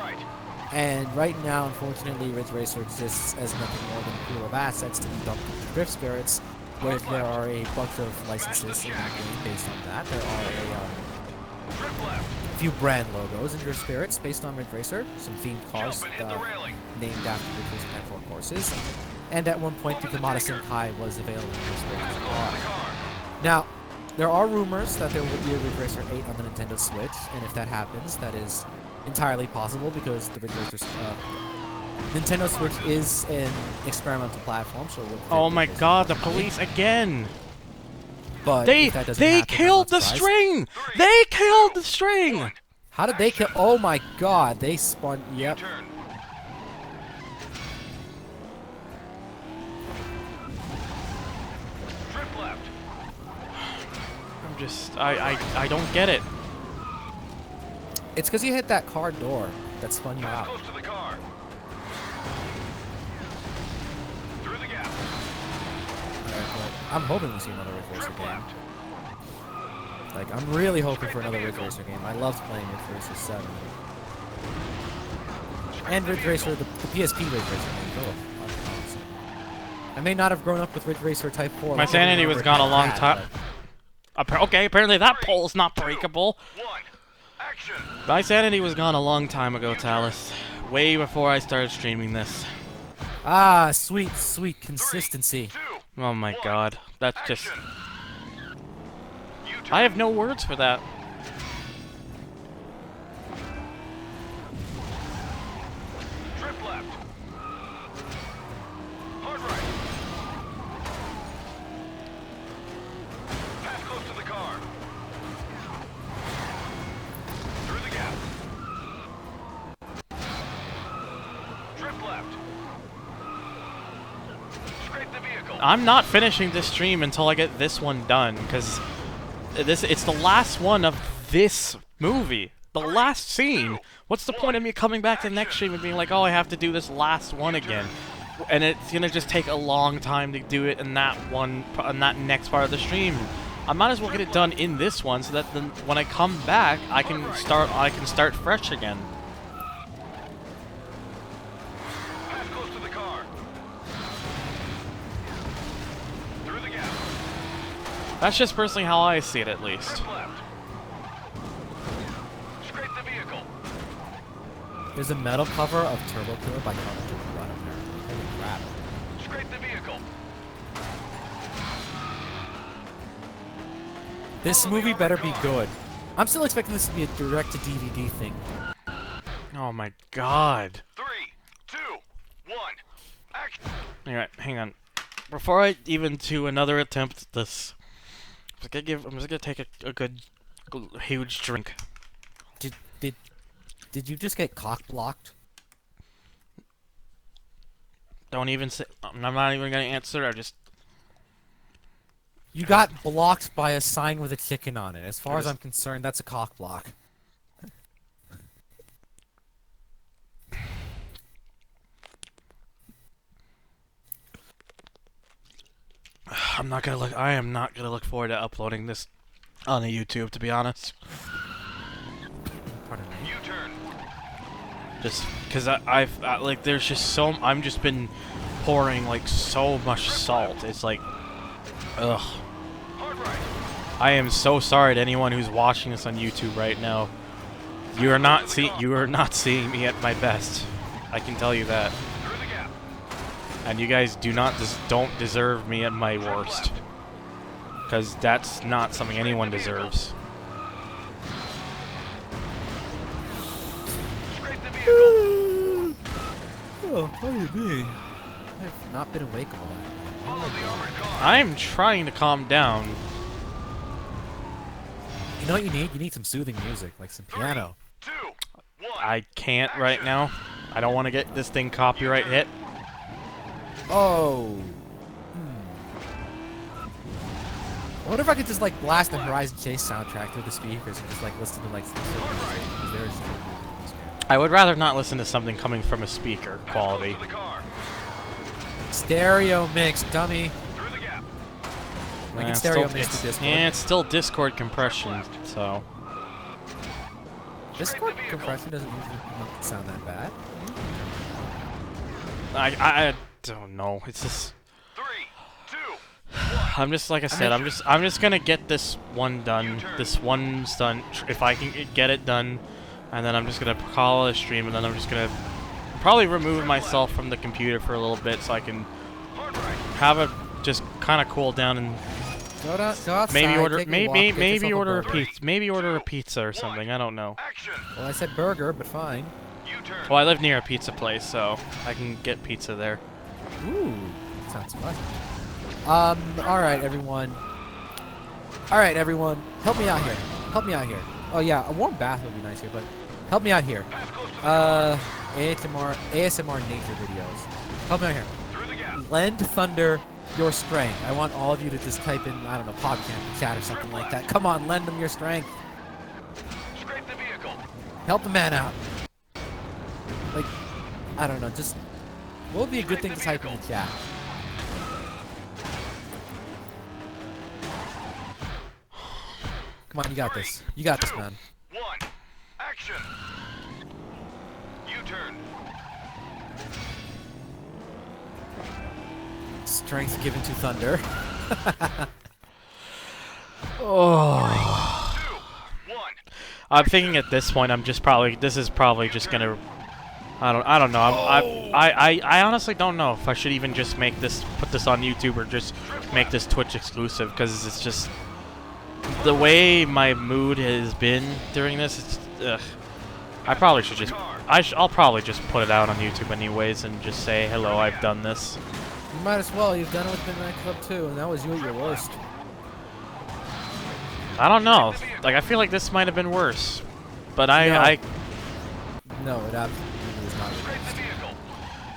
And right now, unfortunately, Ridge Racer exists as nothing more than a pool of assets to be dumped into Drift Spirits, where there are a bunch of licenses in the game based on that. There are a few brand logos in Drift Spirits based on Ridge Racer, some themed cars named after Ridge Racer Network courses, and at one point the Kamada Senkai was available in Ridge Racer as well. Now, there are rumors that there will be a Ridge Racer 8 on the Nintendo Switch, and if that happens, that is entirely possible because the Ridge Racer Nintendo Switch is an experimental platform, so it would fit Oh my with God, the this police again! But They if that doesn't happen, I'm killed not the surprised. string! They killed the string! How did they kill? Oh my God, they spun. Yep. I'm just, I don't get it. It's because you hit that car door that spun you out. Close to the car. Through the gap. Alright, but I'm hoping we see another Ridge Racer game. Like, I'm really hoping for another Ridge Racer game. I loved playing Ridge Racer 7. And Ridge Racer, the PSP Ridge Racer game. Oh, awesome. I may not have grown up with Ridge Racer Type 4. My sanity was gone a long time. Okay, apparently that pole's not breakable. My sanity was gone a long time ago, Talus. Way before I started streaming this. Ah, sweet, sweet consistency. Oh my God. That's just... I have no words for that. Trip left. Hard right. Pass close to the car. Through the gap. Trip left. Scrape the vehicle. I'm not finishing this stream until I get this one done, because it's the last one of this movie. The last scene. What's the point of me coming back to the next stream and being like, oh, I have to do this last one again? And it's gonna just take a long time to do it in that next part of the stream. I might as well get it done in this one so that then when I come back, I can start fresh again. Pass close to the car. Through the That's just personally how I see it, at least. Scrape the vehicle. There's a metal cover of Turbo Killer by Carpenter Run up there. Holy crap. Scrape the vehicle. This movie better be good. I'm still expecting this to be a direct-to-DVD thing. Oh my god. 3, 2, 1. Action. Alright, hang on. Before I even do another attempt at this, I'm just gonna take a good, huge drink. Did you just get cock-blocked? Don't even say. I'm not even gonna answer. You got blocked by a sign with a chicken on it. As far as I'm concerned, that's a cock block. I'm not gonna look. I am not gonna look forward to uploading this on the YouTube, to be honest. Pardon me. U-turn. Just because I've like, there's just so. I'm just been pouring like so much salt. It's like, ugh. Hard right. I am so sorry to anyone who's watching this on YouTube right now. You are not seeing me at my best. I can tell you that. Through the gap. And you guys don't deserve me at my worst. Because that's not something anyone deserves. Scrape the vehicle. Oh, what do you mean? I've not been awake all night. Follow the armored car. I'm trying to calm down. You know what you need? You need some soothing music, like some piano. 2, 1. I can't right now. I don't want to get this thing copyright hit. Oh. I wonder if I could just like blast the Horizon Chase soundtrack through the speakers and just like listen to like some soothing music. 'Cause there's I would rather not listen to something coming from a speaker quality. To the car. stereo mix, dummy. Through the gap. I can it's stereo still- mix it's- to Discord. Yeah, it's still Discord compression, so. Discord compression doesn't usually sound that bad. I don't know. It's just. 3, 2. I'm just like I said. I'm just gonna get this one done. This one stunt, if I can get it done, and then I'm just gonna call it a stream, and then I'm just gonna probably remove myself from the computer for a little bit so I can have it just kind of cool down and Go outside, maybe order take a walk, get yourself order a burger. pizza. Maybe order a pizza or something. I don't know. Action. Well, I said burger, but fine. U-turn. Well, I live near a pizza place, so I can get pizza there. Ooh, sounds fun. Alright, everyone. Alright, everyone. Help me out here. Help me out here. Oh, yeah, a warm bath would be nice here, but help me out here. ASMR nature videos. Help me out here. Through the gap. Lend Thunder your strength. I want all of you to just type in, I don't know, PodCamp chat or something like that. Come on, lend them your strength. Scrape the vehicle. Help the man out. Like, I don't know, just... What would be a good thing to type in the chat? Come on, you got this. You got this, man. 1. Action. U-turn. Strength given to Thunder. Oh. 2, 1. I'm thinking at this point, this is probably just gonna. I don't know. I honestly don't know if I should even just put this on YouTube or just make this Twitch exclusive, because it's just the way my mood has been during this. It's, I probably should just. I'll probably just put it out on YouTube anyways and just say hello. I've done this. You might as well. You've done it with Midnight Club too, and that was you at your worst. I don't know. Like, I feel like this might have been worse, but No, it absolutely is not. Scrape the vehicle.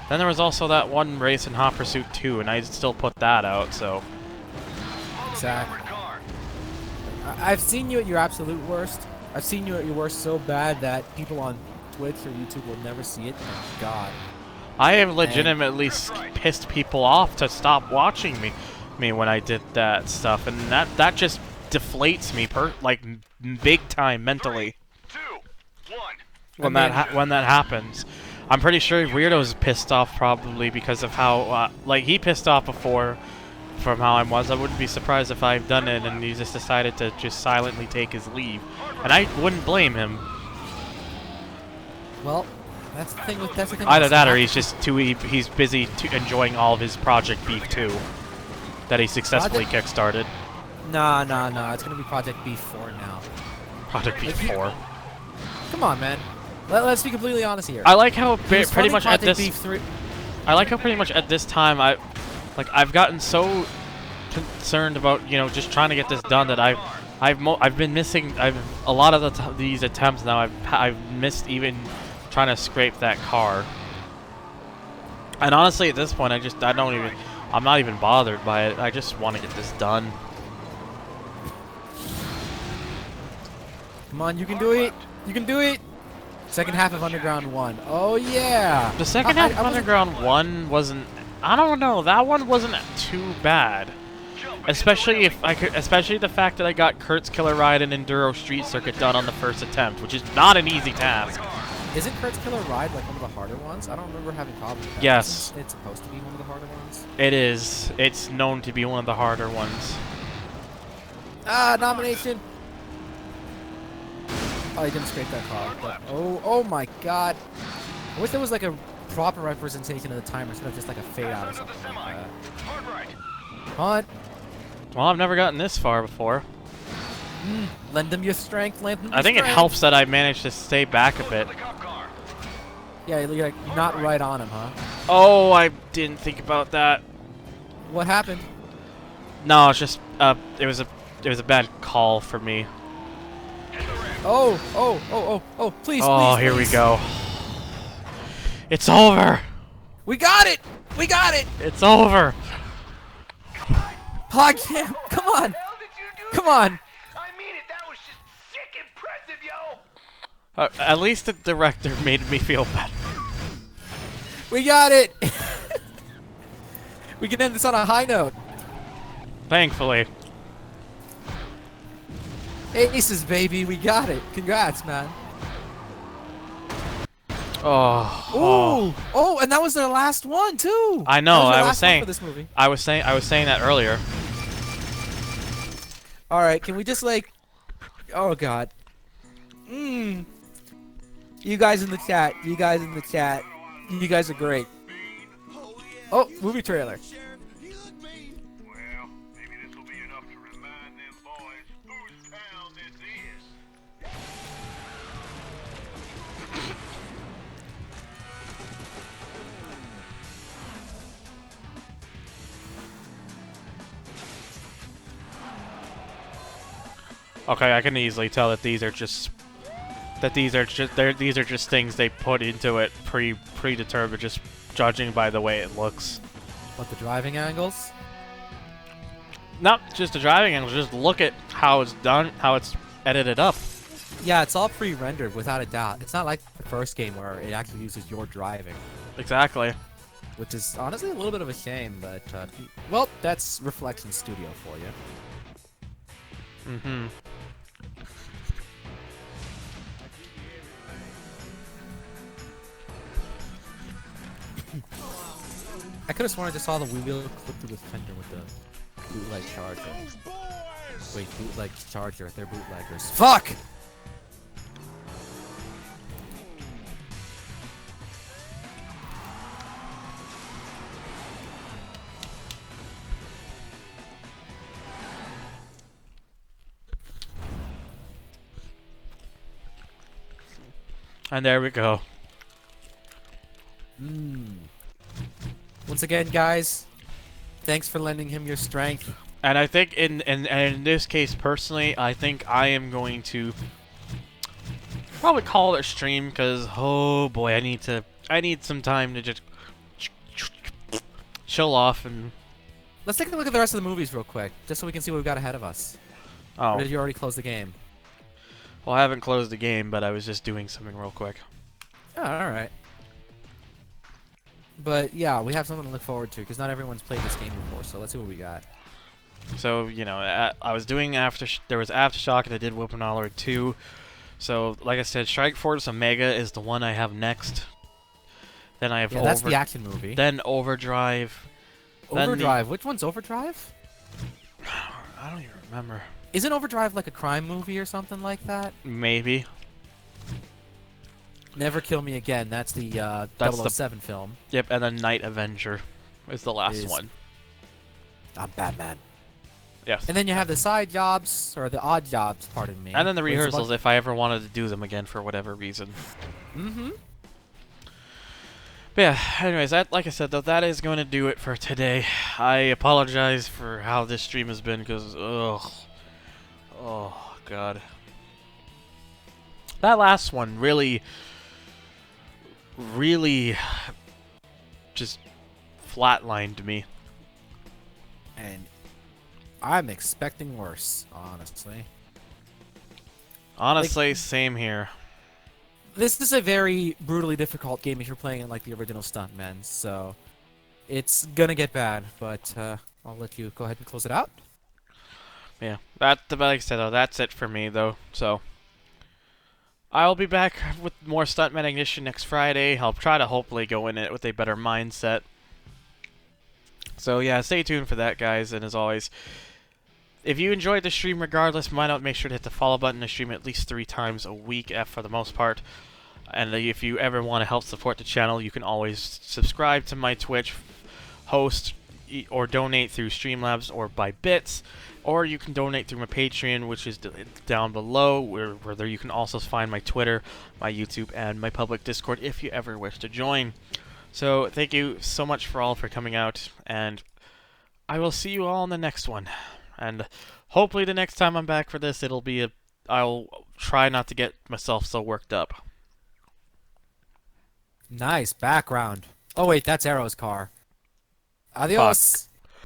Then there was also that one race in Hot Pursuit 2, and I still put that out. So Exactly. Armored car. I've seen you at your absolute worst. I've seen you at your worst so bad that people on Twitch or YouTube will never see it. Thank God. I have legitimately pissed people off to stop watching me when I did that stuff, and that just deflates me big time mentally 2, 1. when that happens. I'm pretty sure Weirdo's pissed off probably because of how like he pissed off before from how I was. I wouldn't be surprised if I've done it and he just decided to just silently take his leave. And I wouldn't blame him. Well, that's the thing with Either that or he's just he's busy enjoying all of his Project Beef 2 that he successfully kickstarted. Nah. It's gonna be Project Beef 4 now. Project Beef 4. Come on, man. Let's be completely honest here. I like how pretty much at this. Beef 3. I like how pretty much at this time I've gotten so concerned about just trying to get this done that I've been missing a lot of these attempts now. I've missed even trying to scrape that car. And honestly, at this point, I'm not even bothered by it. I just want to get this done. Come on, you can do it. You can do it. Second half of Underground 1. Oh yeah. The second half of Underground 1 wasn't. I don't know. That one wasn't too bad. Especially the fact that I got Kurt's Killer Ride and Enduro Street Circuit done on the first attempt, which is not an easy task. Isn't Kurt's Killer Ride like one of the harder ones? I don't remember having problems with that. Yes. It's supposed to be one of the harder ones. It is. It's known to be one of the harder ones. Ah, nomination. Oh, he didn't scrape that car. But, oh my god. I wish there was like a proper representation of the timer instead of just like a fade out or something like that. Hunt. Well, I've never gotten this far before. Lend them your strength, lend them your I think it strength. helps that I managed to stay back a bit. Yeah, you're not right on him, huh? Oh, I didn't think about that. What happened? No, it's just it was a bad call for me. Oh, please, Oh, please, here please. we go. It's over. We got it! We got it! It's over. Podcast, come on! Come on! I mean it, that was just sick impressive, yo! At least the director made me feel better. We got it! We can end this on a high note. Thankfully. Aces, baby, we got it. Congrats, man. Oh, and that was their last one too. I know. That I was last one saying. for this movie. I was saying that earlier. All right, can we just like? Oh God. You guys in the chat. You guys in the chat. You guys are great. Oh, movie trailer. Well, maybe this will be enough to remind them boys whose town this is. Okay, I can easily tell that these are just things they put into it predetermined, just judging by the way it looks. What, the driving angles? Not just the driving angles, just look at how it's done, how it's edited up. Yeah, it's all pre-rendered without a doubt. It's not like the first game where it actually uses your driving. Exactly. Which is honestly a little bit of a shame, but well, that's Reflection Studio for you. Mm-hmm. I could have sworn I just saw the wheel clip through the fender with the bootleg charger. Wait, bootleg charger, they're bootleggers. Fuck! And there we go. Once again, guys, thanks for lending him your strength. And I think in this case personally, I think I am going to probably call it a stream because oh boy, I need some time to just chill off and. Let's take a look at the rest of the movies real quick, just so we can see what we've got ahead of us. Oh. Or did you already close the game? Well, I haven't closed the game, but I was just doing something real quick. Oh, alright. But yeah, we have something to look forward to, because not everyone's played this game before, so let's see what we got. So, you know, I was doing there was Aftershock, and I did Weapon Holler 2. So, like I said, Strike Force Omega is the one I have next. Then I have that's the action movie. Then Overdrive. Overdrive. Which one's Overdrive? I don't even remember. Isn't Overdrive like a crime movie or something like that? Maybe. Never Kill Me Again. That's the That's 007 film. Yep, and then Night Avenger is the last one. I'm Batman. Yes. And then you have the side jobs, or the odd jobs, pardon me. And then the where it's a rehearsals if I ever wanted to do them again for whatever reason. Mm-hmm. But yeah, anyways, like I said, though, that is going to do it for today. I apologize for how this stream has been, because, ugh. Oh, God. That last one really just flatlined me. And I'm expecting worse, honestly. Honestly, same here. This is a very brutally difficult game if you're playing it like the original Stuntman, so it's gonna get bad, but I'll let you go ahead and close it out. Yeah, like I said, though, that's it for me, though, so I'll be back with more Stuntman Ignition next Friday. I'll try to hopefully go in it with a better mindset. So yeah, stay tuned for that, guys, and as always, if you enjoyed the stream regardless, why not make sure to hit the follow button to stream at least 3 times a week for the most part. And if you ever want to help support the channel, you can always subscribe to my Twitch, host, or donate through Streamlabs or by bits. Or you can donate through my Patreon, which is down below, where there you can also find my Twitter, my YouTube, and my public Discord if you ever wish to join. So thank you so much for coming out, and I will see you all in the next one. And hopefully the next time I'm back for this, I'll try not to get myself so worked up. Nice background. Oh wait, that's Arrow's car. Adios. Fuck.